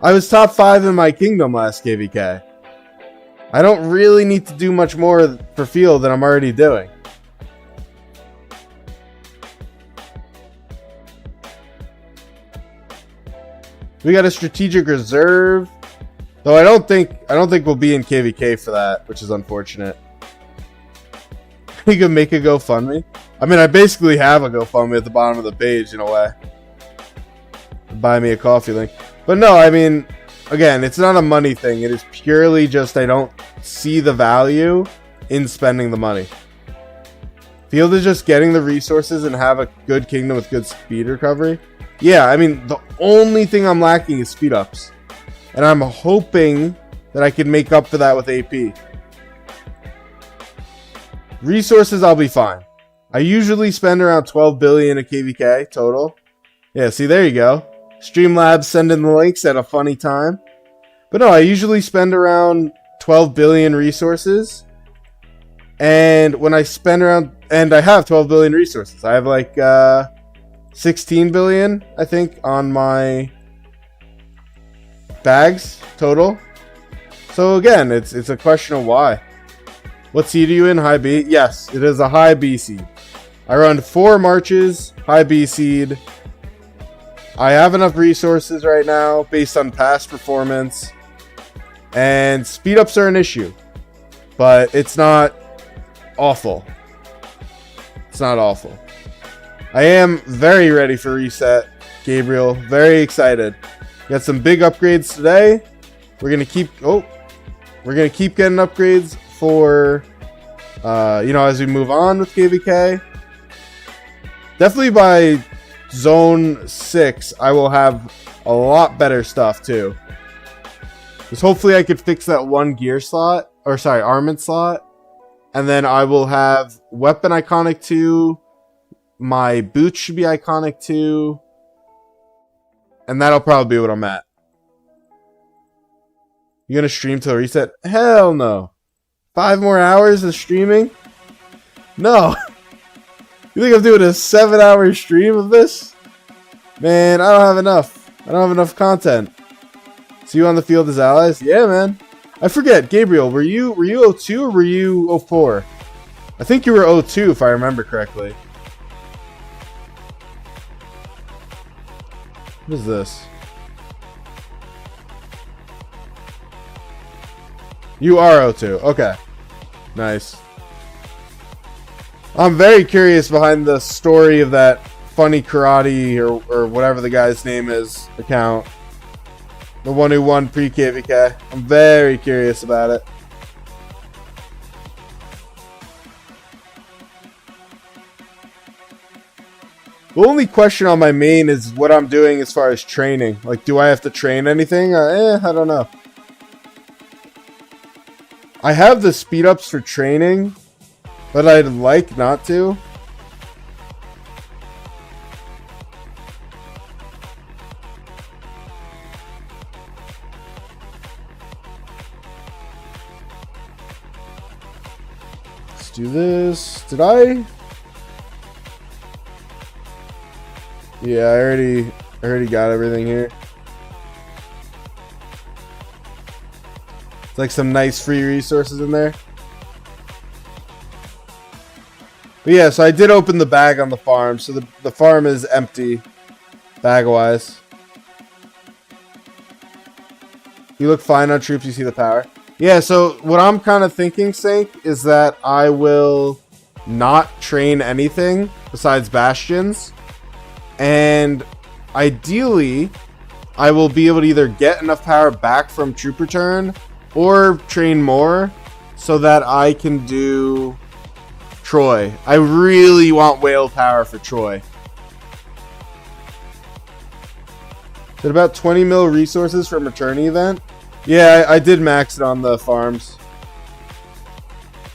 I was top 5 in my kingdom last KVK. I don't really need to do much more for field than I'm already doing. We got a strategic reserve. Though I don't think we'll be in KVK for that, which is unfortunate. You can make a GoFundMe. I mean, I basically have a GoFundMe at the bottom of the page in a way. Buy me a coffee link. But no, I mean, again, it's not a money thing. It is purely just I don't see the value in spending the money. Field is just getting the resources and have a good kingdom with good speed recovery. Yeah, I mean, the only thing I'm lacking is speed ups. And I'm hoping that I can make up for that with AP. Resources, I'll be fine. I usually spend around 12 billion at KVK total. Yeah, see, there you go. Streamlabs sending the links at a funny time. But no, I usually spend around 12 billion resources. And when I spend around... And I have 12 billion resources. I have like 16 billion, I think, on my bags total. So again, it's a question of why. What seed are you in? High B? Yes, it is a high B seed. I run 4 marches, high B seed. I have enough resources right now based on past performance. And speed ups are an issue. But it's not awful. It's not awful. I am very ready for reset, Gabriel. Very excited. Got some big upgrades today. We're gonna keep getting upgrades for as we move on with KVK. Definitely by zone 6 I will have a lot better stuff too. Because hopefully I could fix that one gear slot, or sorry, armament slot. And then I will have weapon iconic 2. My boots should be iconic 2. And that'll probably be what I'm at. You gonna stream till reset? Hell no. 5 more hours of streaming? No. You think I'm doing a 7-hour stream of this? Man, I don't have enough. I don't have enough content. See you on the field as allies? Yeah, man. I forget, Gabriel, were you 02 or were you 04? I think you were 02 if I remember correctly. What is this? You are 02. Okay. Nice. I'm very curious behind the story of that funny karate or whatever the guy's name is account. The one who won pre-KVK. I'm very curious about it. The only question on my main is what I'm doing as far as training. Like, do I have to train anything? I don't know. I have the speed ups for training, but I'd like not to. Let's do this. Did I? Yeah, I already got everything here. It's like some nice free resources in there. But yeah, so I did open the bag on the farm. So the farm is empty, bag-wise. You look fine on troops, you see the power. Yeah, so what I'm kind of thinking, Sync, is that I will not train anything besides bastions. And ideally, I will be able to either get enough power back from troop return or train more so that I can do Troy. I really want whale power for Troy. Did about 20 mil resources from returning event? Yeah, I did max it on the farms.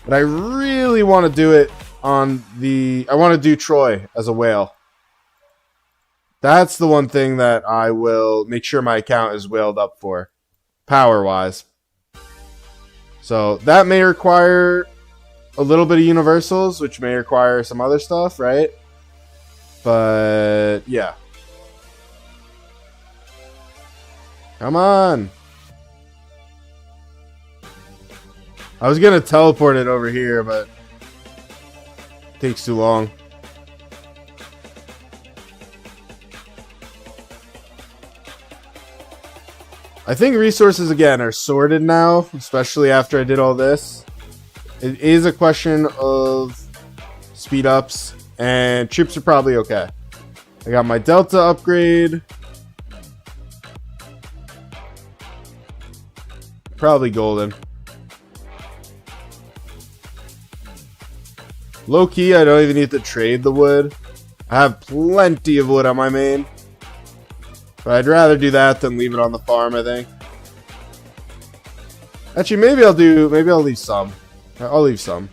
But I really want to do it on the... I want to do Troy as a whale. That's the one thing that I will make sure my account is whaled up for, power-wise. So that may require a little bit of universals, which may require some other stuff, right? But yeah. Come on. I was gonna teleport it over here, but it takes too long. I think resources again are sorted now, especially after I did all this. It is a question of speed ups, and troops are probably okay. I got my Delta upgrade. Probably golden. Low key, I don't even need to trade the wood. I have plenty of wood on my main. But I'd rather do that than leave it on the farm, I think. Actually, maybe I'll leave some. I'll leave some.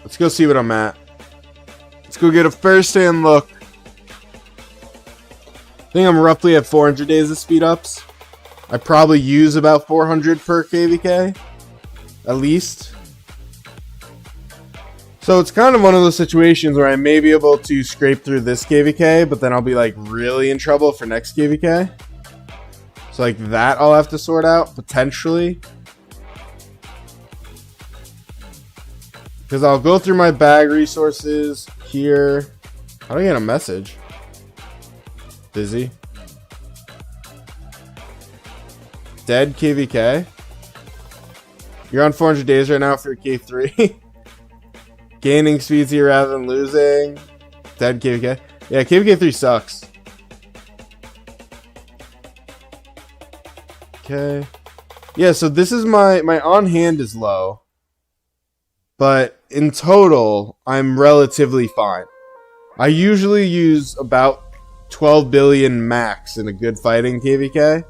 Let's go see what I'm at. Let's go get a first-hand look. I think I'm roughly at 400 days of speed ups. I probably use about 400 per KVK. At least. So it's kind of one of those situations where I may be able to scrape through this KVK, but then I'll be like really in trouble for next KVK. So like that I'll have to sort out, potentially. Because I'll go through my bag resources here. How do I get a message? Busy. Dead KVK. You're on 400 days right now for your K3. Gaining speeds here rather than losing. Dead KVK. Yeah, KVK 3 sucks. Okay. Yeah, so this is my on hand is low. But in total, I'm relatively fine. I usually use about 12 billion max in a good fighting KVK.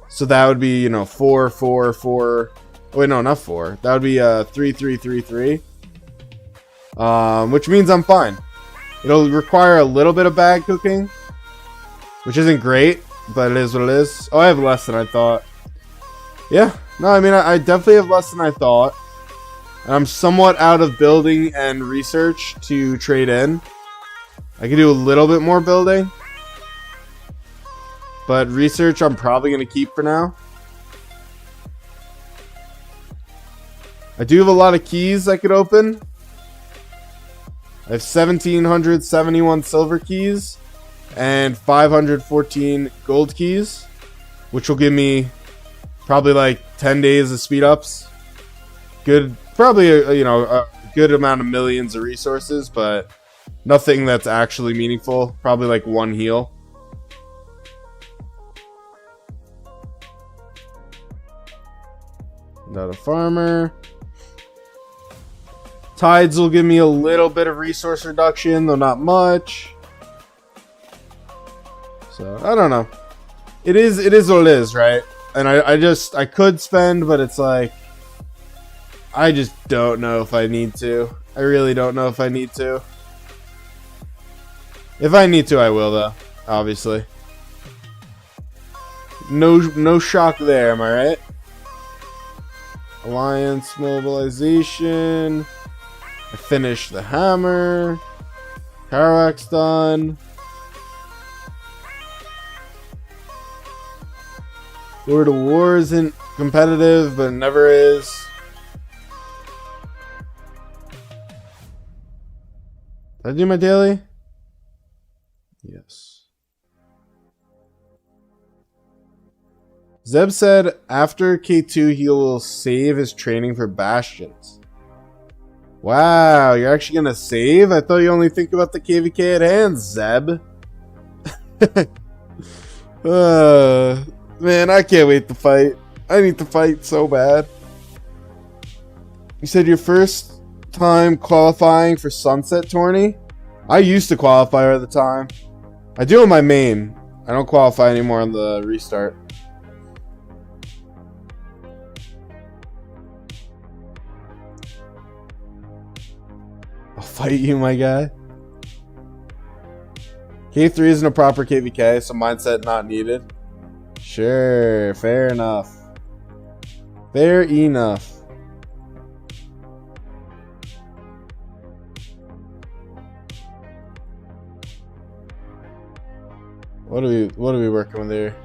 So that would be, 4, 4, 4. Oh, wait, no, not 4. That would be 3, 3, 3, 3. Which means I'm fine. It'll require a little bit of bag cooking, which isn't great, but it is what it is. Oh, I have less than I thought. Yeah, no, I mean, I definitely have less than I thought. And I'm somewhat out of building and research to trade in. I can do a little bit more building, but research I'm probably going to keep for now. I do have a lot of keys I could open. I have 1,771 silver keys and 514 gold keys, which will give me probably like 10 days of speed ups. Good, probably a good amount of millions of resources, but nothing that's actually meaningful. Probably like one heal. Not a farmer. Tides will give me a little bit of resource reduction, though not much. So, I don't know. It is what it is, right? And I could spend, but it's like, I just don't know if I need to. I really don't know if I need to. If I need to, I will, though. Obviously. No shock there, am I right? Alliance mobilization. I finished the hammer. Parawak's done. Lord of War isn't competitive, but it never is. Did I do my daily? Yes. Zeb said after K2 he will save his training for Bastions. Wow, you're actually gonna save? I thought you only think about the KVK at hand, Zeb. Man, I can't wait to fight. I need to fight so bad. You said your first time qualifying for Sunset Tourney? I used to qualify all the time. I do on my main. I don't qualify anymore on the restart. I'll fight you, my guy. K3 isn't a proper KVK, so mindset not needed. Sure, fair enough. Fair enough. What are we working with here?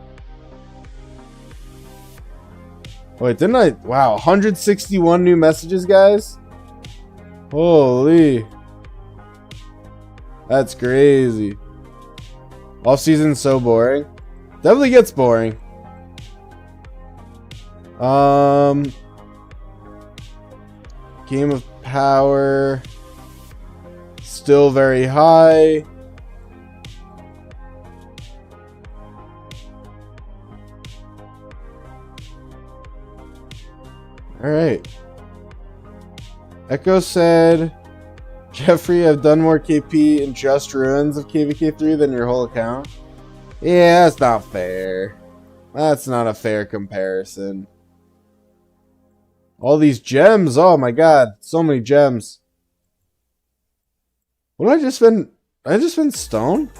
Wait, didn't I? Wow, 161 new messages, guys. Holy. That's crazy. Off season's so boring. Definitely gets boring. Game of Power. Still very high. Alright. Echo said, Jeffrey, I've done more KP in just ruins of KVK 3 than your whole account. Yeah, that's not fair. That's not a fair comparison. All these gems. Oh my god. So many gems. What did I just spend? I just spent stone?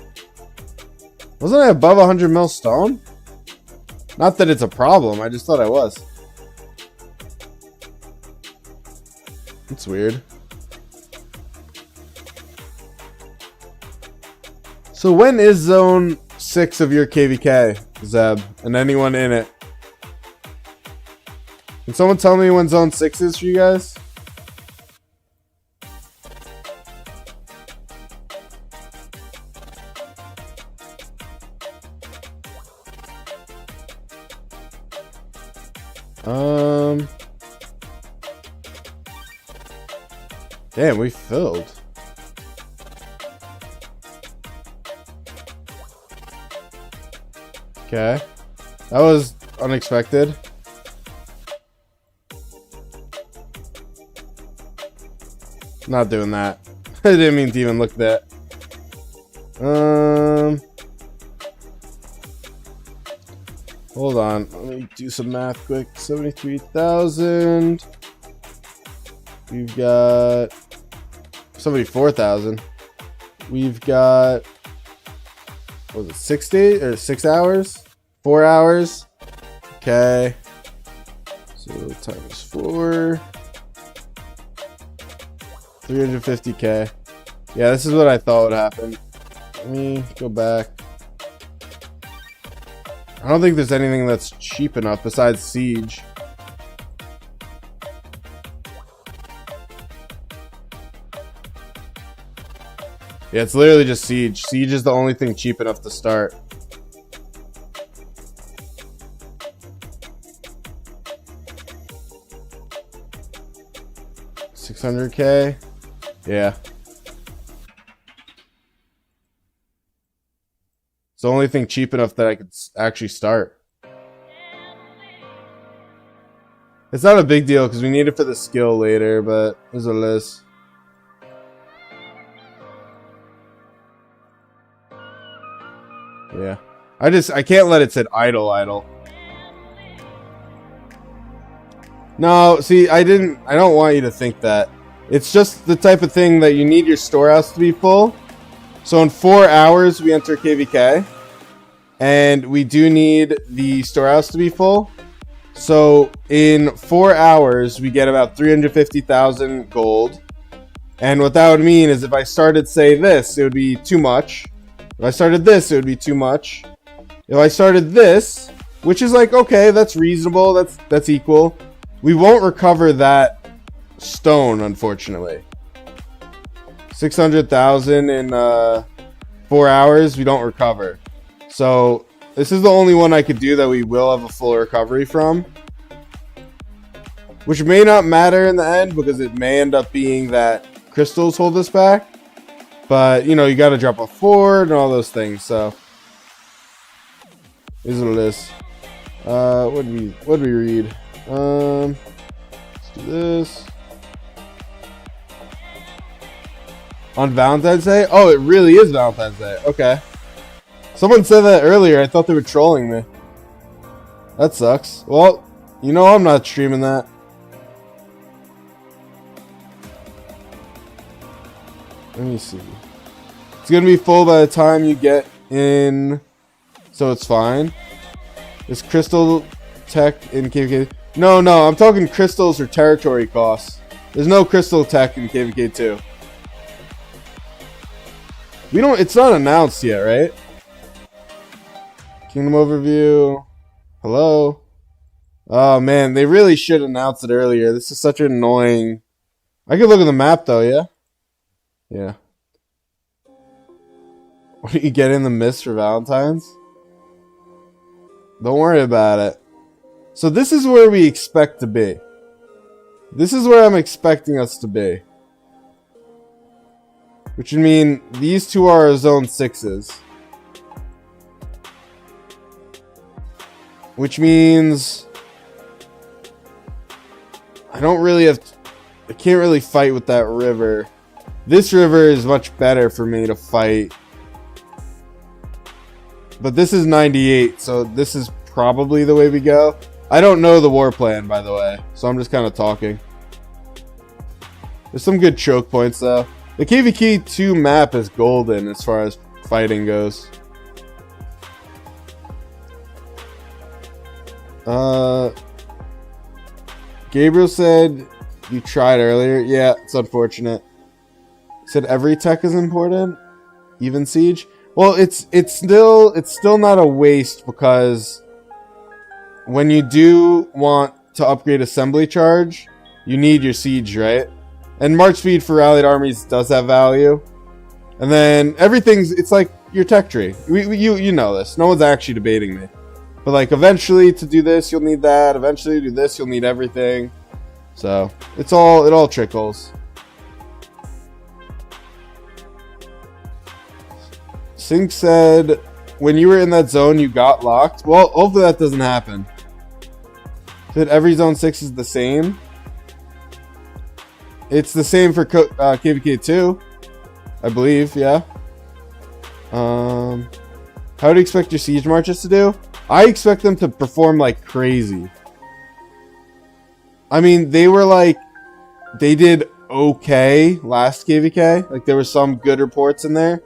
Wasn't I above 100 mil stone? Not that it's a problem. I just thought I was. That's weird. So when is zone 6 of your KVK, Zeb? And anyone in it? Can someone tell me when zone 6 is for you guys? Damn, we filled. Okay. That was unexpected. Not doing that. I didn't mean to even look at that. Hold on. Let me do some math quick. 73,000. We've got 74,000. We've got, what was it, 6 days or 6 hours? 4 hours. Okay. So times 4. 350k. Yeah, this is what I thought would happen. Let me go back. I don't think there's anything that's cheap enough besides Siege. Yeah, it's literally just Siege. Siege is the only thing cheap enough to start. $600k. Yeah. It's the only thing cheap enough that I could actually start. It's not a big deal because we need it for the skill later, but here's what it is. Yeah. I can't let it sit idle. No, see, I don't want you to think that. It's just the type of thing that you need your storehouse to be full. So in 4 hours, we enter KVK. And we do need the storehouse to be full. So in 4 hours, we get about 350,000 gold. And what that would mean is if I started, say, this, it would be too much. If I started this, it would be too much. If I started this, which is like, okay, that's reasonable, that's equal. We won't recover that stone, unfortunately. 600,000 in 4 hours, we don't recover. So this is the only one I could do that we will have a full recovery from. Which may not matter in the end because it may end up being that crystals hold us back. But, you know, you got to drop a fort and all those things, so. Here's what it is. What did we read? Let's do this. On Valentine's Day? Oh, it really is Valentine's Day. Okay. Someone said that earlier. I thought they were trolling me. That sucks. Well, you know I'm not streaming that. Let me see. It's going to be full by the time you get in. So it's fine. Is crystal tech in KVK? No, I'm talking crystals or territory costs. There's no crystal tech in KVK 2. It's not announced yet, right? Kingdom overview. Hello? Oh man, they really should announce it earlier. This is such an annoying. I could look at the map though, yeah? Yeah. What do you get in the mist for Valentine's? Don't worry about it. So this is where we expect to be. This is where I'm expecting us to be. Which would mean these two are our zone 6s. Which means I don't really have... I can't really fight with that river. This river is much better for me to fight. But this is 98, so this is probably the way we go. I don't know the war plan, by the way, so I'm just kind of talking. There's some good choke points, though. The KVK 2 map is golden as far as fighting goes. Gabriel said you tried earlier. Yeah, it's unfortunate. He said every tech is important, even siege. Well, it's still not a waste, because when you do want to upgrade assembly charge, you need your siege, right? And march speed for rallied armies does have value. And then everything's, it's like your tech tree. You know this. No one's actually debating me. But like eventually to do this, you'll need that. Eventually to do this, you'll need everything. So it all trickles. Sink said, when you were in that zone, you got locked. Well, hopefully that doesn't happen. Said every zone 6 is the same. It's the same for KVK 2, I believe. Yeah. How do you expect your siege marches to do? I expect them to perform like crazy. I mean, they did okay last KVK. Like, there were some good reports in there.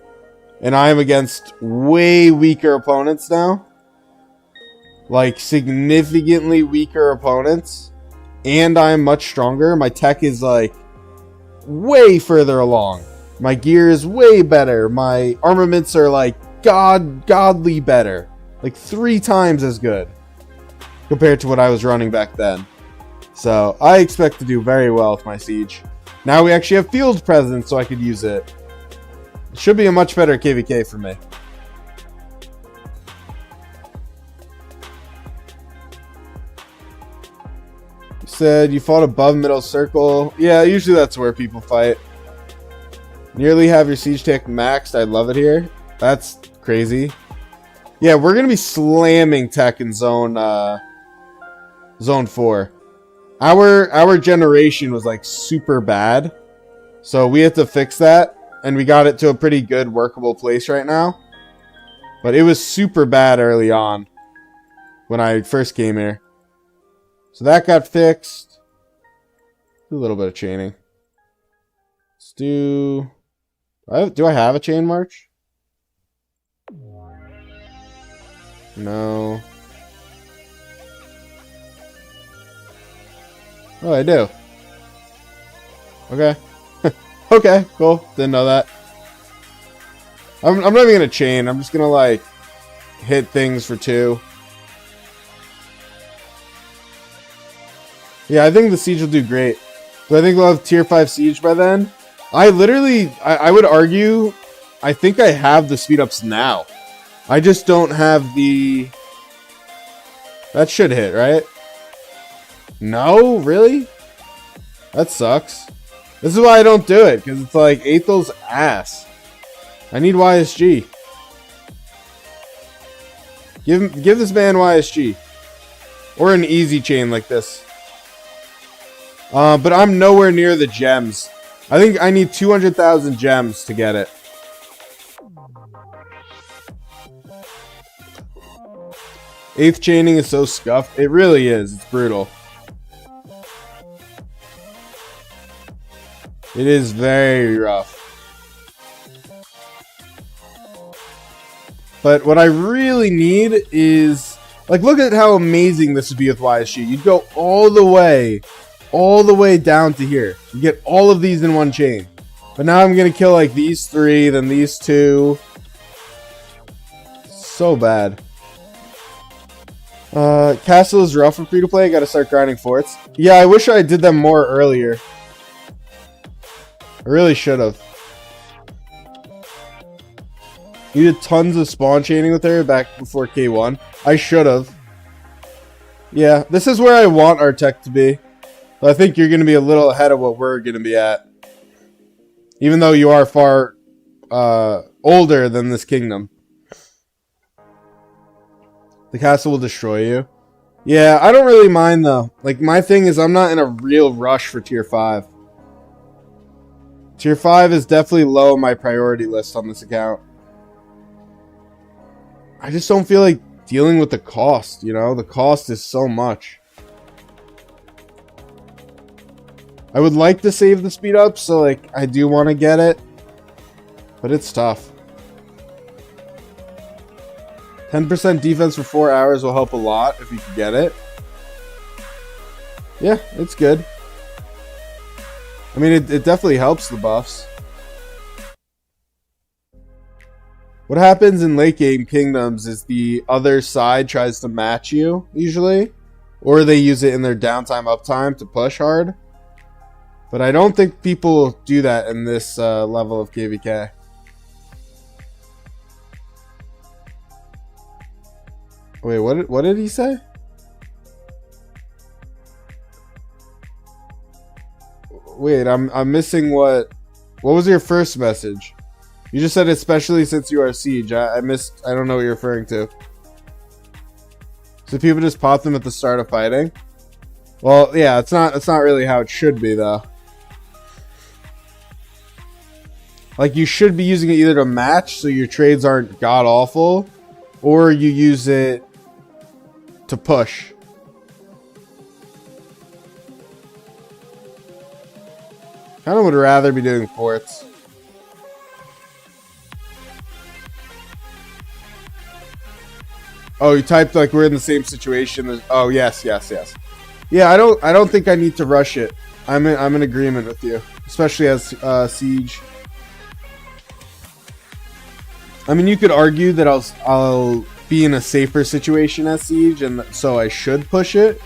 And I am against way weaker opponents now. Like, significantly weaker opponents. And I'm much stronger. My tech is, like, way further along. My gear is way better. My armaments are, like, godly better. Like, 3 times as good. Compared to what I was running back then. So, I expect to do very well with my siege. Now we actually have field presence, so I could use it. It should be a much better KVK for me. You said you fought above middle circle. Yeah, usually that's where people fight. Nearly have your siege tech maxed. I love it here. That's crazy. Yeah, we're going to be slamming tech in zone 4. Our generation was like super bad. So we had to fix that. And we got it to a pretty good workable place right now. But it was super bad early on. When I first came here. So that got fixed. A little bit of chaining. Let's do... Do I have a chain march? No. Oh, I do. Okay. Okay, cool. Didn't know that. I'm not even gonna chain. I'm just gonna like hit things for 2. Yeah, I think the siege will do great. Do I think we'll have tier 5 siege by then? I would argue, I think I have the speed ups now. I just don't have the... That should hit, right? No? Really? That sucks. This is why I don't do it, because it's like Athel's ass. I need YSG. Give this man YSG. Or an easy chain like this. But I'm nowhere near the gems. I think I need 200,000 gems to get it. Eighth chaining is so scuffed. It really is. It's brutal. It is very rough. But what I really need is... Like, look at how amazing this would be with YSG. You'd go all the way down to here. You get all of these in one chain. But now I'm going to kill, like, these 3, then these 2. So bad. Castle is rough for free-to-play. Got to start grinding forts. Yeah, I wish I did them more earlier. I really should have. You did tons of spawn chaining with her back before K1. I should have. Yeah, this is where I want our tech to be. But I think you're going to be a little ahead of what we're going to be at. Even though you are far older than this kingdom. The castle will destroy you. Yeah, I don't really mind though. Like, my thing is I'm not in a real rush for tier 5. Tier 5 is definitely low on my priority list on this account. I just don't feel like dealing with the cost, you know? The cost is so much. I would like to save the speed up, so like I do want to get it. But it's tough. 10% defense for 4 hours will help a lot if you can get it. Yeah, it's good. I mean, it definitely helps the buffs. What happens in late game kingdoms is the other side tries to match you, usually. Or they use it in their downtime uptime to push hard. But I don't think people do that in this level of KVK. Wait, what did he say? Wait, I'm missing what was your first message? You just said especially since you are siege. I don't know what you're referring to. So people just pop them at the start of fighting? Well, yeah, it's not really how it should be though. Like, you should be using it either to match so your trades aren't god awful, or you use it to push. Kind of would rather be doing forts. Oh, you typed like we're in the same situation. Oh, yes. Yeah, I don't think I need to rush it. I'm in agreement with you, especially as siege. I mean, you could argue that I'll be in a safer situation as siege, and so I should push it.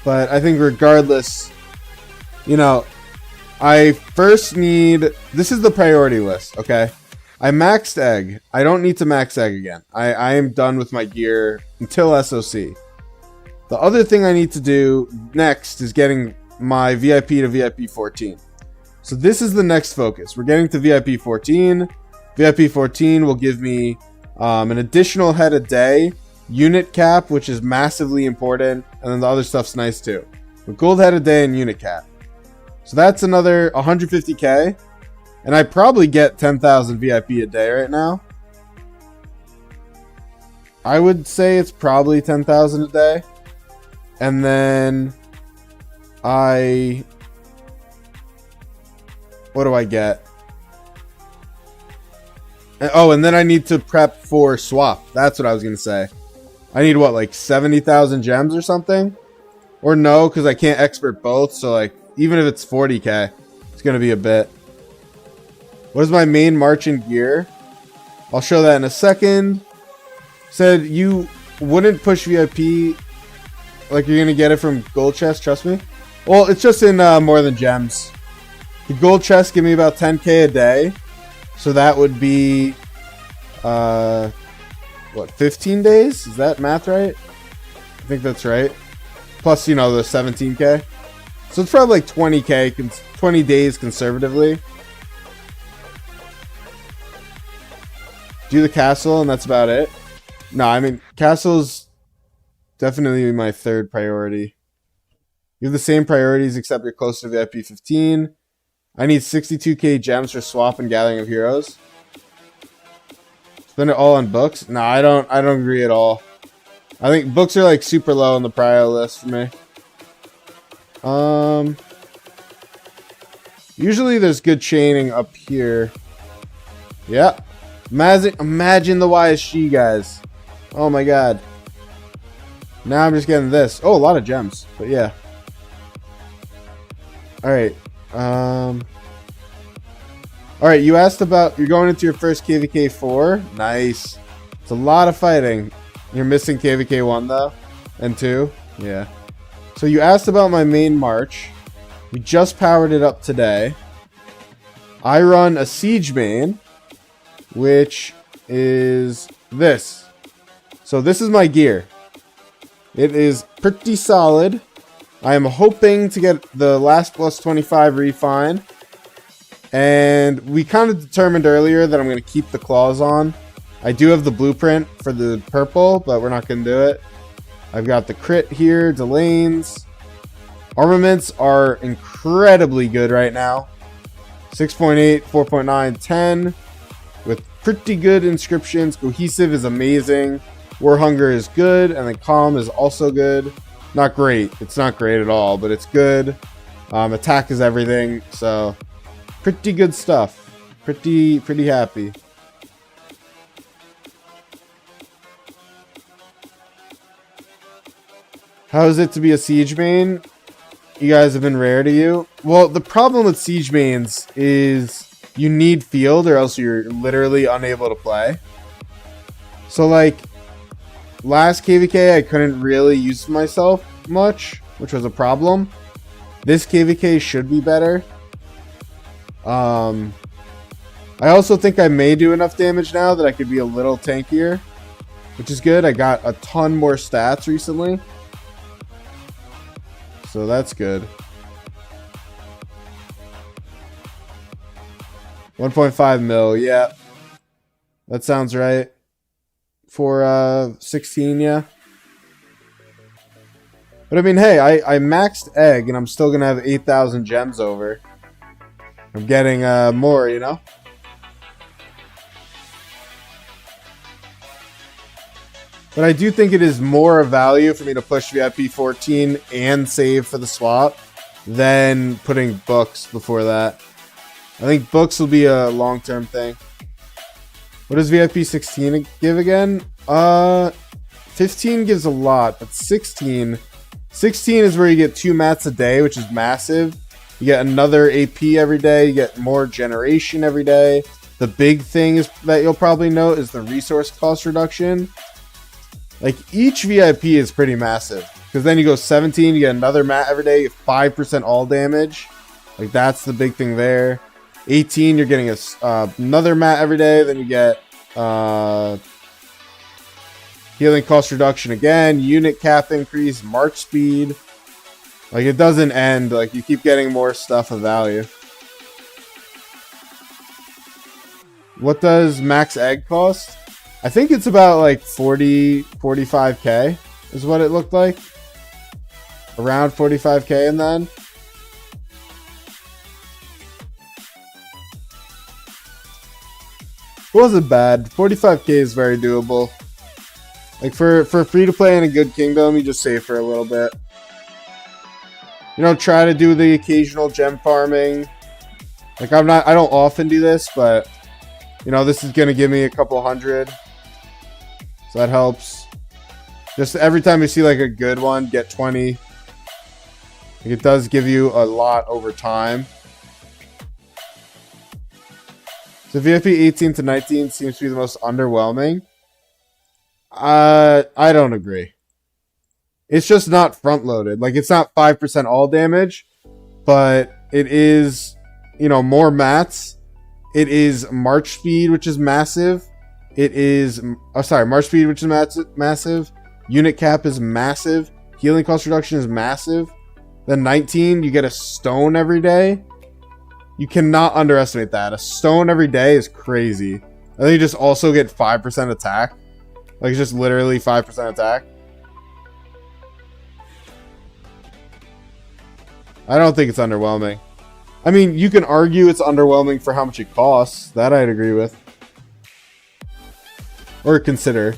But I think regardless, you know, I first need... This is the priority list, okay? I maxed egg. I don't need to max egg again. I am done with my gear until SOC. The other thing I need to do next is getting my VIP to VIP 14. So this is the next focus. We're getting to VIP 14. VIP 14 will give me an additional head a day, unit cap, which is massively important, and then the other stuff's nice too. But gold head a day and unit cap. So that's another 150k, and I probably get 10,000 VIP a day right now. I would say it's probably 10,000 a day. And then what do I get? Oh, and then I need to prep for swap. That's what I was going to say. I need what, like 70,000 gems or something? Or no, because I can't expert both. So like, even if it's 40k, it's going to be a bit. What is my main march in gear? I'll show that in a second. Said you wouldn't push VIP like you're going to get it from gold chest, trust me. Well, it's just in more than gems. The gold chest give me about 10k a day. So that would be, what, 15 days? Is that math right? I think that's right. Plus, you know, the 17k. So it's probably like 20k, 20 days conservatively. Do the castle, and that's about it. No, I mean, castle's definitely my third priority. You have the same priorities, except you're closer to VIP 15. I need 62k gems for swap and gathering of heroes. Spend it all on books? No, I don't agree at all. I think books are like super low on the prio list for me. Usually there's good chaining up here. Yeah. Imagine the YSG, guys. Oh my god. Now I'm just getting this. Oh, a lot of gems. But yeah. Alright. Alright, you asked about... You're going into your first KVK 4. Nice. It's a lot of fighting. You're missing KVK 1, though. And 2. Yeah. So you asked about my main march. We just powered it up today. I run a siege main, which is this. So this is my gear. It is pretty solid. I am hoping to get the last plus 25 refine. And we kind of determined earlier that I'm going to keep the claws on. I do have the blueprint for the purple, but we're not going to do it. I've got the crit here, Delanes. Armaments are incredibly good right now. 6.8, 4.9, 10. With pretty good inscriptions. Cohesive is amazing. War Hunger is good. And then Calm is also good. Not great. It's not great at all, but it's good. Attack is everything. So, pretty good stuff. Pretty happy. How is it to be a siege main? You guys have been rare to you? Well, the problem with siege mains is you need field or else you're literally unable to play. So like last KVK I couldn't really use myself much, which was a problem. This KVK should be better. I also think I may do enough damage now that I could be a little tankier, which is good. I got a ton more stats recently. So that's good. 1.5 mil, yeah. That sounds right. For 16, yeah. But I mean, hey, I maxed egg and I'm still going to have 8,000 gems over. I'm getting more, you know? But I do think it is more of value for me to push VIP 14 and save for the swap than putting books before that. I think books will be a long-term thing. What does VIP 16 give again? 15 gives a lot, but 16 is where you get 2 mats a day, which is massive. You get another AP every day. You get more generation every day. The big thing is that you'll probably note is the resource cost reduction. Like, each VIP is pretty massive. Because then you go 17, you get another mat every day, 5% all damage. Like, that's the big thing there. 18, you're getting another mat every day. Then you get healing cost reduction again. Unit cap increase, march speed. Like, it doesn't end. Like, you keep getting more stuff of value. What does max egg cost? I think it's about like 45k is what it looked like. Around 45k and then. It wasn't bad. 45k is very doable. Like for free to play in a good kingdom, you just save for a little bit. You know, try to do the occasional gem farming. Like I don't often do this, but you know, this is gonna give me a couple hundred. So that helps. Just every time you see like a good one, get 20. Like it does give you a lot over time. So VIP 18 to 19 seems to be the most underwhelming. I don't agree. It's just not front loaded. Like it's not 5% all damage, but it is, you know, more mats. It is march speed, which is massive. It is, march speed, which is massive. Unit cap is massive. Healing cost reduction is massive. Then 19, you get a stone every day. You cannot underestimate that. A stone every day is crazy. And then you just also get 5% attack. Like, it's just literally 5% attack. I don't think it's underwhelming. I mean, you can argue it's underwhelming for how much it costs. That I'd agree with. Or consider.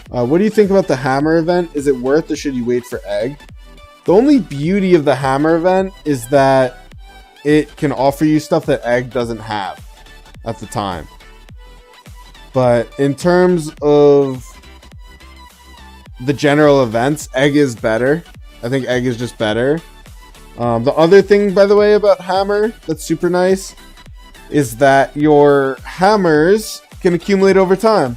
What do you think about the hammer event? Is it worth or should you wait for egg? The only beauty of the hammer event is that it can offer you stuff that egg doesn't have at the time. But in terms of the general events, egg is better. I think egg is just better. The other thing, by the way, about hammer that's super nice is that your hammers can accumulate over time.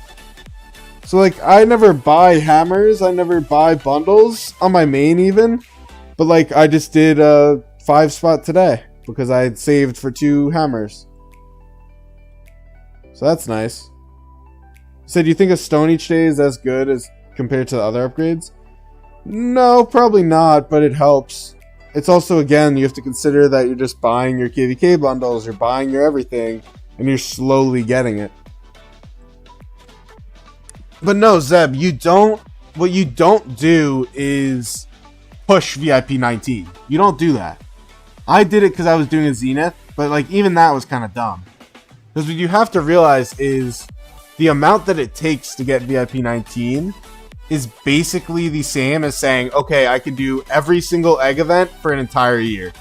So, like, I never buy hammers. I never buy bundles on my main even. But, like, I just did a 5-spot today because I had saved for 2 hammers. So that's nice. So, do you think a stone each day is as good as compared to the other upgrades? No, probably not, but it helps. It's also, again, you have to consider that you're just buying your KVK bundles, you're buying your everything, and you're slowly getting it. But no, Zeb, what you don't do is push VIP 19. You don't do that. I did it because I was doing a Zenith, but like even that was kind of dumb. Because what you have to realize is the amount that it takes to get VIP 19 is basically the same as saying, okay, I can do every single egg event for an entire year.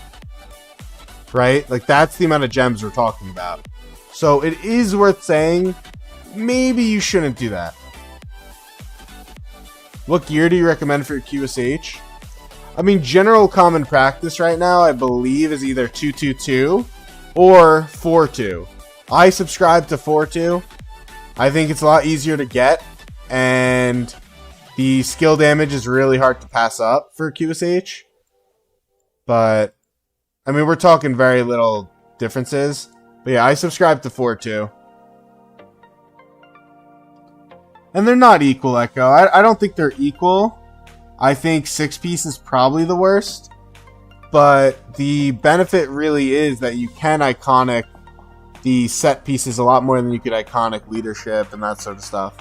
Right? Like that's the amount of gems we're talking about. So it is worth saying, maybe you shouldn't do that. What gear do you recommend for your QSH? I mean, general common practice right now, I believe, is either 222 or 42. I subscribe to 42. I think it's a lot easier to get, and the skill damage is really hard to pass up for QSH. But, I mean, we're talking very little differences. But yeah, I subscribe to 42. And they're not equal, Echo. I don't think they're equal. I think 6-piece is probably the worst. But the benefit really is that you can iconic the set pieces a lot more than you could iconic leadership and that sort of stuff.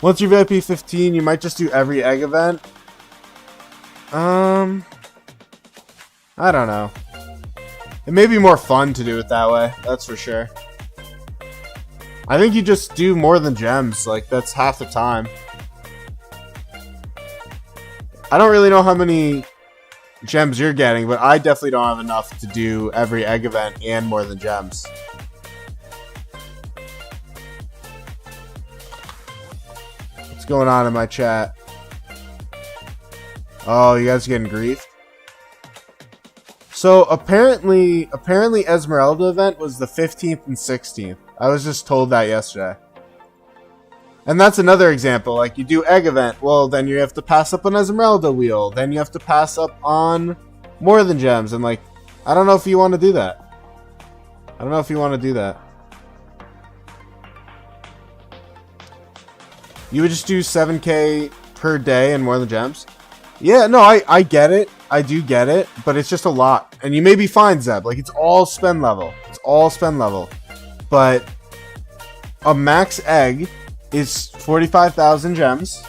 Once you're VIP 15, you might just do every egg event. I don't know. It may be more fun to do it that way, that's for sure. I think you just do more than gems, like that's half the time. I don't really know how many gems you're getting, but I definitely don't have enough to do every egg event and more than gems. What's going on in my chat? Oh, you guys are getting griefed? So apparently Esmeralda event was the 15th and 16th. I was just told that yesterday. And that's another example. Like, you do egg event. Well, then you have to pass up an Esmeralda wheel. Then you have to pass up on more than gems. And, like, I don't know if you want to do that. I don't know if you want to do that. You would just do 7k per day and more than gems? Yeah, no, I get it. I do get it. But it's just a lot. And you may be fine, Zeb. Like, it's all spend level. It's all spend level. But a max egg is 45,000 gems,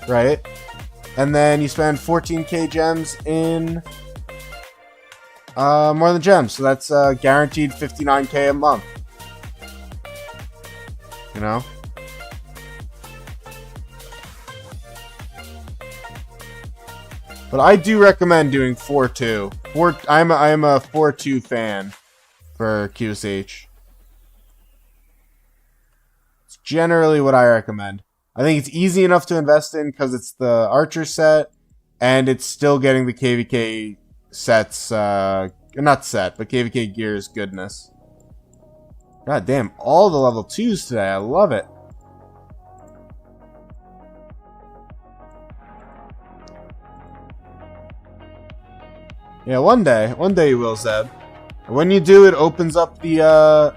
right? And then you spend 14k gems in more than gems. So that's guaranteed 59k a month. You know? But I do recommend doing 4-2. I'm a 4-2 fan for QSH. Generally what I recommend. I think it's easy enough to invest in because it's the Archer set, and it's still getting the KVK sets, not set, but KVK gear's goodness. God damn, all the level 2s today, I love it. Yeah, one day you will, Zeb. And when you do, it opens up the,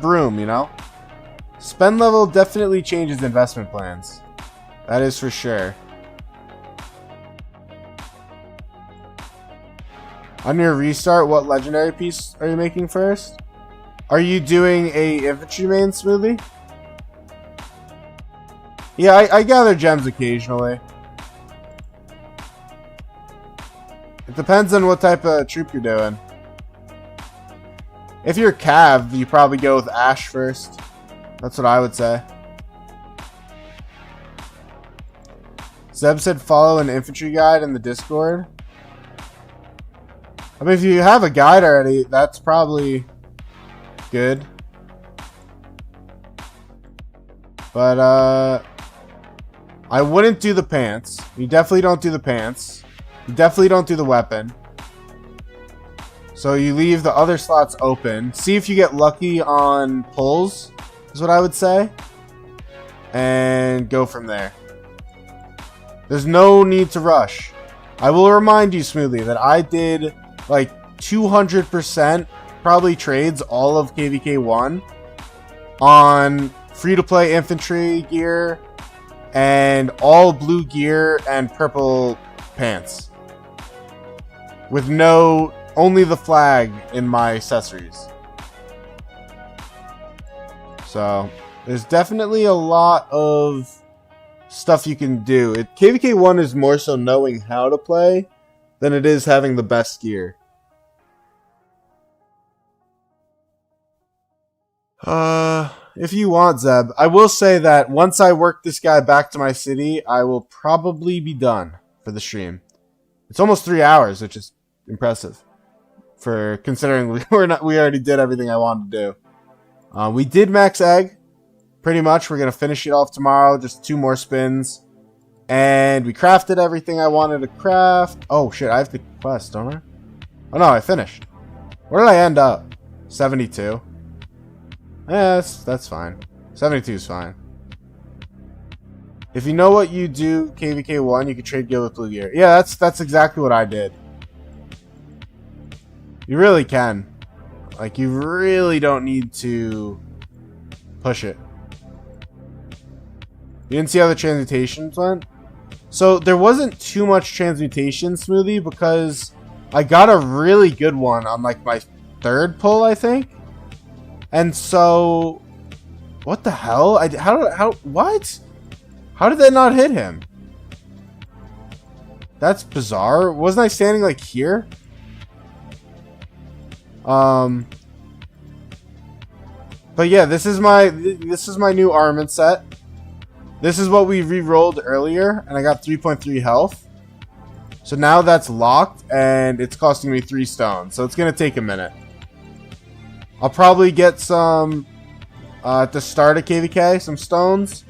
room, you know? Spend level definitely changes investment plans. That is for sure. On your restart, what legendary piece are you making first? Are you doing a infantry main smoothie? Yeah, I gather gems occasionally. It depends on what type of troop you're doing. If you're Cav, you probably go with Ash first. That's what I would say. Zeb said follow an infantry guide in the Discord. I mean, if you have a guide already, that's probably good. But, I wouldn't do the pants. You definitely don't do the pants. You definitely don't do the weapon. So you leave the other slots open. See if you get lucky on pulls, is what I would say. And go from there. There's no need to rush. I will remind you, Smoothly, that I did like 200% probably trades all of KVK 1 on free-to-play infantry gear and all blue gear and purple pants. With only the flag in my accessories. So, there's definitely a lot of stuff you can do. KVK 1 is more so knowing how to play than it is having the best gear. If you want, Zeb, I will say that once I work this guy back to my city, I will probably be done for the stream. It's almost 3 hours, which is impressive for considering we already did everything I wanted to do. We did max egg, pretty much. We're gonna finish it off tomorrow, just 2 more spins, and we crafted everything I wanted to craft. Oh shit, I have the quest, don't I? Oh no, I finished. Where did I end up? 72. Yeah, that's fine. 72 is fine. If you know what you do, KVK 1, you can trade gear with blue gear. Yeah, that's exactly what I did. You really can. Like, you really don't need to push it. You didn't see how the transmutations went? So, there wasn't too much transmutation, Smoothie, because I got a really good one on, like, my 3rd pull, I think. And so... What the hell? What? How did that not hit him? That's bizarre. Wasn't I standing, like, here? But yeah, this is my new armament set. This is what we re-rolled earlier, and I got 3.3 health. So now that's locked, and it's costing me 3 stones. So it's gonna take a minute. I'll probably get some at the start of KVK, some stones,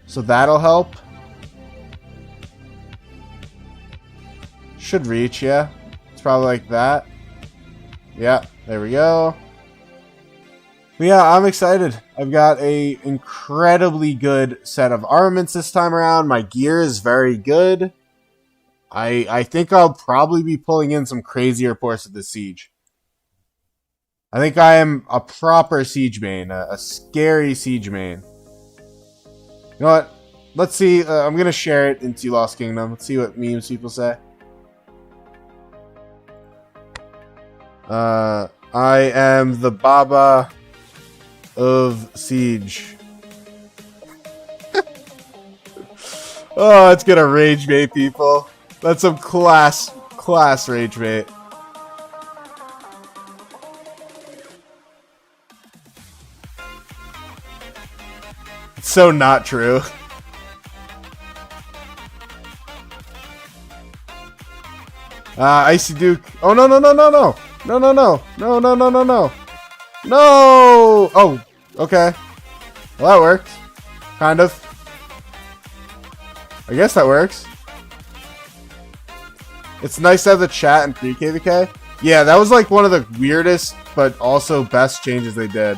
so that'll help. Should reach, yeah. It's probably like that. Yeah, there we go. But yeah, I'm excited. I've got a incredibly good set of armaments this time around. My gear is very good. I think I'll probably be pulling in some crazy reports of the siege. I think I am a proper siege main, a scary siege main. You know what? Let's see. I'm going to share it into Lost Kingdom. Let's see what memes people say. I am the Baba of Siege. Oh, it's gonna rage bait, people. That's some class rage bait. It's so not true. Icy Duke. Oh, no. No! Oh, okay. Well, that worked. Kind of. I guess that works. It's nice to have the chat in pre-KVK. Yeah, that was like one of the weirdest, but also best changes they did.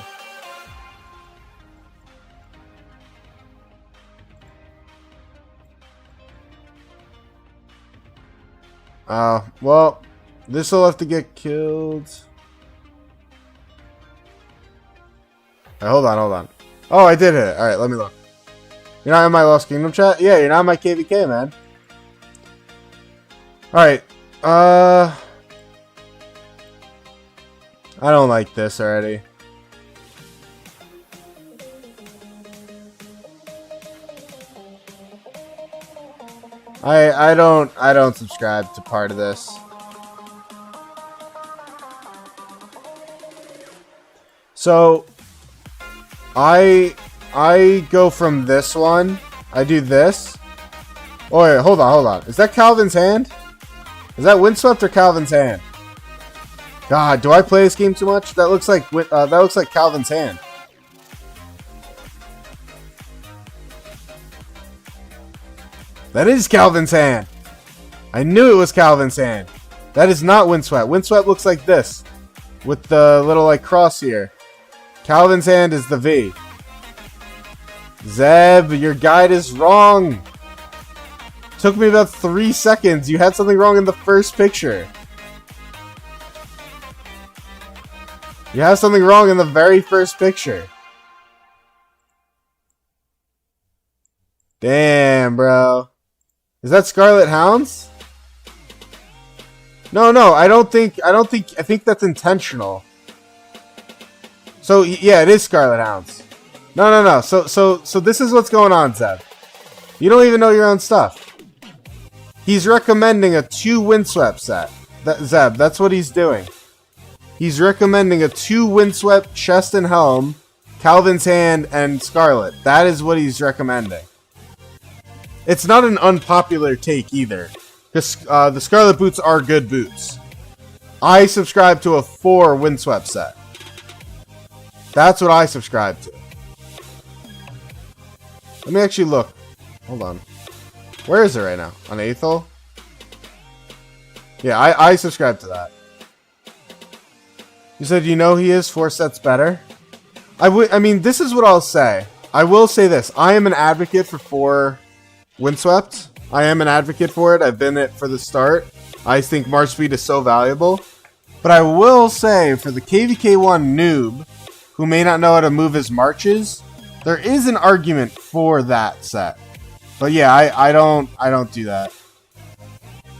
Well, this will have to get killed. Right, hold on. Oh, I did hit it. Alright, let me look. You're not in my Lost Kingdom chat? Yeah, you're not in my KVK, man. Alright. I don't like this already. I don't subscribe to part of this. So I go from this one. I do this. Oh wait, hold on. Is that Calvin's hand? Is that Windswept or Calvin's hand? God, do I play this game too much? That looks like Calvin's hand. That is Calvin's hand. I knew it was Calvin's hand. That is not Windswept. Windswept looks like this, with the little like cross here. Calvin's hand is the V. Zeb, your guide is wrong. Took me about 3 seconds. You had something wrong in the first picture. You have something wrong in the very first picture. Damn, bro. Is that Scarlet Hounds? No, I think that's intentional. So, yeah, it is Scarlet Hounds. No. So this is what's going on, Zeb. You don't even know your own stuff. He's recommending a 2 windswept set. Zeb, that's what he's doing. He's recommending a 2 windswept chest and helm, Calvin's Hand, and Scarlet. That is what he's recommending. It's not an unpopular take either, because the Scarlet boots are good boots. I subscribe to a 4 windswept set. That's what I subscribe to. Let me actually look. Hold on. Where is it right now? On Aethel? Yeah, I subscribe to that. You said you know he is 4 sets better? I mean, this is what I'll say. I will say this. I am an advocate for 4 windswept. I am an advocate for it. I've been it for the start. I think March Speed is so valuable. But I will say, for the KVK1 noob, who may not know how to move his marches, there is an argument for that set. But yeah, I don't do that.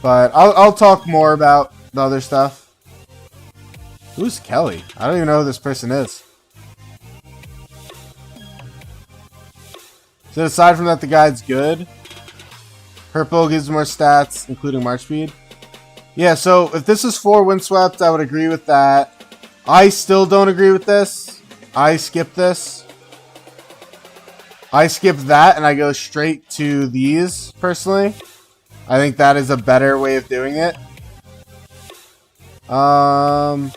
But I'll talk more about the other stuff. Who's Kelly? I don't even know who this person is. So aside from that, the guide's good. Purple gives more stats, including March Speed. Yeah, so if this is 4 windswept, I would agree with that. I still don't agree with this. I skip this. I skip that and I go straight to these, personally. I think that is a better way of doing it. I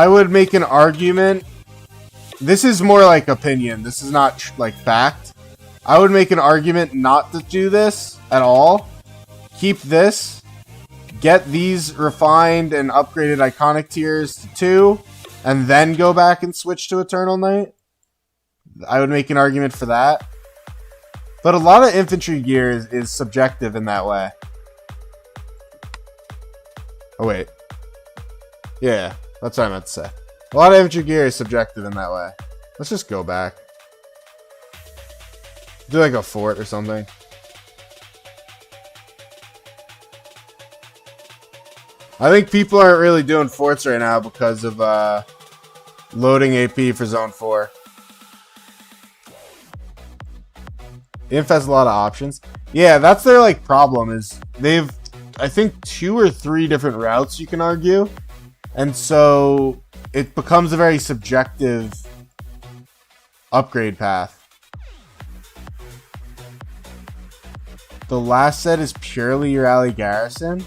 would make an argument. This is more like opinion. This is not like fact. I would make an argument not to do this at all. Keep this. Get these refined and upgraded iconic tiers to 2. And then go back and switch to Eternal Knight. I would make an argument for that. But a lot of infantry gear is subjective in that way. Oh, wait. Yeah, that's what I meant to say. A lot of infantry gear is subjective in that way. Let's just go back. Do like a fort or something. I think people aren't really doing forts right now because of loading AP for Zone 4. Inf has a lot of options. Yeah, that's their like problem is they've, I think, 2 or 3 different routes you can argue. And so it becomes a very subjective upgrade path. The last set is purely your ally garrison.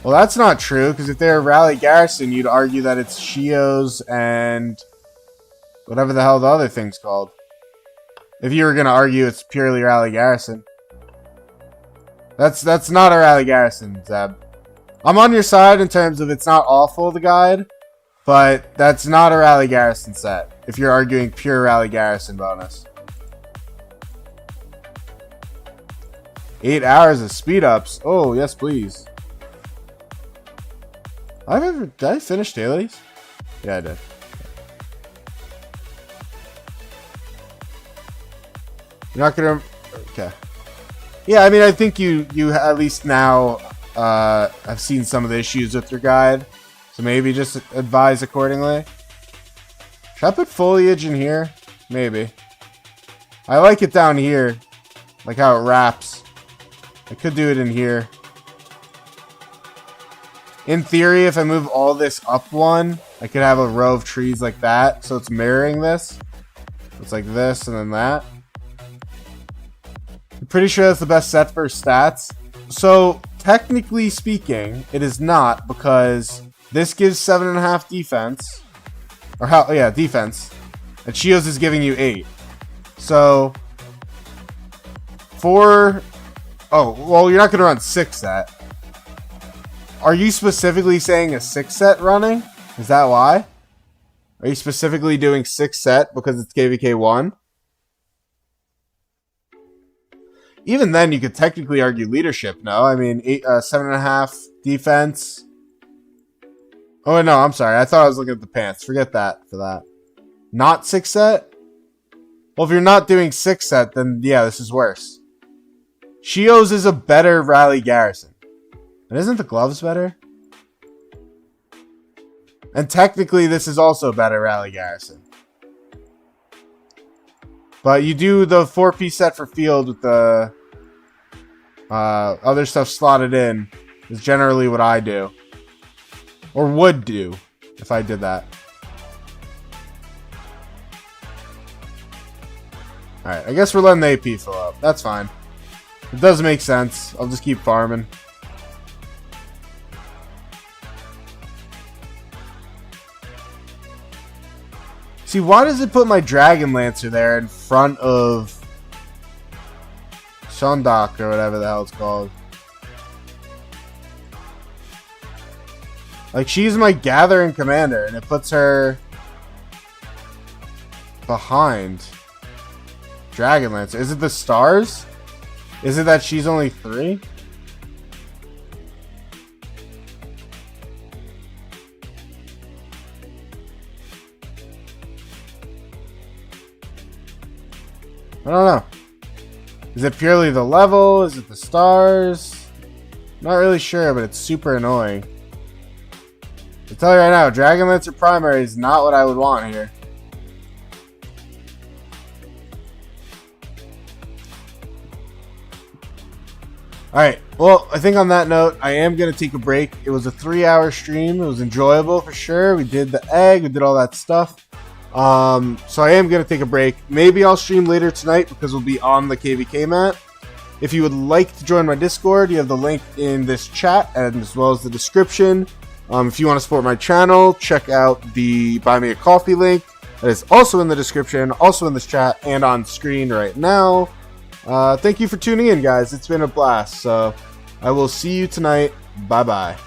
Well, that's not true, because if they're a rally garrison, you'd argue that it's Shios and whatever the hell the other thing's called. If you were going to argue it's purely rally garrison. That's not a rally garrison, Zeb. I'm on your side in terms of it's not awful, the guide, but that's not a rally garrison set, if you're arguing pure rally garrison bonus. 8 hours of speed ups. Oh, yes, please. Did I finish dailies? Yeah, I did. You're not gonna. Okay. Yeah, I mean, I think you at least now have seen some of the issues with your guide, so maybe just advise accordingly. Should I put foliage in here? Maybe. I like it down here, like how it wraps. I could do it in here. In theory, if I move all this up 1, I could have a row of trees like that, so it's mirroring this. It's like this and then that. I'm pretty sure that's the best set for stats. So, technically speaking, it is not, because this gives 7.5 defense. Or how, yeah, defense. And Shios is giving you 8. So, oh, well, you're not going to run 6 set. Are you specifically saying a 6 set running? Is that why? Are you specifically doing 6 set because it's KVK 1? Even then, you could technically argue leadership, no? I mean, 7.5 defense. Oh, no, I'm sorry. I thought I was looking at the pants. Forget that for that. Not 6 set? Well, if you're not doing 6 set, then yeah, this is worse. Shio's is a better rally garrison. And isn't the gloves better? And technically, this is also better rally garrison. But you do the 4-piece set for field with the other stuff slotted in is generally what I do. Or would do if I did that. Alright, I guess we're letting the AP fill up. That's fine. It does make sense. I'll just keep farming. See, why does it put my Dragon Lancer there in front of Shondok or whatever the hell it's called? Like, she's my gathering commander, and it puts her behind Dragon Lancer. Is it the stars? Is it that she's only 3? I don't know. Is it purely the level? Is it the stars? Not really sure, but it's super annoying. I'll tell you right now, Dragon Lancer primary is not what I would want here. Alright, well, I think on that note, I am going to take a break. It was a 3-hour stream. It was enjoyable for sure. We did the egg. We did all that stuff. So I am going to take a break. Maybe I'll stream later tonight because we'll be on the KVK mat. If you would like to join my Discord, you have the link in this chat and as well as the description. If you want to support my channel, check out the Buy Me a Coffee link. That is also in the description, also in this chat, and on screen right now. Thank you for tuning in, guys. It's been a blast. So I will see you tonight. Bye-bye.